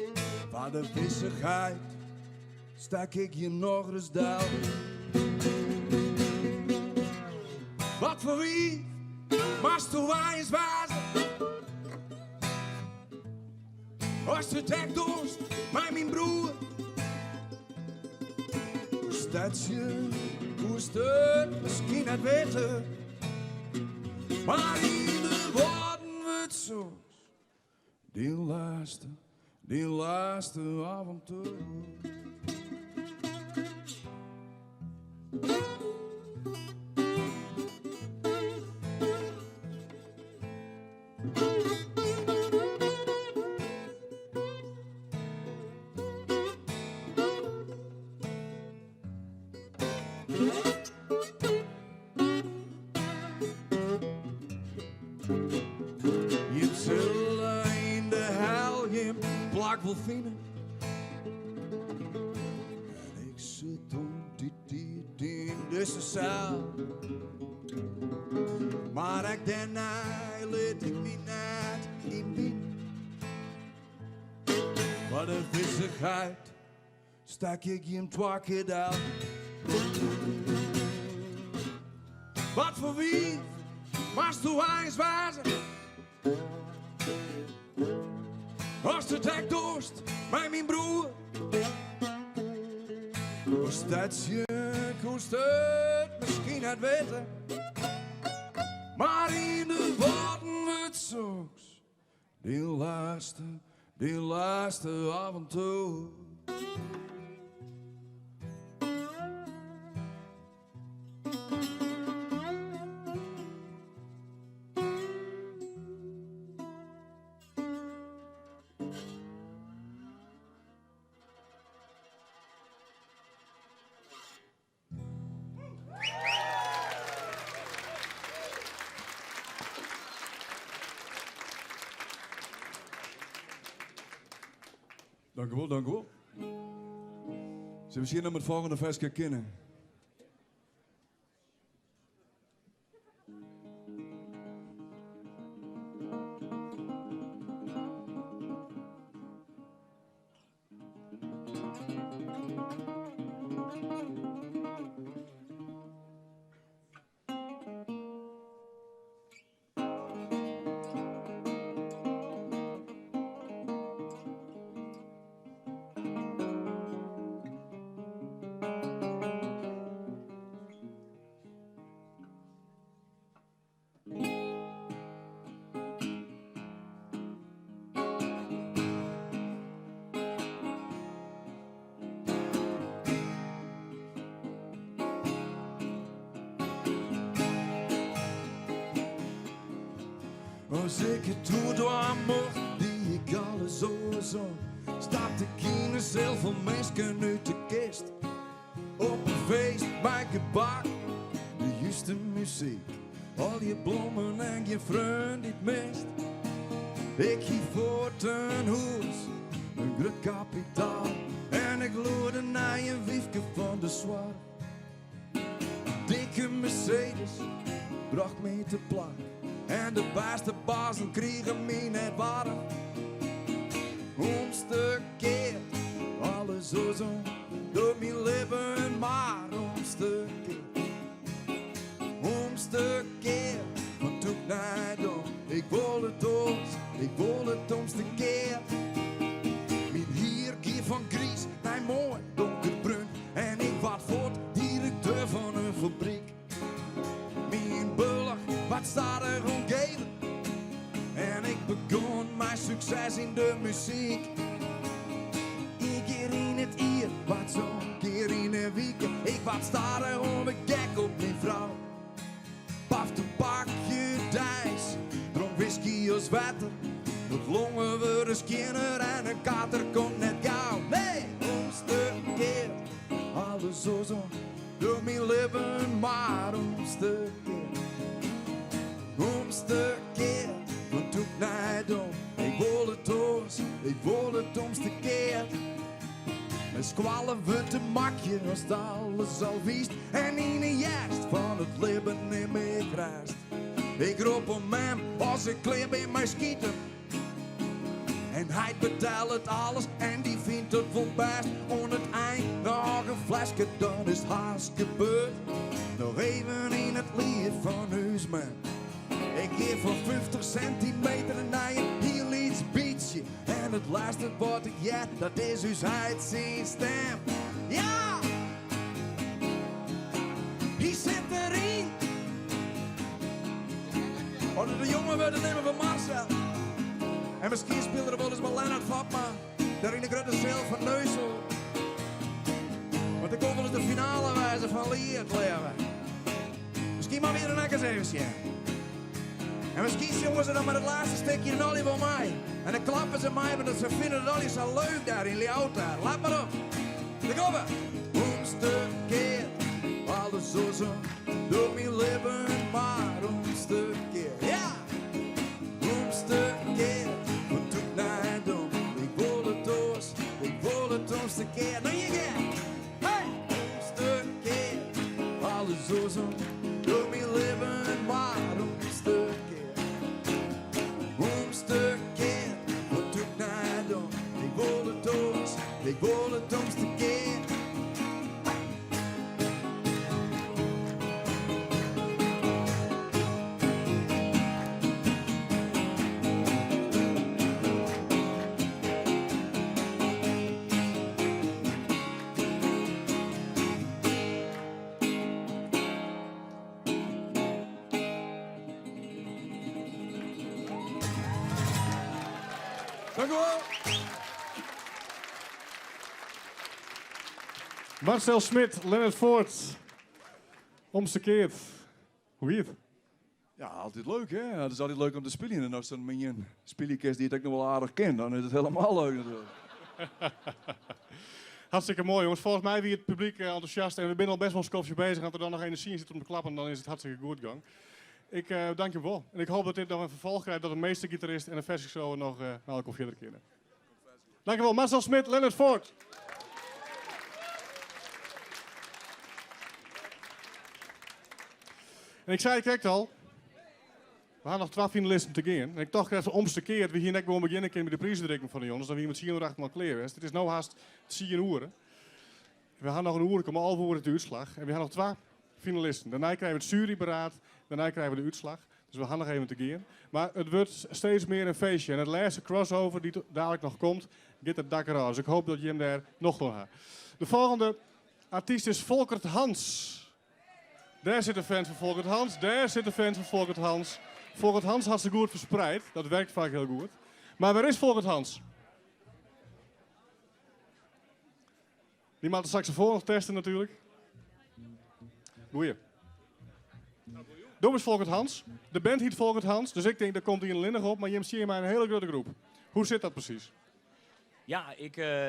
Van de vissigheid stak ik je nog eens down. Wat voor wie, maar toen wijs was. Als je trekt dorst, mijn broer. Hoe staat je, hoe is het, misschien het weten. Maar in de woorden we het zo. Die laatste avontuur. Je zullen in de hel je plak wil vinden. En ik zit op die in deze zaal. Maar ik daarna liet ik me net in binnen. Wat een vissigheid stak ik je hem 2 keer down. Wat voor wie, maar toen eens wazen. Als de trekt dorst, mijn broer. Hoe staat je, kost het misschien het weten. Maar in de woorden we het zoeks. Die laatste avontuur. Dank u wel, dank u wel. Zullen we misschien nog met het volgende versje kennen? Als ik het toe door mocht, die ik alles zo zong, stapte ik in een zeil van mensen uit de kist. Op een feest bij gebak, de juiste muziek, al je bloemen en je vriend die het mist. Ik ging voort een hoes, een groot kapitaal, en ik loerde naar een wiefje van de zwaar. Dikke Mercedes bracht me te plak. En de beste bazen kregen me net warm. Omstekeerd, alles zo door mijn leven, maar omstekeerd. Omstekeerd, wat doe ik nou dan? Ik wil het ons, ik wil het omstekeerd. Mijn hier gier van gries naar mooi donkerbruin. En ik wat voort, directeur van een fabriek. Mijn bullig, wat staat er omgeven? En ik begon mijn succes in de muziek. Ik hier in het hier, wat zo kater komt net gauw. Nee, omgekeerd. Alles zo door mijn leven, maar omgekeerd. Omgekeerd, want doe ik naar dom. Ik wil het doos, ik wil het omgekeerd. Mijn squallen wordt een makje als het alles al wist. En in een juist van het leven niet meer krijgt. Ik roep om hem als ik kleer in mijn schieten. En hij betaalt het alles en die vindt het wel best. Aan het eind nog een flesje, dan is het haast gebeurd. Nog even in het lied van Huisman. Ik geef voor 50 centimeter naar een heel iets beatje. En het laatste wat ik ja, dat is uw uit zijn stem. Ja! Hij zit erin. Onder de jongen wordt het nemen van Marcel. En misschien speelde er wel eens met Lennart Vatma. Daar in de grote cel van Neusel. Want ik kon wel eens de finale wijzen van Liert leven. Misschien maar weer een ekkersevensje. En misschien jongen ze dan met het laatste stukje een olie van mij. En dan klappen ze mij, want ze vinden het olie zo leuk daar in Liauta. Laat maar op. Daar komen we. Omgekeerd. Alles zo door mijn leven, maar omgekeerd. Ja! Omgekeerd. Wat doe ik naar dom? Ik wil het doos. Ik wil het omgekeerd. Nou, je gaat. Hey! Omgekeerd. Alles zo door mijn leven, maar omgekeerd. Omgekeerd. Wat doe ik naar dom? Ik wil het doos. Ik wil het omgekeerd. Dank u wel. Marcel Smit, Leonard Voort. Omgekeerd. Hoe heet het? Ja, altijd leuk hè. Het is altijd leuk om te spelen. En als dan met een spelienkast die ik nog wel aardig ken, dan is het helemaal leuk natuurlijk. Hartstikke mooi jongens. Volgens mij wie het publiek enthousiast. En we zijn al best wel een kopje bezig. Als er dan nog energie in zit om te klappen, dan is het hartstikke goed gang. Ik dank je wel. En ik hoop dat dit nog een vervolg krijgt. Dat de meeste gitarist en de versieshow nog een verder keren. Dank je wel. Marcel Smit, Leonard Voort. En ik zei het direct al. We gaan nog 12 finalisten te gaan. En ik dacht even omgekeerd. We hier net gewoon beginnen met de prijsdrukking van de jongens. Dan wie met 408 mal kleren. Het is nou haast 10 uur. We gaan nog een uur, komen 11 uur het uitslag. En we gaan nog 2 finalisten. Daarna krijgen we het juryberaad. Daarna krijgen we de uitslag. Dus we gaan nog even te gaan. Maar het wordt steeds meer een feestje. En het laatste crossover die dadelijk nog komt, gaat het dak eraf. Dus ik hoop dat je hem daar nog wil hebben. De volgende artiest is Volkert Hans. Daar zit een fan van Volkert Hans. Daar zit een fan van Volkert Hans. Volkert Hans had ze goed verspreid. Dat werkt vaak heel goed. Maar waar is Volkert Hans? Die mag de saxofoon nog testen natuurlijk. Boeien. Doe eens Volkert Hans. De band heet Volkert Hans. Dus ik denk, daar komt hij in Linnig op. Maar je ziet maar een hele grote groep. Hoe zit dat precies? Ja,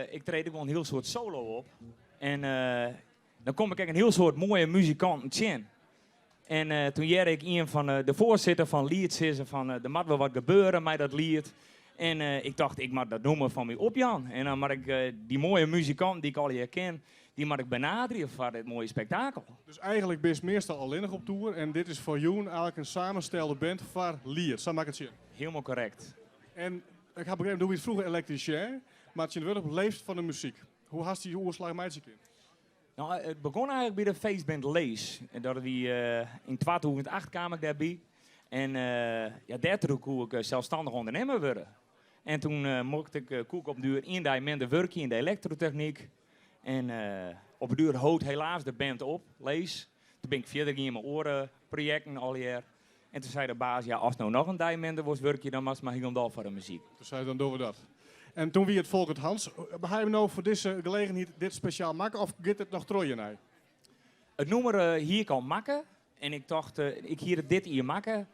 ik treed ook wel een heel soort solo op. En dan kom ik een heel soort mooie muzikanten in. En toen jij ik een van de voorzitter van Lied zitten van er moet wel wat gebeuren met dat lied. En ik dacht, ik mag dat noemen van mij op Jan. En dan mag ik die mooie muzikant die ik al hier ken, die mag ik benaderen voor dit mooie spektakel. Dus eigenlijk ben je meestal alleenig op tour. En dit is voor jou eigenlijk een samenstelde band voor Lied. Zo maak ik het zien. Helemaal correct. En ik heb begrepen, hoe je het vroeger elektricien, maar het je wel op leeft van de muziek. Hoe hast die oorslag meidje kind? Nou, het begon eigenlijk bij de feestband Lees. En dat we in 2008 kwam ik daarbij. En ja, daartoe kon ik zelfstandig ondernemer worden. En toen mocht ik koek op duur in die minder werken in de elektrotechniek. En op de duur houdt helaas de band op, Lees. Toen ben ik verder in mijn orenprojecten al jaar. En toen zei de baas, ja, als nou nog een diamond was werk je, dan was het maar helemaal voor de muziek. Dus zei dan doen we dat. En toen wie het Volkert Hans, ga je nou voor deze gelegenheid dit speciaal maken of gaat het nog trooien naar? Het nummer hier kan maken. En ik dacht, ik hier dit hier maken.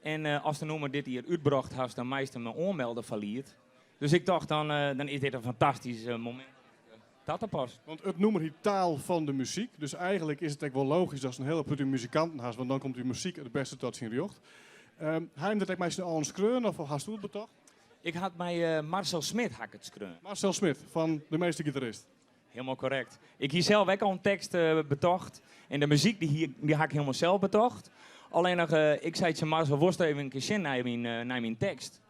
En als de nummer dit hier uitbracht had, dan meestal me aanmelden verliet. Dus ik dacht, dan is dit een fantastisch moment. Dat er past. Want het noemen hier taal van de muziek. Dus eigenlijk is het ook wel logisch als een hele put muzikanten haast, want dan komt die muziek het beste tot zijn recht. Hij dat ik mij al een skreun of hast u het betocht? Ik had bij Marcel Smit het skreun. Marcel Smit, van de meeste gitarist. Helemaal correct. Ik hier zelf ook al een tekst betocht. En de muziek die had ik helemaal zelf betocht. Alleen nog, ik zei tegen Marcel, worst even een keer zin naar mijn tekst.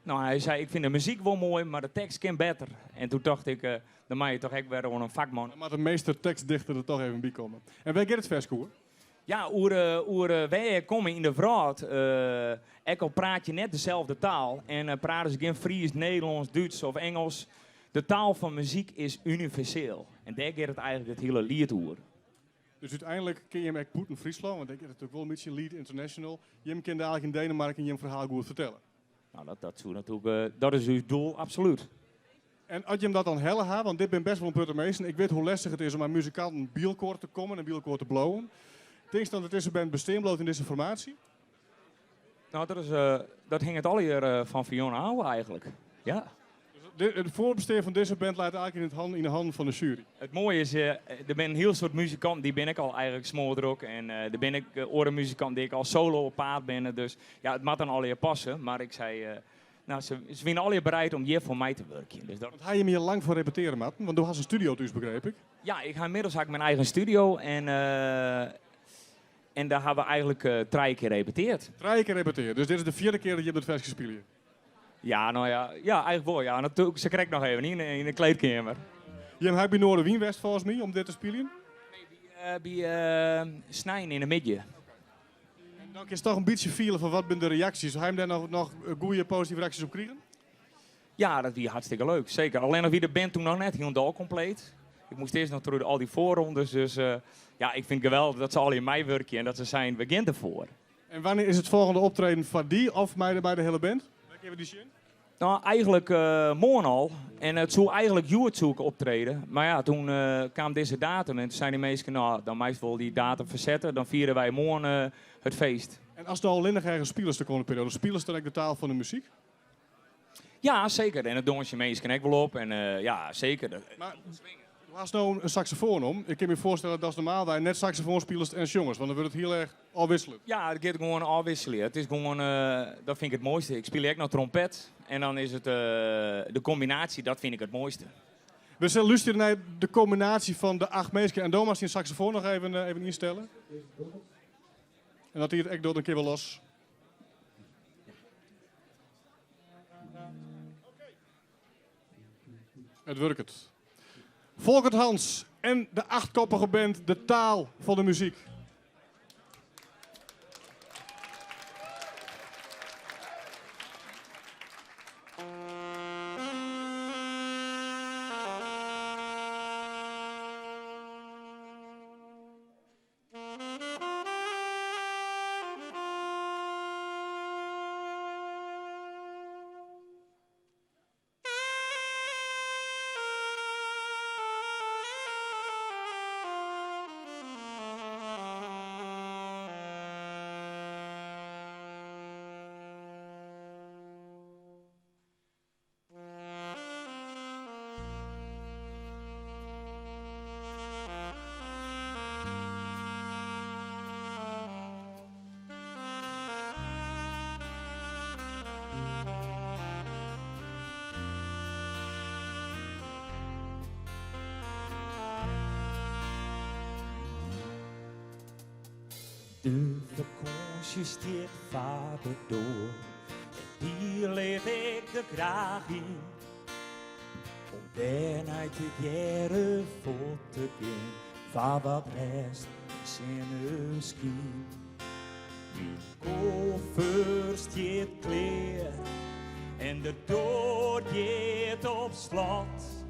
Nou, hij zei, ik vind de muziek wel mooi, maar de tekst kan beter. En toen dacht ik, dan mag je toch echt weer gewoon een vakman. Maar de meeste tekstdichter er toch even bij komen. En waar gaat het verskoer? Ja, wij komen in de vraag. Ik al praat je net dezelfde taal. En praten ze geen Fries, Nederlands, Duits of Engels. De taal van muziek is universeel. En daar gaat het eigenlijk het hele lied over. Dus uiteindelijk kun je hem echt goed in Friesland, want ik heb natuurlijk wel een beetje Lead International. Je hem kent eigenlijk in Denemarken en je hem verhaal goed vertellen. Nou, dat is uw doel, absoluut. En als je hem dat dan helle hebt, want dit ben best wel een puttermeester. Ik weet hoe lastig het is om aan muzikanten bielkoor te komen en bielkoor te blowen. Denk je dan dat deze band besteenbloot in deze formatie? Nou, dat hing het al hier van Fiona aan eigenlijk. Ja. Het voorbestaan van deze band laat eigenlijk in de handen van de jury. Het mooie is, er ben een heel soort muzikanten, die ben ik al eigenlijk smoordrok. En er ben ik orenmuzikant die ik al solo op paard ben. Dus ja, het moet dan al hier passen. Maar ik zei, ze zijn al hier bereid om hier voor mij te werken. Dus dat... Want ga je hem hier lang voor repeteren, Matten? Want toen had een studio thuis, begreep ik. Ja, ik ga inmiddels mijn eigen studio en daar hebben we eigenlijk 3 keer repeteerd. 3 keer repeteerd, dus dit is de 4e keer dat je het vers gespeeld hebt. Ja, nou ja, eigenlijk wel. Ja, natuurlijk, ze krijgt nog even in de kleedkamer. Je hebt bij Noorderwien West volgens mij om dit te spelen? Nee, bij Snijn in de midden. En dan is het toch een beetje vielen van wat zijn de reacties. Ga je daar nog goede positieve reacties op krijgen? Ja, dat was hartstikke leuk. Zeker. Alleen nog wie de band toen nog net helemaal compleet. Ik moest eerst nog door al die voorrondes. Dus ja, ik vind het geweldig dat ze al in mij werken en dat ze zijn begin ervoor. En wanneer is het volgende optreden van die of bij de hele band? Even die zin. Nou, eigenlijk morgen al. En het zou eigenlijk YouTube optreden. Maar ja, toen kwam deze datum en toen zijn die mensen, nou, dan meestal die datum verzetten. Dan vieren wij morgen het feest. En als er al alleen nog ergens spelers de komende periode, spelen ze dan ook de taal van de muziek? Ja, zeker. En het dongetje mensen ook wel op. En ja, zeker. Maar als nou een saxofoon om, ik kan me voorstellen dat als normaal wij net saxofoonspelers en jongens, want dan wordt het heel erg afwisselend. Ja, het gaat gewoon afwisselen. Het is gewoon, dat vind ik het mooiste. Ik speel ook nog trompet en dan is het de combinatie, dat vind ik het mooiste. We zullen luisteren naar de combinatie van de 8 mensen en Thomas die een saxofoon nog even instellen. En dat hier echt door een keer wel los. Het werkt. Volkert Hans en de 8-koppige band De Taal van de Muziek. De vakantie steekt vader door, en die leef ik er graag in. Om daarna te jaren voor te gaan, van wat rest is in misschien. Mijn koffer steekt kleer, en de deur gaat op slot.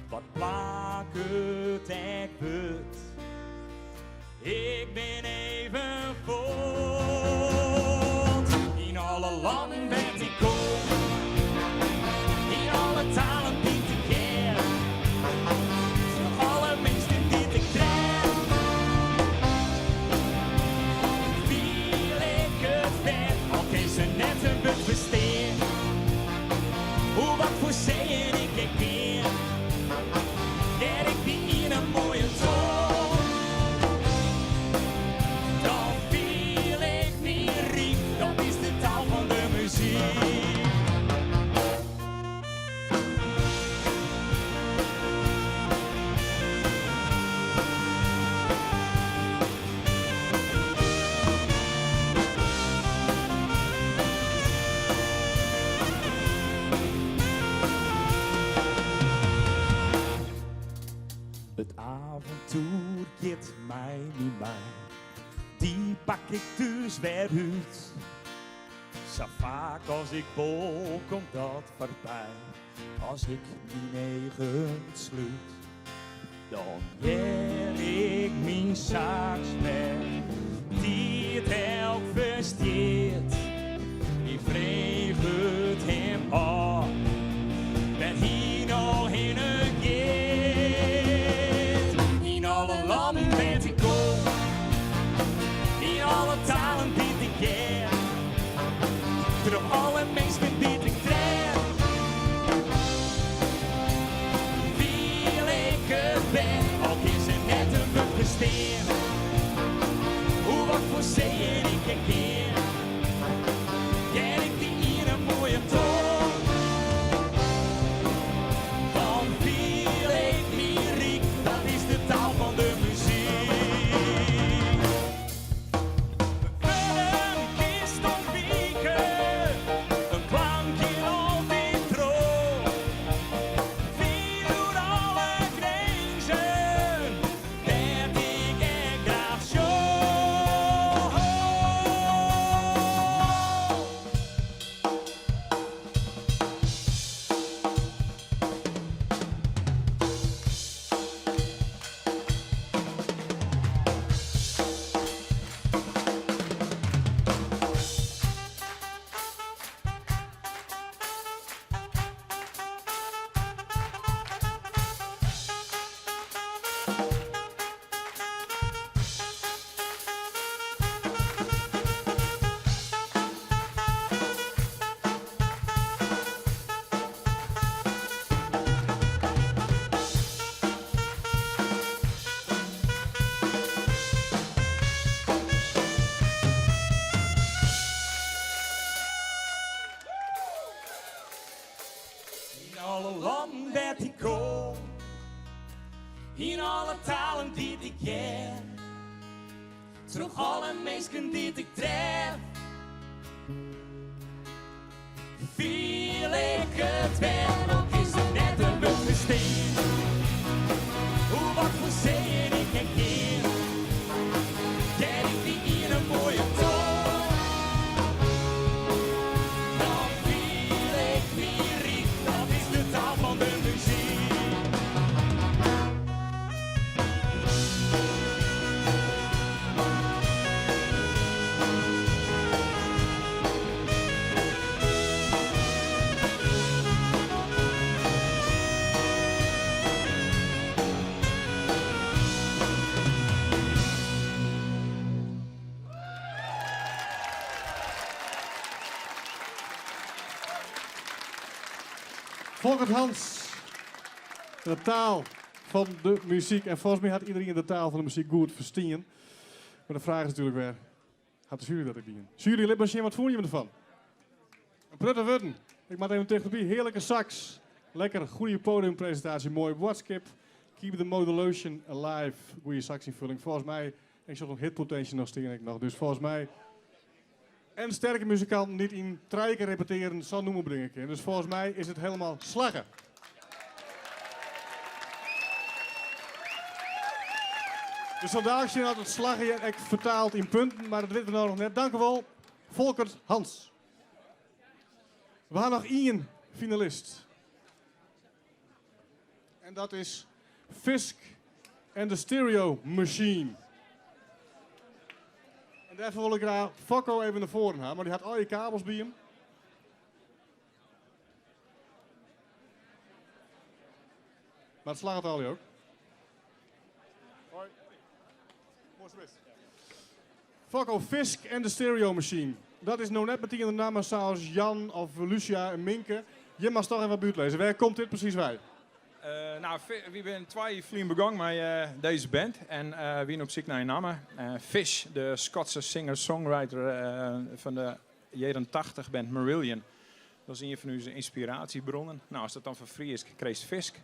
Wat maakt het echt goed? Ik ben even voort. In alle landen ben ik kom. In alle talen die ik ken. Alle mensen die ik ken. Viel ik het vet, al kan ze net een beetje besteen. Hoe Het avontuur gaat mij niet mee. Die pak ik dus weer uit. Zo vaak als ik bol, komt dat voorbij. Als ik mijn eigen sluit, dan leer ik mijn zaaks weg. Die het elk versteert. Ik vreeg het hem af. Ben hier nog in een geest. In alle landen ben ik kom. In alle talen die ik ken. Door alle mensen die ik tref. Wie ik het ben, ook is er net een bevesteen. Hoe wat voor zeeën ik herken. Ken ik die in een mooie toon. Dan viel ik lyriek, dat is de taal van de muziek. Een kist ontwieken, een klankje altijd droog. Via alle grenzen, werd ik er graag zo. In alle landen dat ik kom, in alle talen die ik ken, terug alle mensen die ik tref, viel ik het wel, ook is het net een bevesteen. Hoe wat voor zeeën ik herken, ken ik die in een mooie toon. Dan viel ik lyriek, dat is de taal van de muziek. Volkert Hans, de taal van de muziek. En volgens mij had iedereen de taal van de muziek goed verstaan. Maar de vraag is natuurlijk weer, hadden jullie dat ook doen? Jury Lippensje, wat voel je ervan? Een prutte wurden. Ik maak even technologie, heerlijke sax. Lekker, goede podiumpresentatie, mooi watskip. Keep the modulation alive, goede saxinvulling. Volgens mij, ik zag nog hitpotentie nog steen. Dus volgens mij... En sterke muzikanten niet in trijken repeteren, zal noemen brengen kunnen. Dus volgens mij is het helemaal slaggen. Dus vandaag zien we het slaggen ik vertaald in punten, maar dat weten we nou nog net. Dank u wel, Volkert Hans. We hebben nog één finalist. En dat is Fisk and the Stereo Machine. En daarvoor wil ik graag Fokko even naar voren halen, maar die had al je kabels bij hem. Maar het slaat al ook. Hoi. Mooi best. Fokko, Fisk en de Stereo Machine. Dat is nou net met die in de namen zoals Jan of Lucia en Minke. Je mag toch even wat buurt lezen. Waar komt dit precies bij? Nou, we zijn 2 vliegen begonnen met deze band. En we zijn op zoek naar een naam. Fish, de Schotse singer-songwriter van de jaren 80 band Marillion. Dat is een van onze inspiratiebronnen. Nou, als dat dan voor free is, kreeg Fisk.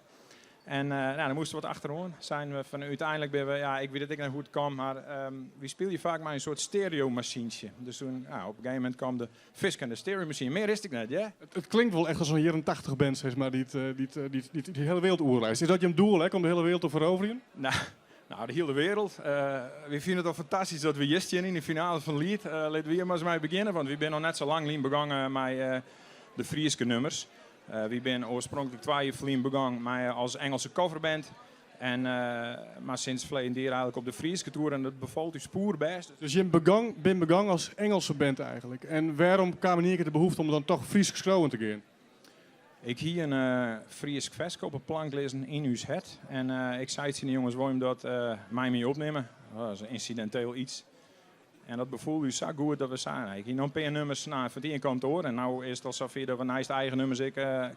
En dan moesten we wat achterom. Zijn we van uiteindelijk ben we, ja, ik weet het niet hoe het kwam, maar we speelden vaak maar een soort stereo-machientje. Dus toen, op een gegeven moment kwam de Fisk en de stereo-machine. Meer wist ik net, ja? Het klinkt wel echt als een jaren 80 band, zeg maar, die hele wereld oerlijst. Is dat je doel, hè, om de hele wereld te veroveren? Nou, de hele wereld. We vinden het al fantastisch dat we hier in de finale van Lied. Laten we hier maar eens mee beginnen, want we zijn nog net zo lang begonnen met de Frieske nummers. We zijn oorspronkelijk 2 jaar begonnen met als Engelse coverband. Maar sinds verleden jaar eigenlijk op de Frieske tour en dat bevalt u spoor best. Dus je bent begonnen als Engelse band eigenlijk. En waarom kwam hier de behoefte om dan toch Fries geschreven te gaan? Ik hier een Fries vesk op een plank lezen in uw het. En ik zei tegen de jongens, wil je dat mij mee opnemen? Dat is een incidenteel iets. En dat bevoelde u zo goed dat we zeiden, ik heb nog een paar nummers van die in kantoor. En nu is het al zover dat we naast eigen nummers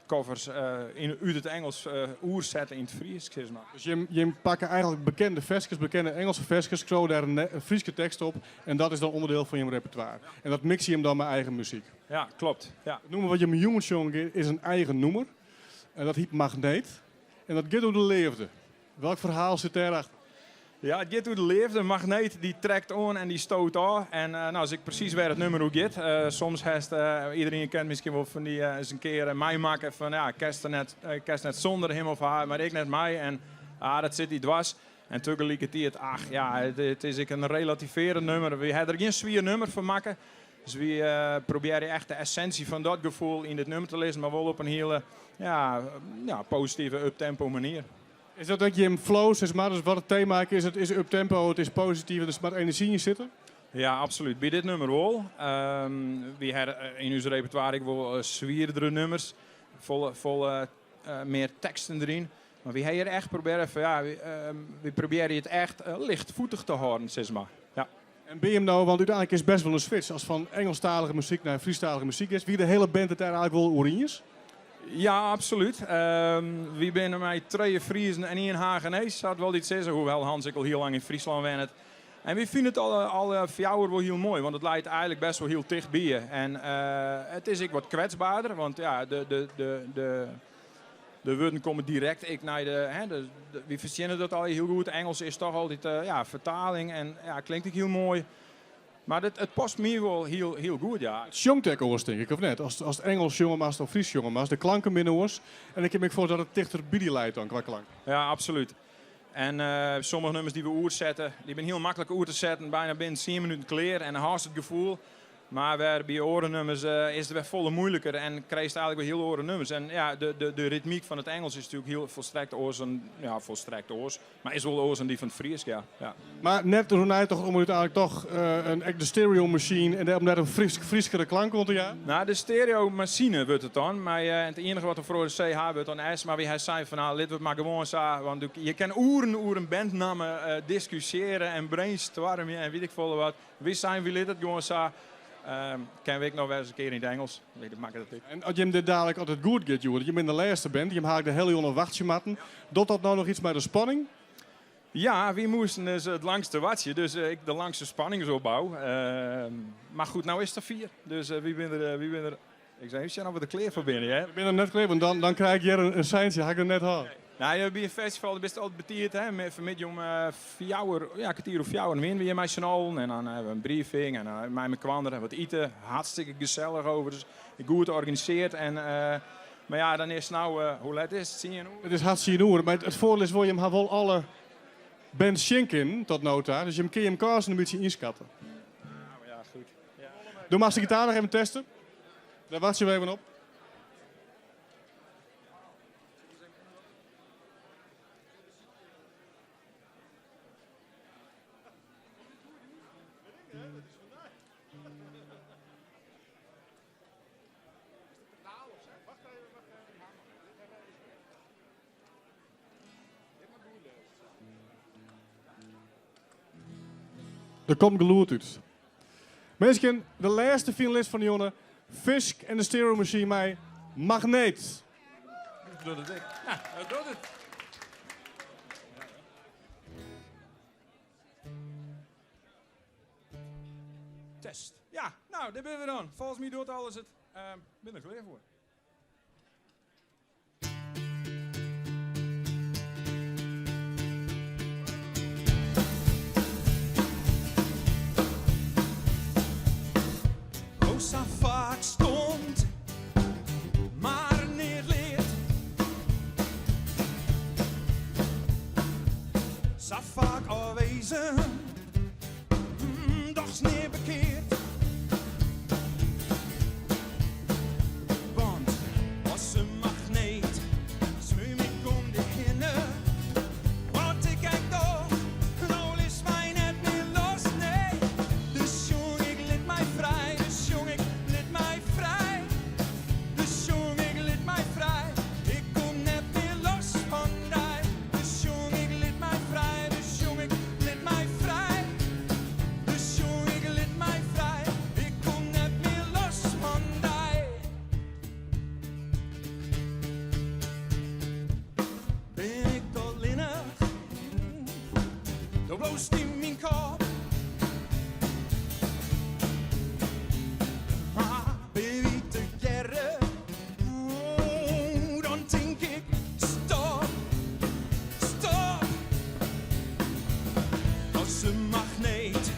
covers uit het Engels oer zetten in het Fries. Zeg maar. Dus je pakt eigenlijk bekende veskes, bekende Engelse veskes, schreeuw daar een Friese tekst op. En dat is dan onderdeel van je repertoire. En dat mix je hem dan met eigen muziek. Ja, klopt. Ja. Het nummer wat je met jongens zongen is een eigen nummer. En dat heet Magneet. En dat gaat door de leefde. Welk verhaal zit daarachter? Ja, het gaat door de leefde. Een magneet die trekt aan en die stoot aan. En als ik precies waar het nummer hoe gaat. Soms heeft iedereen kent misschien wel van die eens een keer mij maken van ja, kerst net zonder hem of haar, maar ik net mij. En dat zit die dwars. En tegelijkertijd, het is een relativerend nummer. We hebben er geen zwier nummer van maken. Dus we proberen echt de essentie van dat gevoel in dit nummer te lezen, maar wel op een hele positieve uptempo manier. Is dat je hem flow, zeg maar, dus wat het thema is, het is uptempo, het is positief, er is maar energie in zitten? Ja, absoluut. Bij dit nummer wel. We hebben in ons repertoire wel zwierdere nummers, vol meer teksten erin. Maar we hebben echt proberen van, we proberen het echt lichtvoetig te houden, zeg maar. Ja. En ben je hem nou, want uiteindelijk is het best wel een switch, als van Engelstalige muziek naar Friestalige muziek is, wie de hele band het eigenlijk wel oranjes? Ja, absoluut. We zijn met 2 Friesen en 1 Hagenees. Zou het wel iets zeggen, hoewel Hans ik al heel lang in Friesland woont. En we vinden het al voor jou wel heel mooi, want het lijkt eigenlijk best wel heel dicht bij je. En het is ook wat kwetsbaarder, want ja, de woorden komen direct naar we verzinnen dat al heel goed. Engels is toch altijd vertaling en klinkt ook heel mooi. Maar het past me wel heel goed, ja. Het jongt ook oors, denk ik, of net? Als het Engels jongen was of Fries jongen was, de klanken binnen oors. En ik heb me voor dat het dichter bij die leidt dan qua klank. Ja, absoluut. En sommige nummers die we oer zetten, die zijn heel makkelijk oer te zetten. Bijna binnen 10 minuten klaar en dan haast het gevoel. Maar bij orennummers is het weer volle moeilijker en krijg je eigenlijk weer heel oren nummers. En ja, de ritmiek van het Engels is natuurlijk heel volstrekt oors, maar is wel oors en die van het Fries, ja. Maar net toen hij toch om uiteindelijk toch de stereo machine en om net een frieskere klank komt, ja? Nou, de stereo machine wordt het dan, maar het enige wat er voor de CH wordt dan is, maar wie hij zei van nou, laten we het maar gewoon zo, want je kan oeren bandnamen discussiëren en brainstormen en weet ik veel wat. Wie zijn we het gewoon zo. Ken ik nog wel eens een keer in het Engels. Nee, dat maakt het niet. En als je hem dit dadelijk altijd goed gaat, joh, je bent de laatste bent, je haakt de hele jonge wachtje matten. Doet dat nou nog iets met de spanning? Ja, we moesten dus het langste watje, dus ik de langste spanning zo bouw. Maar goed, nou is er 4. Dus wie ben er? Ik zei, je nou wat de kleer voor binnen, hè? Ik ben er net kleer, want dan krijg ik hier een seintje, had ik er net gehad. Nou, bij een festival ben je altijd betierd, hè? Vanmiddag om 4 uur, kwartier of 4 uur, dan weer met z'n allen. En dan hebben we een briefing en dan met mijn kwanderen wat eten. Hartstikke gezellig over, dus goed georganiseerd. En, maar ja, dan is het nou, hoe laat is het? 10 uur? Het is hartstikke uur, maar het voordeel is wel, je hebt wel alle bands schenken tot nota. Dus je kun je hem kaarsen een beetje inschatten. Nou ja, goed. Ja. Doe maar de gitaar nog even testen. Daar wacht je weer even op. Er komt geloerd uit. Mensen, de laatste finalist van de jongen, Fisk en de Stereo Machine, mij Magneet. Dat doet het. Ja, dat doet het. Test. Ja, nou, daar ben we dan. Volgens mij doet alles het. Ben er klaar voor. zo vaak afwezen, doch sneer bekeerd. Want als een magneet zwem ik om de hinnen. Want ik kijk toch, nou is mij net meer los, nee. Dus jong, ik liet mij vrij, dus jong, ik liet mij vrij. Dus jong, ik liet mij vrij, ik kom net meer los van die. Dus jong, ik liet mij vrij, dus jong, ik liet mij vrij. Dus jong, ik liet mij vrij, ik kom net meer los van die. Ben ik tot linnig, dan bloost in mijn kop. Baby, together, dan denk ik, stop, stop. Als een magneet,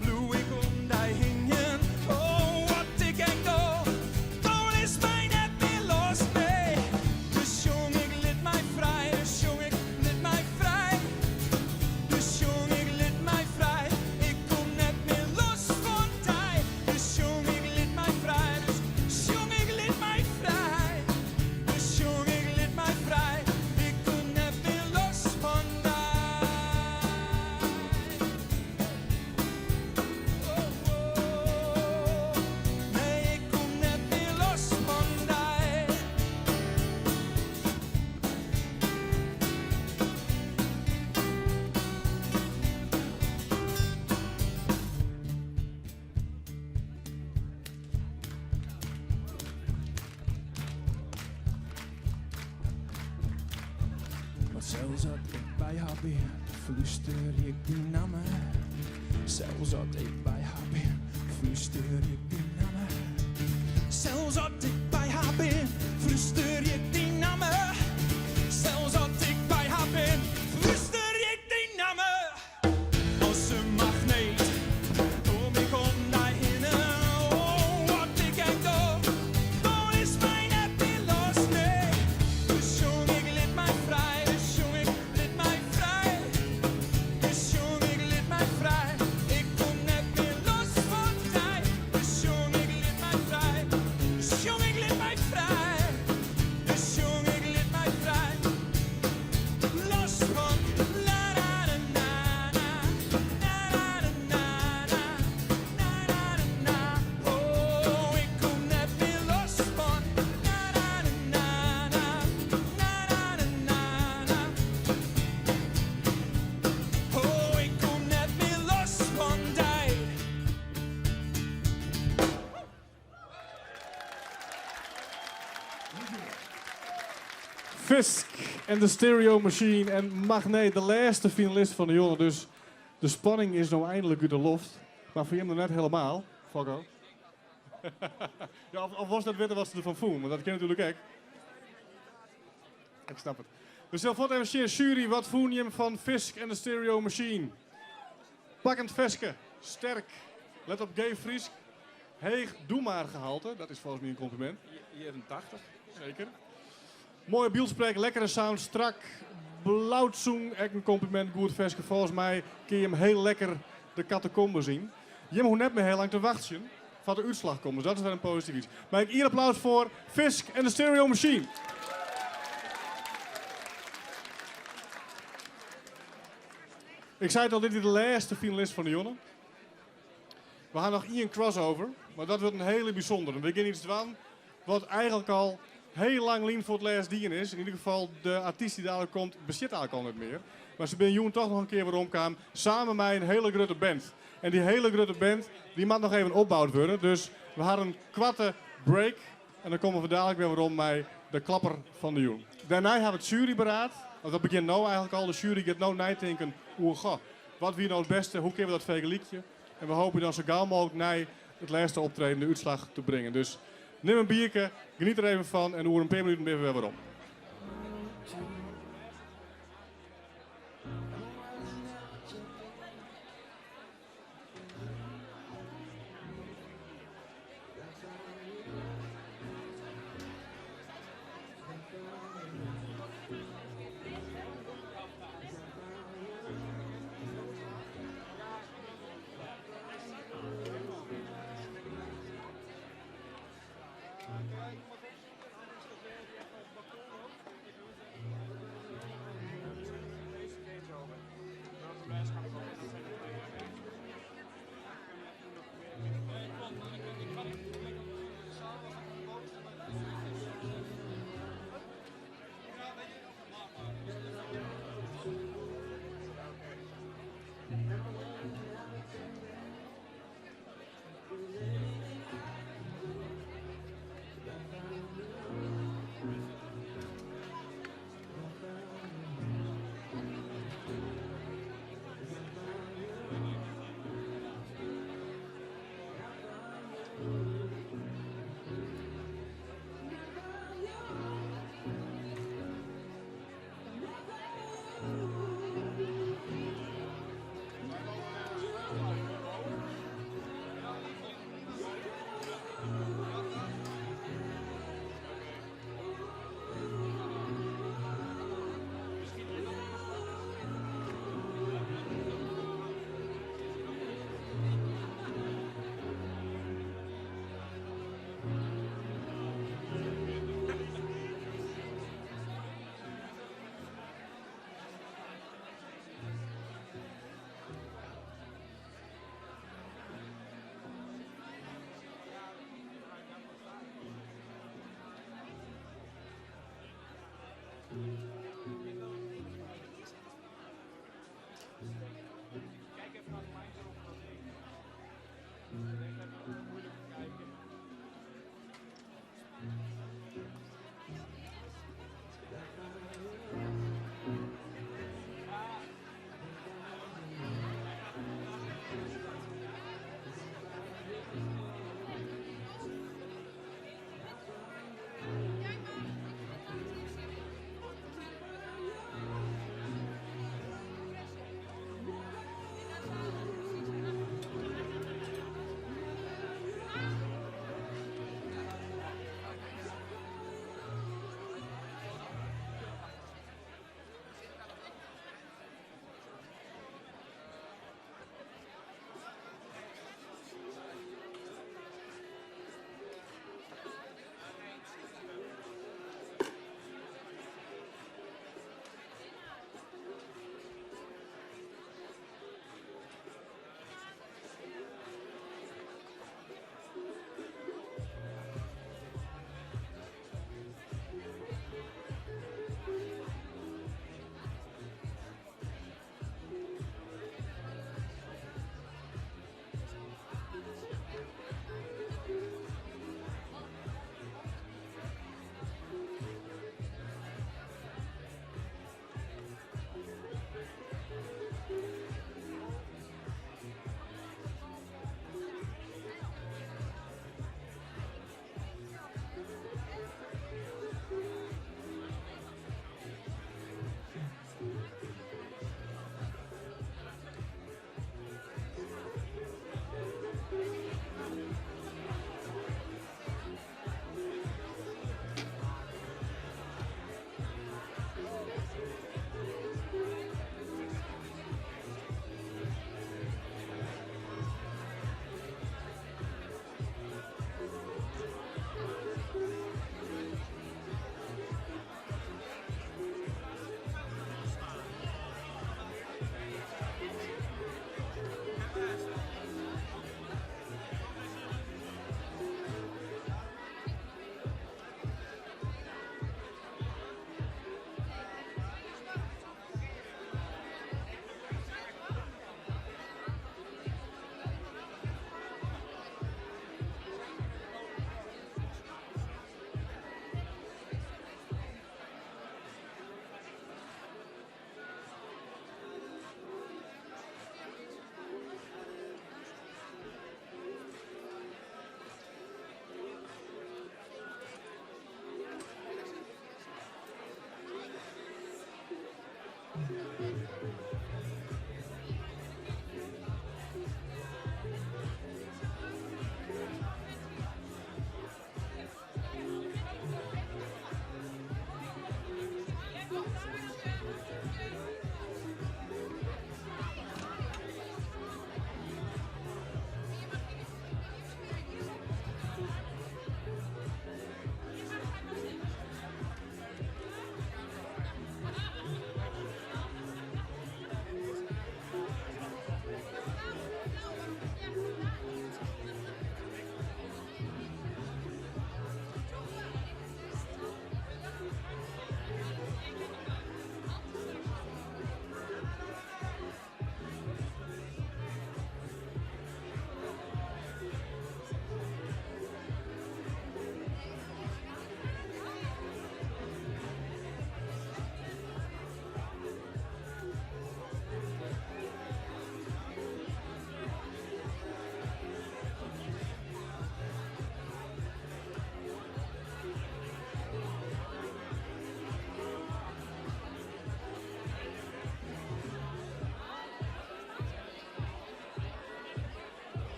bloei ik om die hingen. Oh, wat ik kijk toch, dan is mij net meer los, nee. Dus jong, ik liet mij vrij, dus jong, ik liet mij vrij. Dus jong, ik liet mij vrij, ik kom net meer los van die. Dus jong, ik liet mij vrij, dus jong, ik liet mij vrij. Dus jong, ik liet mij vrij, ik kom net meer los van die. Nee, ik kom net meer los van die. Maar zelfs als ik bij haar ben, fluister ik die namen. Zelfs als ik bij haar ben, fluister ik die namen. Zelfs als ik bij haar ben, fluister ik die namen. Zelfs als ik bij haar ben, fluister ik die namen. Als een magneet kom ik om die hinnen. Oh, wat ik kijk toch, dan is mij net meer los, nee. Dus jong, ik liet mij vrij, dus jong, ik liet mij vrij. Dus jong, ik liet mij vrij, ik kom net meer los van die. Dus jong, ik liet mij vrij, dus jong, ik liet mij vrij. Dus jong, ik liet mij vrij, los van la la la na na, na na na na, na na na. Oh, ik kom net meer los van la la la na na, na na na na. Oh, ik kom net meer los van die. Fisk en de Stereo Machine en Magneet, de laatste finalist van de jongen. Dus de spanning is nou eindelijk uit de loft. Maar voor hem nog net helemaal, Fokko. Ja, of was dat weten wat ze ervan voelen, maar dat ken natuurlijk ook. Ik snap het. Dus heel vlot even jury, wat voel je hem van Fisk en de Stereo Machine? Pakkend Veske, sterk, let op Gay Friesk, heeg, doe maar gehalte, dat is volgens mij een compliment. 84. Zeker. Mooie beeldspraak, lekkere sound, strak, blauwtsoen, echt een compliment, goed Veske. Volgens mij kun je hem heel lekker de catacombe zien. Je moet net meer heel lang te wachten van de uitslag komen, dus dat is wel een positief iets. Maar ik hier applaus voor Fisk en de Stereo Machine. Ik zei het al, dit is de laatste finalist van de jongen. We gaan nog één crossover, maar dat wordt een hele bijzondere. We beginnen iets aan wat eigenlijk al heel lang lien voor het laatste dien is. In ieder geval, de artiest die dadelijk komt, bezit eigenlijk al niet meer. Maar ze ben Joen toch nog een keer weer omkwam, samen met een hele grote band. En die hele grote band, die mag nog even opgebouwd worden. Dus we hadden een kwarte break. En dan komen we dadelijk weer om met de klapper van de Joen. Daarna hebben we het juryberaad. Want dat begint nou eigenlijk al. De jury gaat nou nadenken, wat wie nou het beste, hoe kunnen we dat vergelijken? En we hopen dan zo gauw mogelijk naar het laatste optreden de uitslag te brengen. Dus neem een biertje, geniet er even van en over een paar minuten ben we weer op.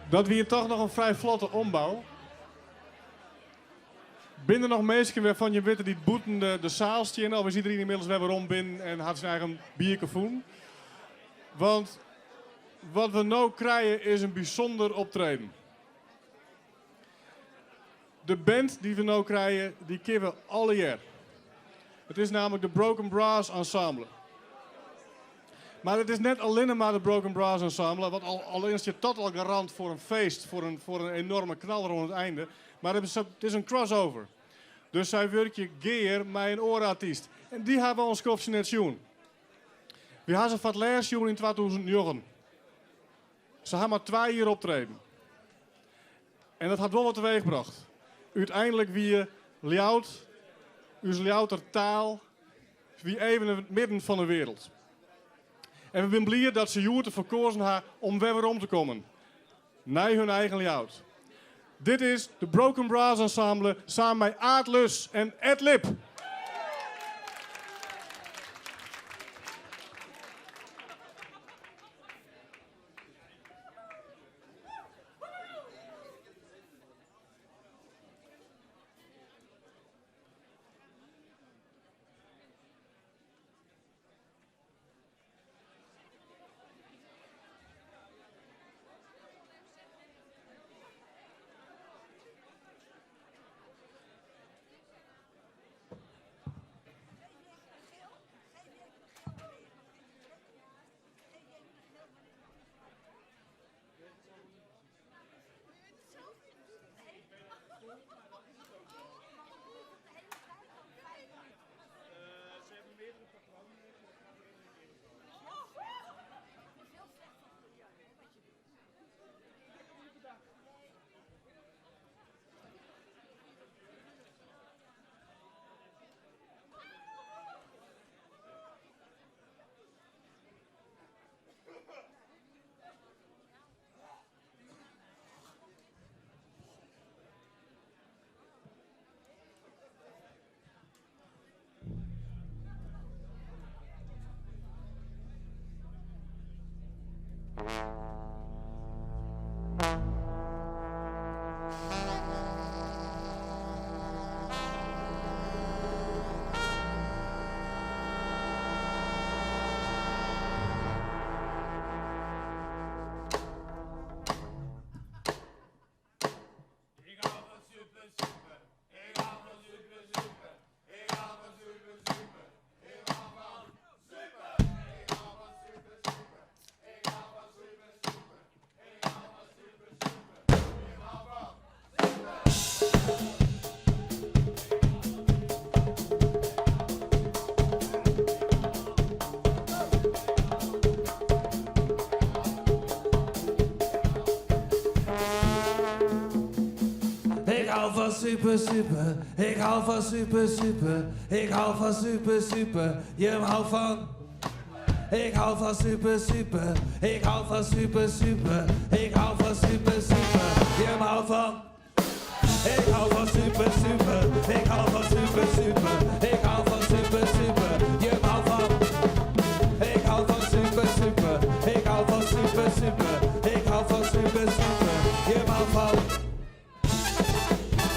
Dat we hier toch nog een vrij vlotte ombouw. Binnen nog mensen waarvan je weet die het boeten de zaal stien. Of is iedereen inmiddels weer rond binnen en had zijn eigen bierkevoen. Want wat we nu krijgen is een bijzonder optreden. De band die we nu krijgen, die kennen we alle jaar. Het is namelijk de Broken Brass Ensemble. Maar het is net alleen maar de Broken Brass Ensemble, want al is je tot al garant voor een feest, voor een enorme knal rond het einde. Maar het is een crossover. Dus zij werken geer met een oorartiest. En die hebben we ons kopje net zien. We hadden ze van het laatste jaar in 2009. Ze hebben maar 2 jaar optreden. En dat had wel wat teweeggebracht. Uiteindelijk wie Ljout, uw Ljouter taal, wie even in het midden van de wereld. En we zijn blij dat ze Joerte verkozen hebben om weer om te komen. Naar hun eigen Ljout. Dit is de Broken Brass Ensemble samen met Aad Lus en Ed Lip. Super, hou van super, super. Ik hou van super, super. Ik hou van super, super. Je houdt van. Ik hou van super, super. Ik hou van super, super. Ik hou van super, super. Je houdt van. Ik hou van super, super. Ik hou van super, super. Ik hou van super, super. Je houdt van. Ik hou van super, super. Ik hou van super, super. Ik hou van super, super. Je houdt van.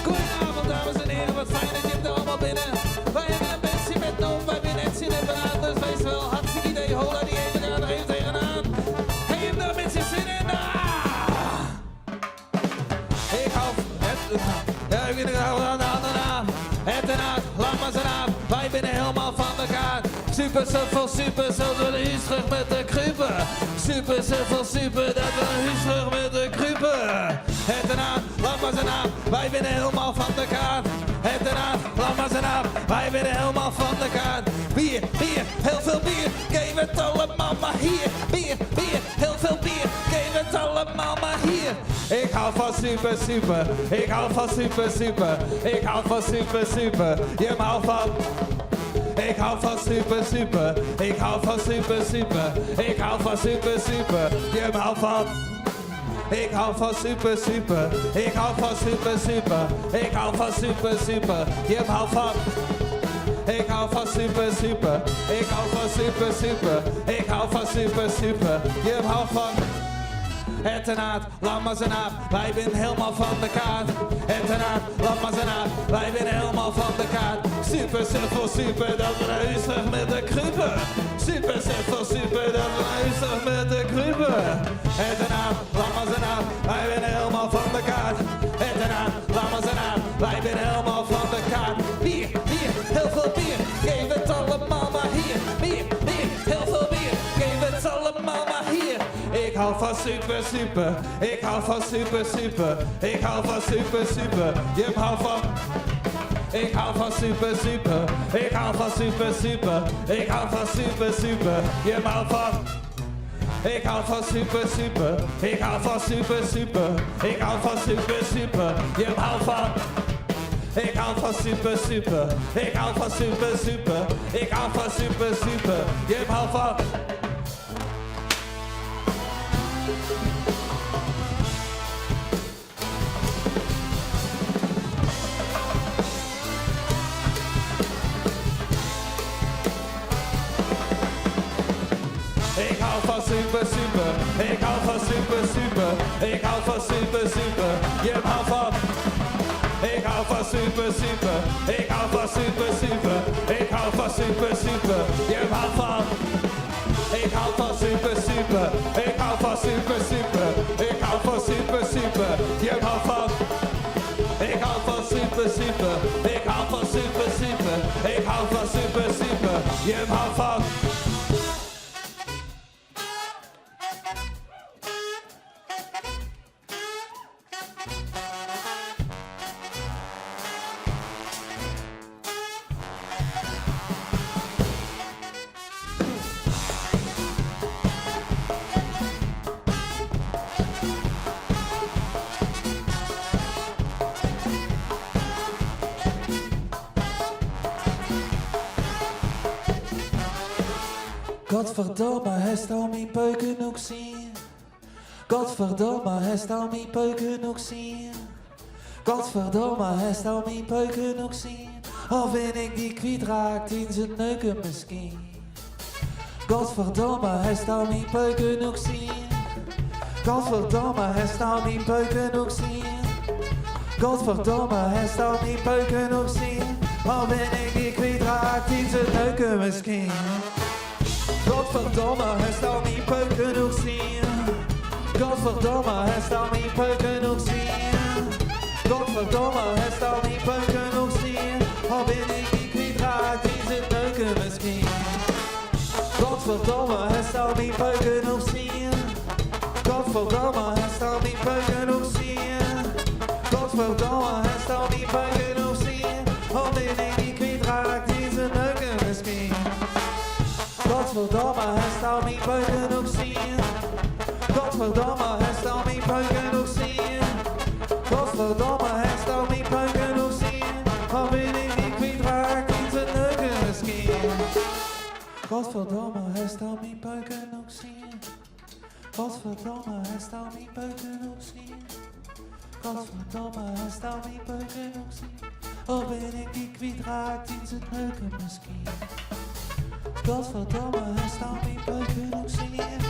Goedenavond, dames en heren. Wat fijn dat je hebt er allemaal binnen. Wij hebben een bandje met Noom. Wij zijn net zin in bananen. Dus wees wel hartstikke idee. Hola die ene gaat er even tegenaan. Heb je daar mensen zin in? Ik hou van het. Ja, ik vind het al aan de naam. Het en uit, laat maar zijn naam. Wij zijn helemaal van elkaar. Super, super, super, zoals we de huis terug met de kruipen. Super, super, super, dat we de huis terug met de kruipen. Het en uit, laat maar zijn naam. Wij zijn helemaal van elkaar. Het en uit, laat maar zijn naam. Wij zijn helemaal van elkaar. Bier, bier, heel veel bier. Geef het allemaal maar hier. Bier, bier, heel veel bier. Geef het allemaal maar hier. Ik hou van super, super. Ik hou van super, super. Ik hou van super, super. Je houdt van. Ik hou van super, super. Ik hou van super, super. Ik hou van super, super. Je houdt van. Ik hou van super, super. Ik hou van super, super. Ik hou van super, super. Je houdt van. Ik hou van super, super. Ik hou van super, super. Ik hou van super, super. Je houdt van. Het en uit, laat maar zijn naam. Wij zijn helemaal van de kaart. Het en uit, laat maar zijn naam. Wij zijn helemaal van de kaart. Super, super, super, dat we naar huis terug met de kruipen. Super, super, super, dat we naar huis terug met de kruipen. Het en uit, laat maar zijn naam. Wij zijn helemaal van de kaart. Het en uit, laat maar zijn naam. Wij zijn helemaal van de kaart. Bier, bier, heel veel bier. Geef het allemaal maar hier. Bier, bier, heel veel bier. Geef het allemaal maar hier. Ik hou van super, super. Ik hou van super, super. Ik hou van super, super. Je houdt van. Ik hou van super, super. Ik hou van super, super. Ik hou van super, super. Je houdt van. Ik hou van super, super. Ik hou van super, super. Ik hou van super, super. Je houdt van. Ik hou van super, super. Ik hou van super, super. Ik hou van super, super. Je houdt van. Ik hou van super, super. Ik hou van super, super. Ik hou van super, super. Je houdt van. Ik hou van super, super. Ik hou van super, super. Ik hou van super, super. Je houdt van. Ik hou van super, super. Ik hou van super, super. Ik hou van super, super. Je houdt van. Ik hou van super, super. Ik hou van super, super. Ik hou van super, super. Je houdt van. Godverdomme, hij zou mijn peuken ook zien. Godverdomme, hij zou mijn peuken ook zien. Godverdomme, hij zou mijn peuken ook zien. Of ben ik die kwijtraakt in zijn neuken misschien. Godverdomme, hij zou mijn peuken ook zien. Godverdomme, hij zou mijn peuken ook zien. Godverdomme, hij zou mijn peuken ook zien. Of ben ik die kwijtraakt in zijn neuken misschien. Godverdomme, hij zou mijn peuken ook zien. Godverdomme, hij zou mijn peuken ook zien. Godverdomme, hij zou mijn peuken ook zien. Al ben ik die kwijtraakt in zijn neuken misschien. Godverdomme, hij zou mijn peuken ook zien. Godverdomme, hij zou mijn peuken ook zien. Godverdomme, hij zou mijn peuken ook zien. Al ben ik die kwijtraakt in zijn neuken misschien. Godverdomme, hij zou mijn peuken ook zien. Godverdomme, hij zou mijn peuken ook zien. Godverdomme, hij zou mijn peuken stel mijn buiken ook zien. Godverdomme, hij stel mijn buiken ook zien. Godverdomme, hij stel mijn buiken ook zien. Al ben ik die kwijtraakt in zijn neuken misschien. Godverdomme, hij stel mijn buiken ook zien.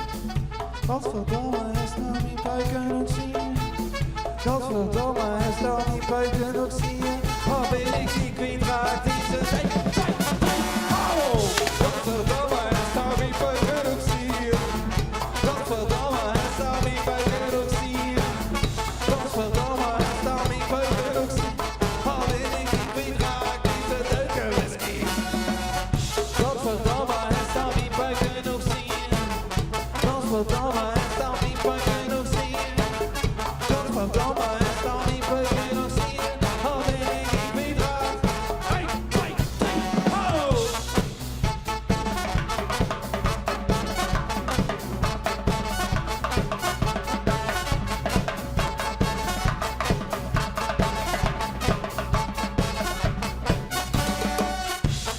Godverdomme, hij stel mijn buiken ook zien. Godverdomme, hij stel mijn buiken ook zien. Al ben ik die kwijtraakt in zijn neuken. Godverdomme, hij stel mijn buiken ook zien. Godverdomme, hij stel mijn buiken ook zien. Godverdomme, hij stel mijn buiken ook zien. Al ben ik die kwijtraakt in zijn neuken misschien. Godverdomme, hij stel mijn buiken ook zien. Godverdomme, hij stel mijn buiken ook zien. Godverdomme, hij stel mijn buiken ook zien. Al ben ik die kwijtraakt. Hey, hey, hey, ho!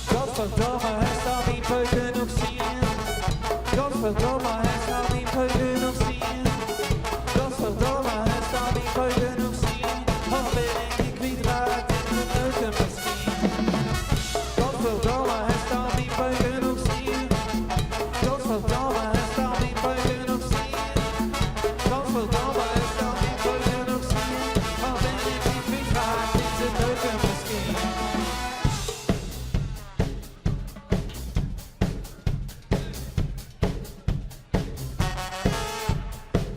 Godverdomme, hij zal die buiken ook zien. Godverdomme, hij zal die buiken ook zien. Godverdomme, hij zal die buiken ook zien. Al ben ik die kwijtraakt in de neuken misschien. Godverdomme, hij zal die buiken ook zien. Godverdomme, hij zal die buiken ook zien. Godverdomme, hij zal die buiken ook zien. Al ben ik die kwijtraakt in de neuken misschien.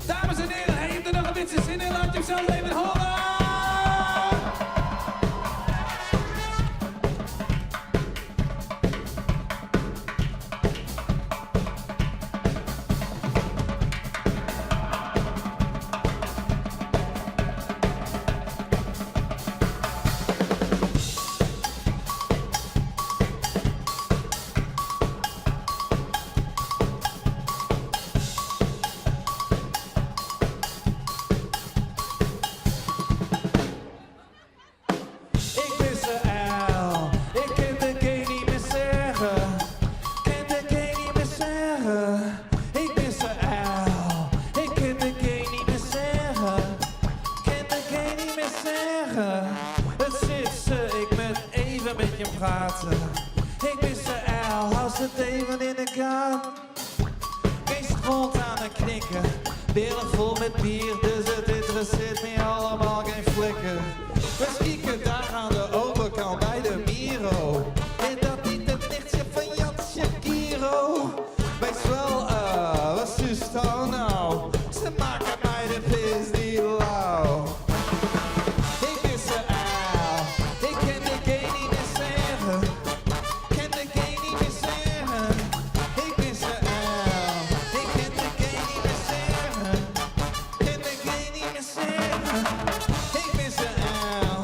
Dames en heren, heeft er nog een beetje zin in? Laat je hem zelf even horen! Ik ben ze uil, ik kan de gay niet meer zeggen. Kan de gay niet meer zeggen. Ik ben ze uil, ik kan de gay niet meer zeggen. Kan de gay niet meer zeggen. Het zit ze, ik moet even met je praten. Ik ben ze uil, hou ze het even in de gaten. Geen stront aan het knikken, billen vol met bier, dus het interesseert me allemaal geen flikker. We spieken daar aan de overkant bij de Miro. En dat niet het lichtje van Jan Shapiro. Wees wel, wat is dat nou? Ze maken mij de pis niet lauw. Ik ben ze uil, ik kan de gay niet meer zeggen. Kan de gay niet meer zeggen. Ik ben ze uil, ik kan de gay niet meer zeggen. Kan de gay niet meer zeggen. Ik ben ze uil,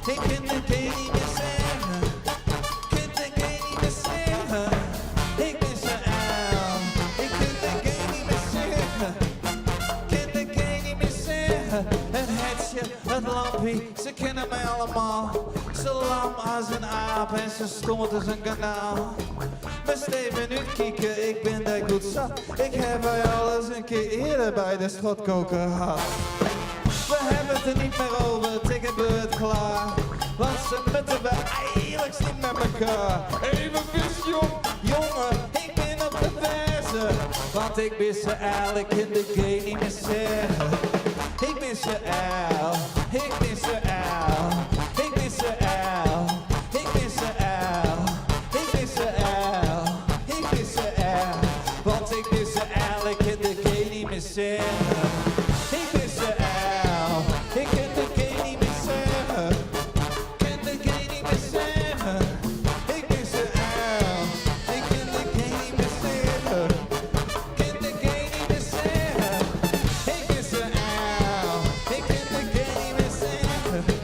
ik kan de gay niet meer zeggen. Kan de gay niet meer zeggen. Ik ben ze uil, ik kan de gay niet meer zeggen. Kan de gay niet meer zeggen. Het hetje, het lampie, ze kennen mij allemaal. Ze lam als een aap en ze stond als een kanaal. Best even nu kieken, ik ben daar goed zat. Ik heb bij alles een keer eerder bij de schotkoker gehad. We hebben het er niet meer over, ik heb het klaar. Want ze moeten we eigenlijk niet met elkaar. Even vis, jongen, ik ben op de verse. Want ik ben ze eigenlijk in de gay niet meer zeggen. Ik ben ze uil, ik ben ze uil, ik ben ze uil, ik ben ze uil, ik ben ze uil, ik ben ze uil. Want ik ben ze eigenlijk in de gay niet meer zeggen. Ik ben ze uil, ik kan de gay niet meer zeggen. Kan de gay niet meer zeggen. Ik ben ze uil, ik kan de gay niet meer zeggen. Kan de gay niet meer zeggen. Ik ben ze uil, ik kan de gay niet meer zeggen.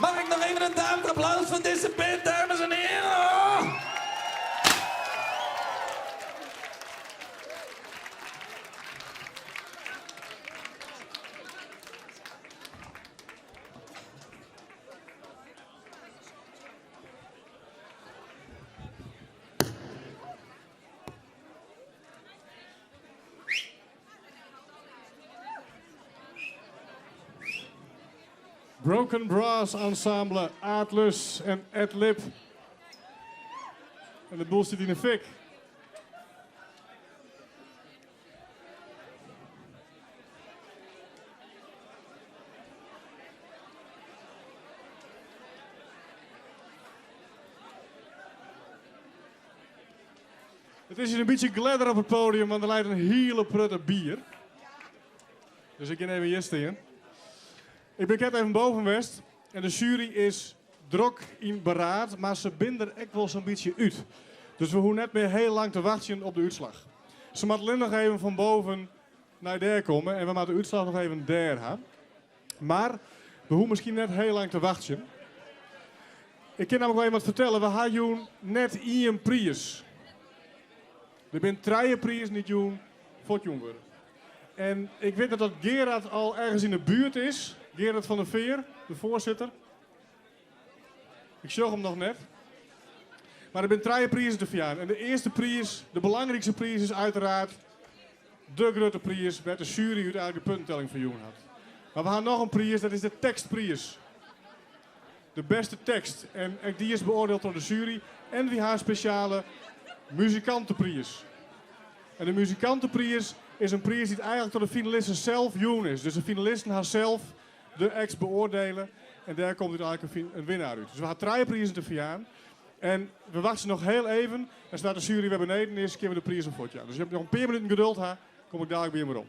Mag ik nog even een dames applaus van deze band, dames en heren? Oh! Broken Brass Ensemble, Aardlus en Ed Lip. En de boel zit in de fik. Het is hier een beetje gladder op het podium, want er lijkt een hele prutte bier. Dus ik ga even hier staan. Ik ben net even boven geweest en de jury is drok in beraad, maar ze binden er echt wel zo'n beetje uit. Dus we hoeven net meer heel lang te wachten op de uitslag. Ze moeten alleen nog even van boven naar daar komen en we moeten de uitslag nog even daar hebben. Maar we hoeven misschien net heel lang te wachten. Ik kan namelijk wel even wat vertellen, we hadden net één prijs. Er zijn 3 prijzen niet doen voor het jongeren. En ik weet dat Gerard al ergens in de buurt is. Gerard van der Veer, de voorzitter. Ik zag hem nog net. Maar er zijn 3 prijzen te vieren. En de eerste prijs, de belangrijkste prijs, is uiteraard de grote prijs waar de jury uiteindelijk de puntentelling voor jong had. Maar we hebben nog een prijs, dat is de tekstprijs. De beste tekst. En die is beoordeeld door de jury. En we hebben een speciale muzikantenprijs. En de muzikantenprijs is een prijs die eigenlijk door de finalisten zelf jong is. Dus de finalisten gaan zelf de acts beoordelen. En daar komt uiteindelijk een winnaar uit. Dus we gaan 3 prijzen te vieren. En we wachten nog heel even. En staat de jury weer beneden. De eerste keer we de prijzen voor het jaar. Dus je hebt nog een paar minuten geduld. Kom ik dadelijk weer maar op.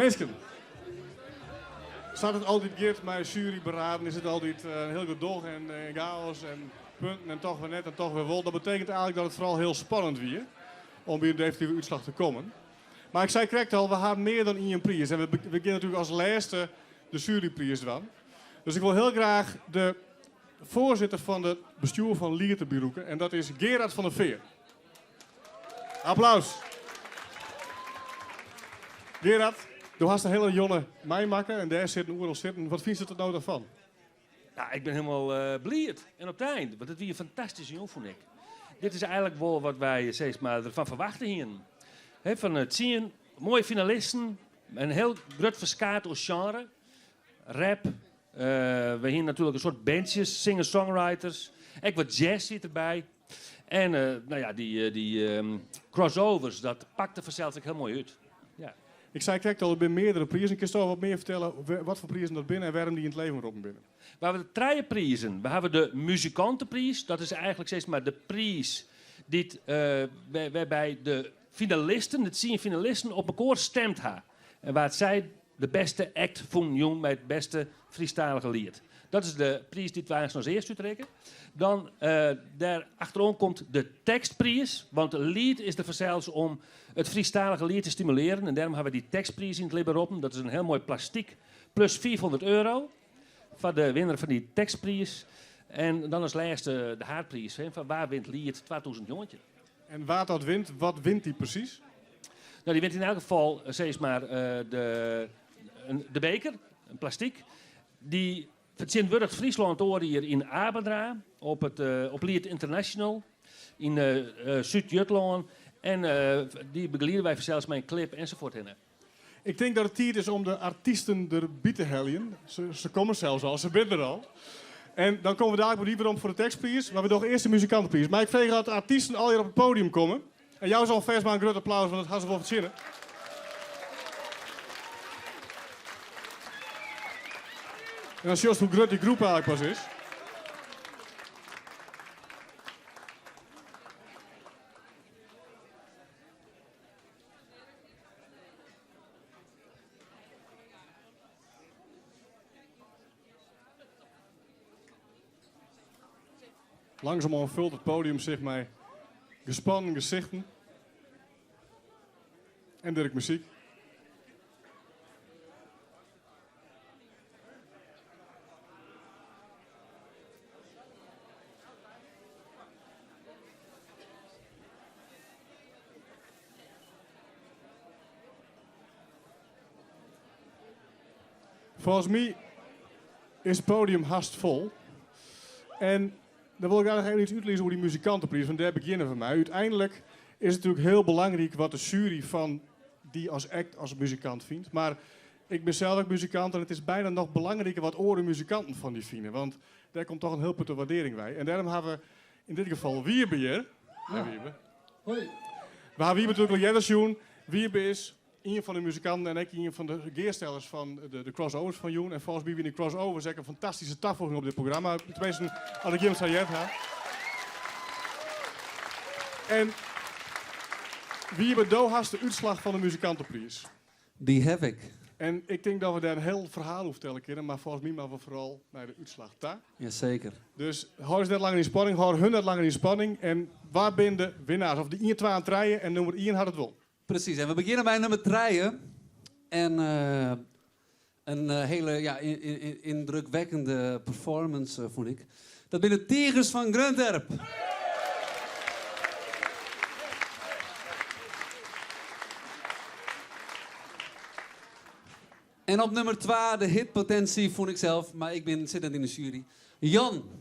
Mensen. Staat het altijd geert met jury beraden? Is het altijd heel gedoog en chaos en punten en toch weer net en toch weer wel? Dat betekent eigenlijk dat het vooral heel spannend weer om bij een definitieve uitslag te komen. Maar ik zei correct al, we hebben meer dan één prijs. En we beginnen natuurlijk als laatste de juryprijs dan. Dus ik wil heel graag de voorzitter van het bestuur van Lierte beroepen. En dat is Gerard van der Veer. Applaus. Gerard, je hast een hele jonge mijmakker en daar zit een oerel zitten. Wat vind je er nou daarvan? Ja, ik ben helemaal blierd. En op het eind, want het was een fantastische jong, vond ik. Dit is eigenlijk wel wat wij steeds maar ervan verwachten hier. Van het zien, mooie finalisten, een heel groot verskaat als genre. Rap, we hier natuurlijk een soort bandjes, singer-songwriters. Ook wat jazz zit erbij. En die crossovers, dat pakte vanzelf ook heel mooi uit. Ja. Ik zei correct al, er zijn meerdere prijzen. Kun je toch wat meer vertellen wat voor prijzen dat binnen en waarom die in het leven roepen binnen? We hebben de drie prijzen. We hebben de muzikantenprijs. Dat is eigenlijk steeds maar de prijs die waarbij de finalisten, het 10 finalisten, op elkaar stemt hebben. En waar zij de beste act vonden met het beste freestylige lied. Dat is de prijs die wij als eerst uittrekken. Dan daar achterom komt de tekstprijs. Want een lied is er vanzelfs om het freestylige lied te stimuleren. En daarom hebben we die tekstprijs in het Liberoppen. Dat is een heel mooi plastiek. Plus €400 van de winnaar van die tekstprijs. En dan als laatste de haardprijs. Van waar wint lied 2000 jongetje. En waar dat wint, wat wint die precies? Nou, die wint in elk geval steeds maar de beker, een plastiek. Die verzint Friesland hoor hier in Abendra, op Lied International, in Zuid-Jutland. En die begeleiden wij zelfs met een clip enzovoort. Ik denk dat het tijd is om de artiesten erbij te helpen. Ze komen zelfs al, ze zijn er al. En dan komen we daar liever om voor de tekstprijs, maar we doen eerst de muzikantenprijs. Maar ik vreeg dat de artiesten al hier op het podium komen. En jou zal vast maar een groot applaus, want dat gaan ze wel verzinnen. En dan zie je hoe groot die groep eigenlijk pas is. Langzaam vult het podium zich met gespannen gezichten. En Dirk muziek. Volgens mij is het podium haast vol. En dan wil ik eigenlijk iets uitlezen over die muzikantenprijs, want daar beginnen we mee. Uiteindelijk is het natuurlijk heel belangrijk wat de jury van die als act, als muzikant vindt. Maar ik ben zelf ook muzikant en het is bijna nog belangrijker wat oren muzikanten van die vinden. Want daar komt toch een heel putte waardering bij. En daarom hebben we in dit geval Wiebe hier. Ja. Wiebe. Hoi. We hebben Wiebe natuurlijk al eerder zien. Wiebe is een van de muzikanten en ook een van de geerstellers van de crossovers van Joen. En volgens mij in die crossovers is een fantastische tafel op dit programma. Tenminste, als ik iemand zou hebben. En Wiebe, do hast de uitslag van de muzikantenprijs. Die heb ik. En ik denk dat we daar een heel verhaal hoeven te vertellen, maar volgens mij maar we vooral naar de uitslag. Jazeker. Dus hou eens net langer in spanning, hou hun net langer in spanning. En waar zijn de winnaars? Of de 1, 2 aan het rijden en nummer 1 had het wel. Precies, en we beginnen bij nummer 3. En een hele indrukwekkende performance, vond ik. Dat zijn de Tigers van Grunterp. En op nummer 2, de hitpotentie, vond ik zelf, maar ik ben zittend in de jury. Jan.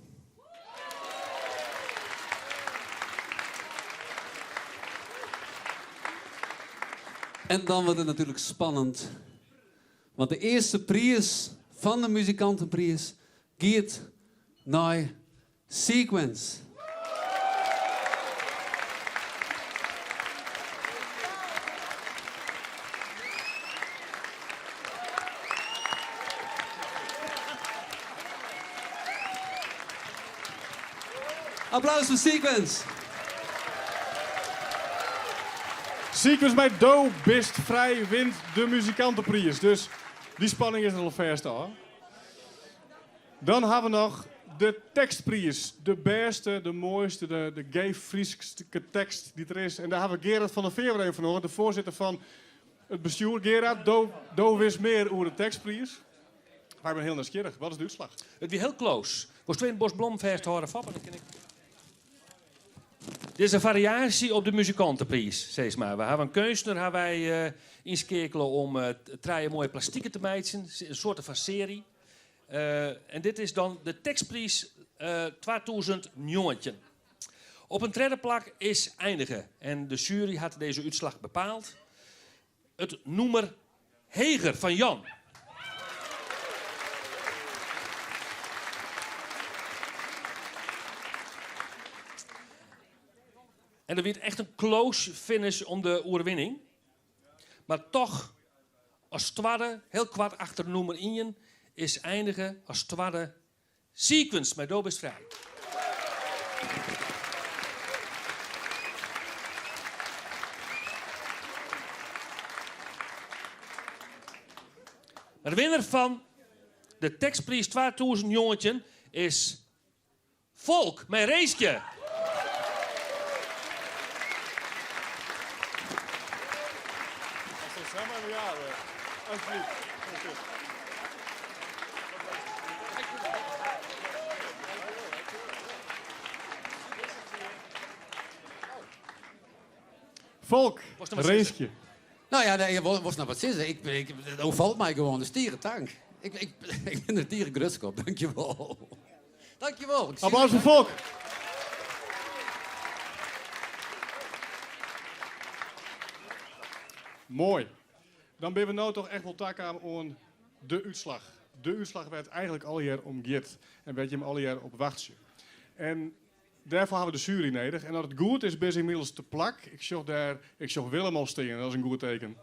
En dan wordt het natuurlijk spannend. Want de eerste prijs van de muzikantenprijs gaat naar Sequence. Applaus voor Sequence. Sequence bij Do Bist Vrij wint de muzikantenprijs. Dus die spanning is er al verst al. Dan hebben we nog de tekstprijs. De beste, de mooiste, de gay Frieske tekst die er is. En daar hebben we Gerard van der Veer weer even van de voorzitter van het bestuur. Gerard, Do wist meer over de tekstprijs. Maar ik ben heel nieuwsgierig. Wat is de uitslag? Het weer heel close. Was twee Bos Blomfest horen vappen. Dit is een variatie op de muzikantenprijs, zeg maar. We hebben een kunstenaar hebben wij inschakelen om drie mooie plastieken te maken. Een soort van serie. En dit is dan de tekstprijs 2009. Op een derde plak is eindigen. En de jury had deze uitslag bepaald. Het noemer Heger van Jan. En er werd echt een close finish om de overwinning. Maar toch, als tweede, heel kwart achter nummer 1, is eindigen als tweede Sequence met Do Bist Vrij. Maar de winnaar van de tekstprijs 2009 is Volk met Reesje. Volk, Reesje. Nou ja, nee, was nou wat zeggen. Het overvalt mij gewoon de stierentank. Ik ben er dieren Grutskop, dankjewel. Dankjewel. Applaus voor Volk. Mooi. Dan ben we nou toch echt wel takken aan de uitslag. De uitslag werd eigenlijk al jaar omgeerd. En werd je hem al jaar op wachtje. En daarvoor hebben we de jury nodig. En dat het goed is, is inmiddels te plak. Ik zag Willem al staan, dat is een goed teken.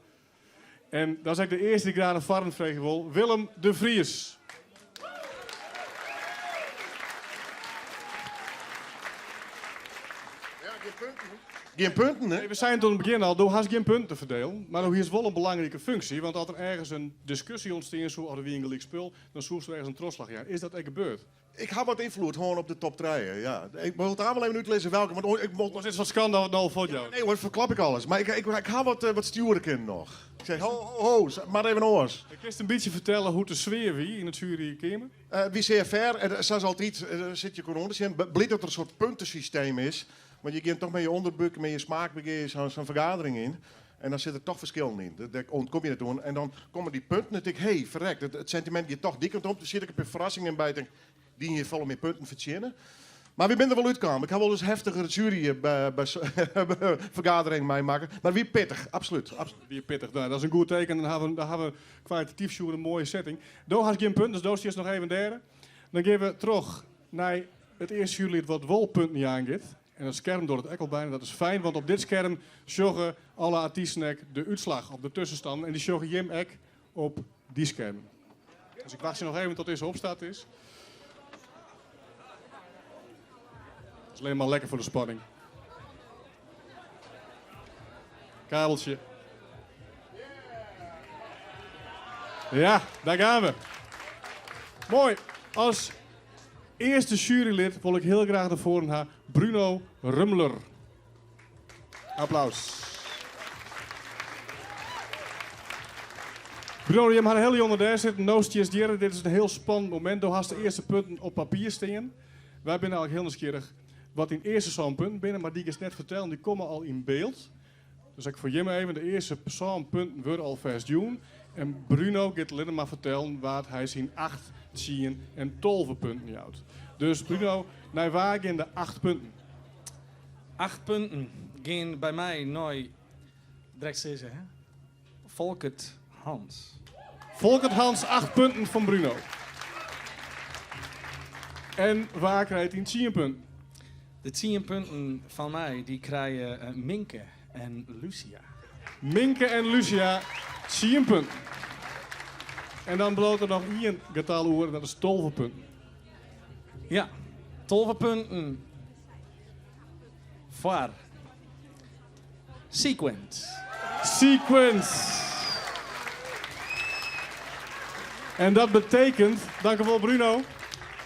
En dat is eigenlijk de eerste die ik daar een varren vregen wil. Willem de Vries. Geen punten, hè? Nee, we zijn tot het begin al, door haast geen punten te verdelen. Maar nog hier is wel een belangrijke functie. Want als er ergens een discussie ontstaat, zo als wie een gelijk spul, dan zoekt er ergens een trosslag. Ja, is dat echt gebeurd? Ik heb wat invloed gewoon op de top 3. Ja. Ik moet het allemaal even uitlezen welke. Want ik was dit van schandaal voor jou? Nee hoor, verklap ik alles. Maar ik ga wat sturen kunnen nog. Ik zeg, ho, maar even oors. Ik kan je een beetje vertellen hoe de sfeer wie in het jury kwamen? Wie zeer ver, en zoals altijd zit je corona in, blijkt dat er een soort puntensysteem is. Want je gaat toch met je onderbuik, met je smaak, zo'n vergadering in. En dan zit er toch verschillen in. Daar ontkom je het doen. En dan komen die punten. En dan denk ik, verrekt, het sentiment die toch die kant op. Dan zit ik op een verrassing in bij. Denk, die hier vallen meer punten verdienen. Maar wie ben er wel uitkomen? Ik heb wel eens heftiger jury bij vergadering meemaken. Maar wie pittig, absoluut. Wie pittig, nou, dat is een goed teken. Dan hebben we kwalitatief jury een mooie setting. Doe has geen punt, dus Doos is nog even derde. Dan gaan we terug naar het eerste jurylid wat wel punten niet aangeeft. En dat scherm door het ekkel bijna, dat is fijn, want op dit scherm zorgen alle artiesten de uitslag op de tussenstand. En die zorgen Jim ek op die scherm. Dus ik wacht je nog even tot deze opstaat is. Dat is alleen maar lekker voor de spanning. Kabeltje. Ja, daar gaan we. Mooi. Als eerste jurylid wil ik heel graag naar voren gaan. Bruno Rumler. Applaus. Bruno, je hebt een heel jonge daar zitten. Noostjes dieren. Dit is een heel spannend moment. Je hast de eerste punten op papier staan. Wij zijn eigenlijk heel nieuwsgierig wat in eerste zo'n punten binnen, maar die ik eens net vertellen, die komen al in beeld. Dus ik voor Jim even, de eerste zo'n punten worden al vast doen. En Bruno gaat alleen maar vertellen wat hij zijn 8, 10 en 12 punten houdt. Dus Bruno, naar waar gaan de 8 punten? 8 punten gaan bij mij nooit direct zeggen, hè? Volkert Hans. Volkert Hans, 8 punten van Bruno. En waar krijgt hij 10 punten? De 10 punten van mij die krijgen Minke en Lucia. Minke en Lucia, 10 punten. En dan bloot er nog 1 getal oor, dat is 12 punten. Ja, 12 punten voor Sequence. Sequence. En dat betekent, dank u wel Bruno,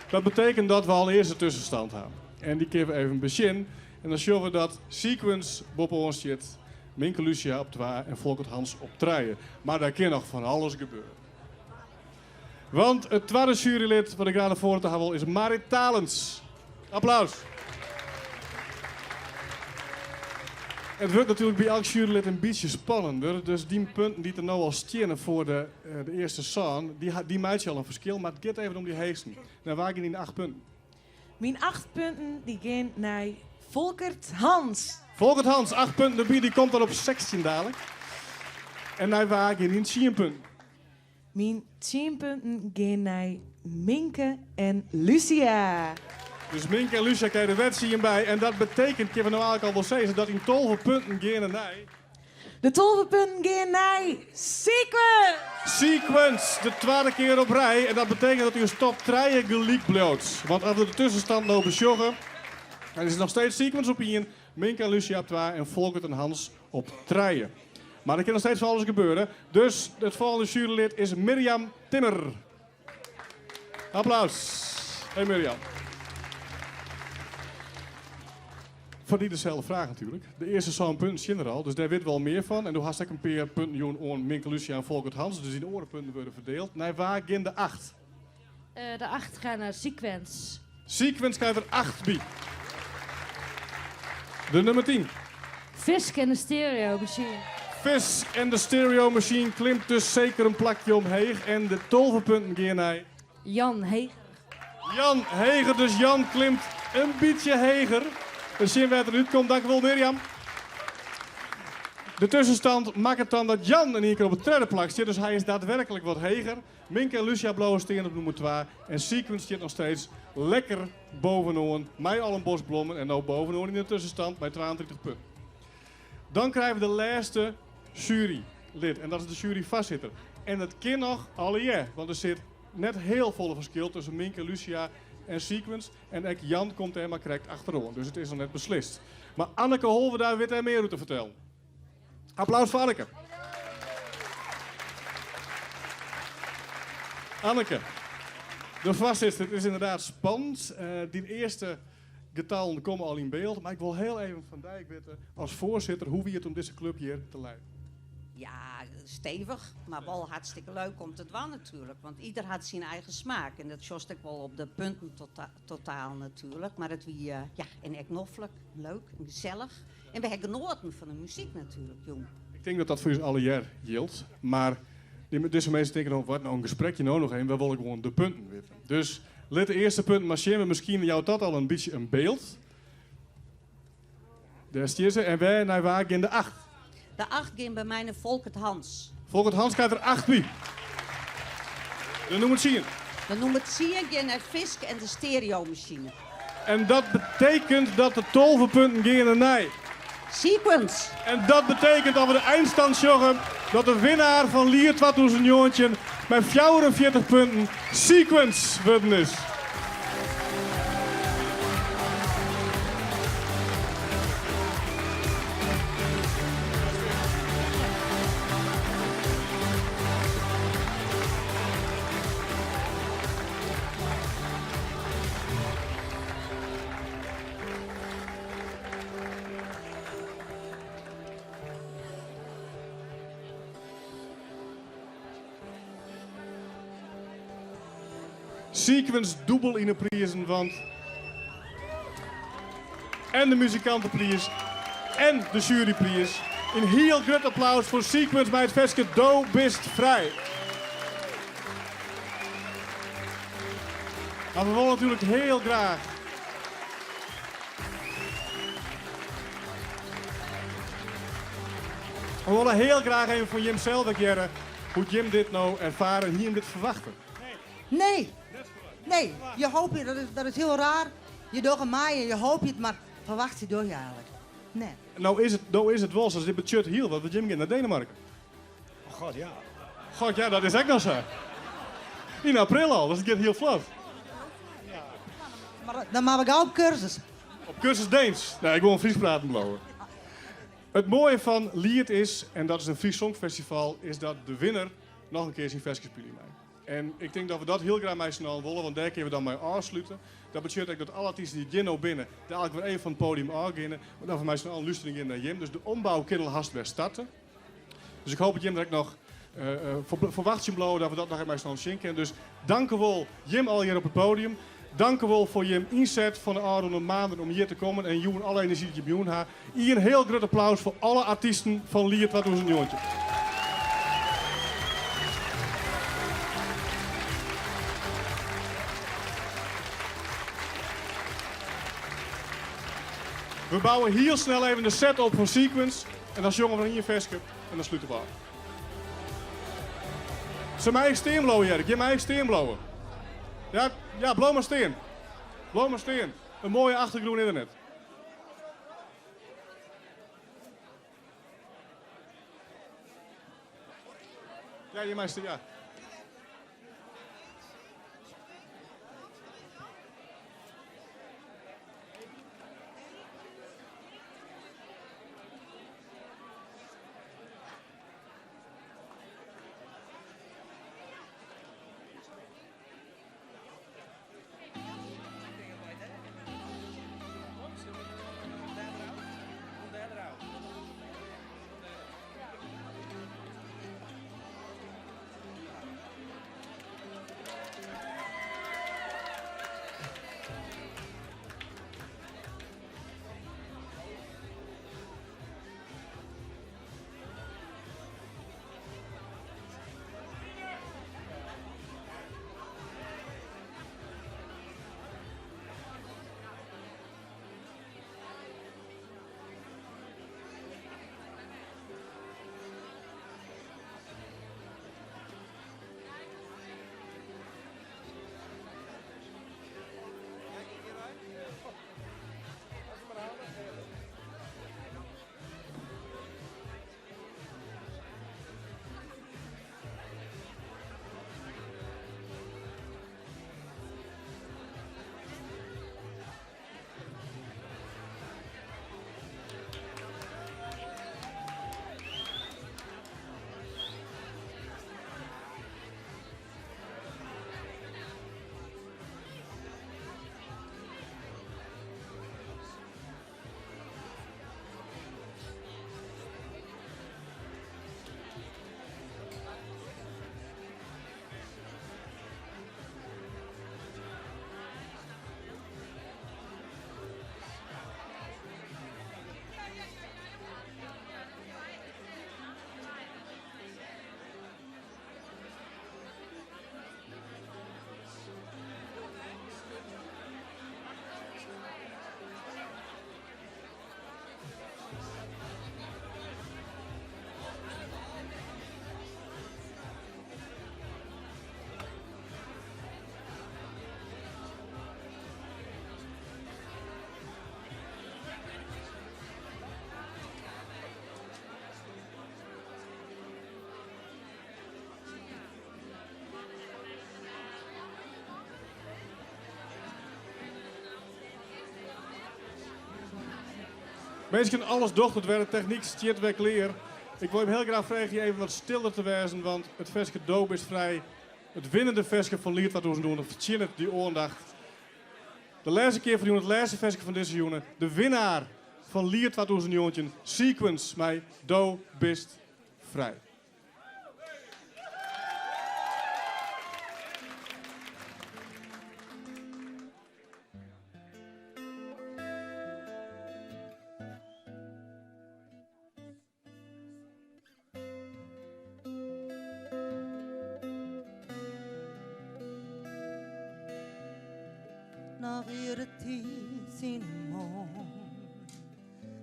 dat betekent dat we al eerst de tussenstand hebben. En die geven we even een begin. En dan zien we dat Sequence Bob ons zit, Minke Lucia op 2 en Volkert Hans op 3. Maar daar kan nog van alles gebeuren. Want het tweede jurylid wat ik graag naar voren te hebben wil is Marit Talens. Applaus. Het wordt natuurlijk bij elk jurylid een beetje spannender. Dus die punten die er nou al stenen voor de eerste song, die maakt je al een verschil. Maar het gaat even om die heesten. Nou, waar gaan die 8 punten? Mijn 8 punten die gaan naar Volkert Hans. Volkert Hans, 8 punten erbij, die komt dan op 16 dadelijk. En naar waar gaan die 10 punten? Mijn 10 punten gaan naar Minke en Lucia. Dus Minke en Lucia krijgen de wedstrijd bij. En dat betekent, ik heb het nou eigenlijk al wel zeggen, dat in 12 punten gaan naar... De 12 punten gaan naar Sequence. Sequence, de tweede keer op rij. En dat betekent dat u een stop 3 gelijk blijft. Want als we de tussenstand nou besjoggen, dan is het nog steeds Sequence op 1, Minke en Lucia op 2 en Volkert en Hans op 3. Maar er kan nog steeds van alles gebeuren. Dus het volgende jurylid is Mirjam Timmer. Applaus. Hey Mirjam. Voor die dezelfde vraag natuurlijk. De eerste zou een punt zien er al, dus daar weet wel meer van. En toen had ik een paar punten joen Minke Lucia en Volkert Hans. Dus die orenpunten worden verdeeld. Nee, waar gaan de 8? De 8 gaan naar Sequence. Sequence krijgt er 8 bij. De nummer 10. Fisk en de stereo machine. Fisk en de stereo machine klimt dus zeker een plakje omheen. En de 12 punten gaan naar... Jan Heger. Jan Heger, dus Jan klimt een beetje heger. Dus zien we het eruit komt. Dank u wel Mirjam. De tussenstand maakt het dan dat Jan in één keer op het tweede plak zit. Dus hij is daadwerkelijk wat heger. Minke en Lucia blauwe steen op nummer 2. En Sequence zit nog steeds lekker bovenaan. Mij al een bos blommen en nou bovenaan in de tussenstand bij 22 punten. Dan krijgen we de laatste jurylid. En dat is de juryvoorzitter. En het kan nog alle jaar. Want er zit net heel veel verschil tussen Minke, Lucia en Sequence. En ook Jan komt er maar krijgt achterom. Dus het is nog net beslist. Maar Anneke Holve daar weet er meer over te vertellen. Applaus voor Anneke. Anneke, de voorzitter, het is inderdaad spannend. Die eerste getallen komen al in beeld. Maar ik wil heel even van Dijk weten, als voorzitter, hoe wie het om deze club hier te leiden. Ja, stevig, maar wel hartstikke leuk om te doen natuurlijk. Want ieder had zijn eigen smaak. En dat jost ik wel op de punten totaal natuurlijk. Maar het wie, ja, en echt noffelijk, leuk en gezellig. En we hebben genoten van de muziek natuurlijk, jong. Ik denk dat dat voor ons alle jaar geldt. Maar deze mensen denken dan, wat nou een gesprekje nou nog een, we willen gewoon de punten weten. Dus let de eerste punt marcheren, misschien jou dat al een beetje een beeld. Daar stier ze en wij naar waar gaan de 8. De 8 gaan bij mij naar Volkert Hans. Volkert Hans krijgt er 8 bij. De nummer 10. De nummer 10 gaan naar Fisk en de stereo machine. En dat betekent dat de 12 punten gaan naar Sequence. En dat betekent dat we de eindstand zorgen dat de winnaar van Lier 2019 met 44 punten Sequence worden is. Sequence dubbel in de prijzen, want en de muzikantenprijs en de juryprijs. Een heel groot applaus voor Sequence bij het festje Do Bist Vrij. Maar we willen natuurlijk heel graag we willen heel graag even van Jim zelf keren hoe Jim dit nou ervaren en hier dit verwachten. Nee. Nee, je hoopt je, dat is heel raar. Je doet een maaien, je hoopt het, maar verwacht je door je eigenlijk. Nee. Nou is het wel zoals dit budget heel wat we Jim gaan naar Denemarken. Oh god, ja. God ja, dat is echt nog zo. In april al, dus het gaat heel vlot. Maar dan maken we gauw op cursus. Op cursus Deens. Nee, ik wil een Fries praten beloven. Het mooie van Liert is, en dat is een Fries Songfestival, is dat de winnaar nog een keer zijn versje spelen mee. En ik denk dat we dat heel graag met z'n allen willen, want daar kunnen we dan mee afsluiten. Dat betekent ook dat alle artiesten die Gino binnen, dadelijk weer even van het podium afbeginnen. Maar dat we met z'n allen luisteren naar Jim. Dus de ombouw kan al haast weer starten. Dus ik hoop dat Jim dat ik nog verwacht je dat we dat nog met z'n allen schenken. Dus dank u wel Jim al hier op het podium. Dank u wel voor je inzet van de aankomende maanden om hier te komen en Joen alle energie die je bij Joen hebt. Hier een heel groot applaus voor alle artiesten van Liert 2009. We bouwen heel snel even de set op van Sequence en dan jongen we hier versje en dan sluiten we af. Ze mij steen blowen, Jerk. Je mij steen blowen. Ja, blauw maar steen. Blauw maar steen. Een mooie achtergrond internet. Ja, je mij steen, ja. Mensen alles dochterd werden, techniek stiert weg leer. Ik wil hem heel graag vragen je even wat stiller te wezen, want het versje Doop is vrij. Het winnende versje van Liert wat we doen, dat verdient die aandacht. De laatste keer van het laatste versje van deze jongen. De winnaar van Liert wat we doen, Sequence, mij Do bist vrij. Nog weer het iets in de mond.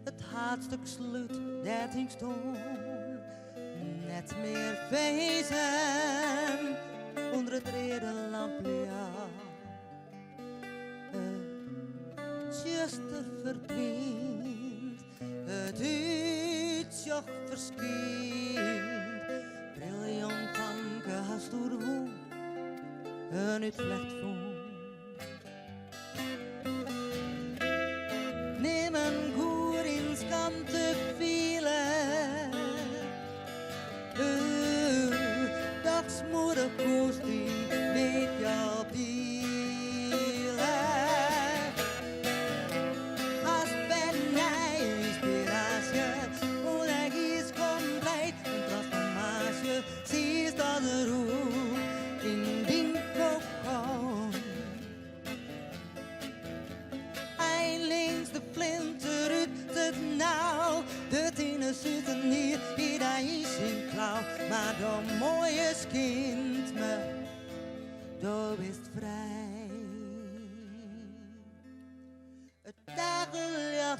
Het haatstuk sluit, dat ik stond. Net meer wezen onder het rode lampje. Het zuster verdwijnt, het uitjoch verschijnt. Briljant van gehast door de woon, een uitvlecht voor. Neem een koer in skam te veel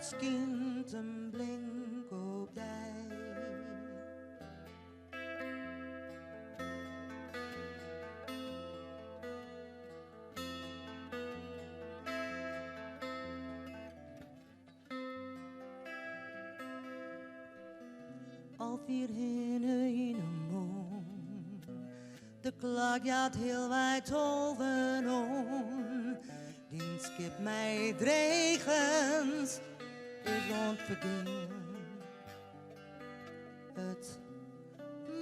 skint een blink op dij. Al vier hinnen in een mond, de klok gaat heel wijd over om. Die skip mij dregens is onvergeen. Het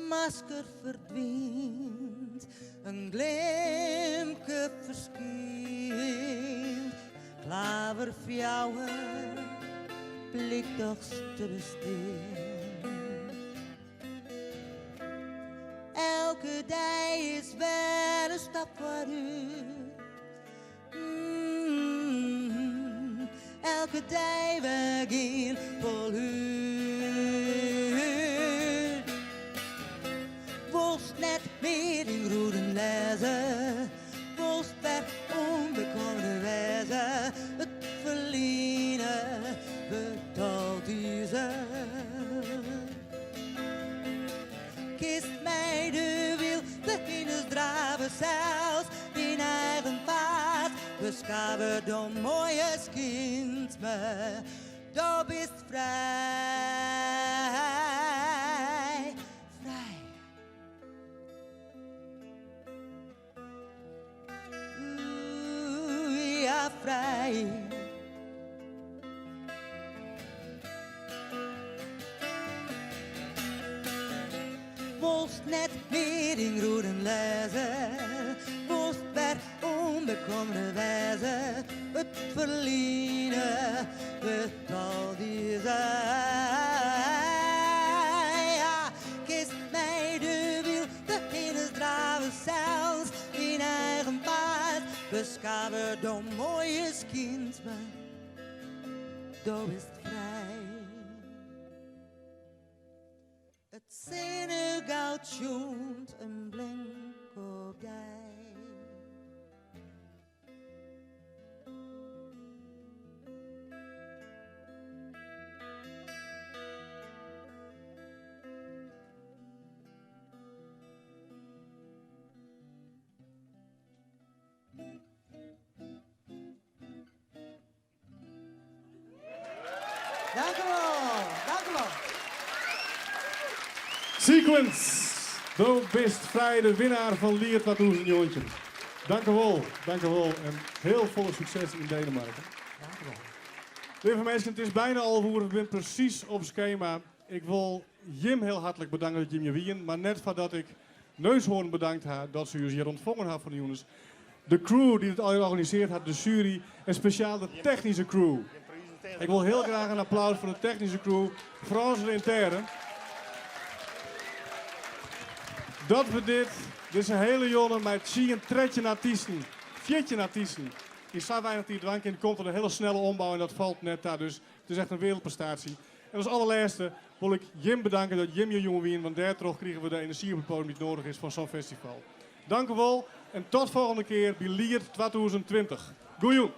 masker verdwijnt, een glimke verschijnt. Klaverfjouwen blikt toch te bestaan. Elke dag is weer een stap vooruit. Elke dag we gaan voluit. Wolst net meer in groeten lezen, wolst per onbekomen wezen. Het verliezen betaalt deze. Kist mij de wil, de hindes draven zelfs in eigen paard. Beschaven door mooie kind me, du bist vrij, vrij. Ja, vrij. Wolst net meer in groeten lezen, wolst per onbekomen wijze. Het verliezen betaalt deze. Ja, kist mij de wiel, de hinnes draven zelfs in eigen paard. Beschaven door mooie kind, maar du bist vrij. Het Senegoud sjoent een blink op dij. Dank u wel, dank u wel. Sequence, de best vrij, de winnaar van Liert wat doen Joontje. Dank u wel en heel veel succes in Denemarken. Dank u wel. Lieve mensen, het is bijna al voor, we zijn precies op schema. Ik wil Jim heel hartelijk bedanken dat Jim je wien, maar net voordat ik Neushoorn bedankt heb dat ze jullie hier ontvangen hebben van de jongens. De crew die het al georganiseerd had, de jury en speciaal de technische crew. Ik wil heel graag een applaus voor de technische crew, Frans en interne. Dat we dit is een hele jongen met een tretje naar Thyssen, 4 naar Thyssen. Die staat weinig die drank in, die komt er een hele snelle ombouw en dat valt net daar, dus het is echt een wereldprestatie. En als allerlaatste wil ik Jim bedanken dat Jim je jongen wien, want daardoor krijgen we de energie op het podium die nodig is van zo'n festival. Dank u wel en tot volgende keer bij Liert 2020. Goeie.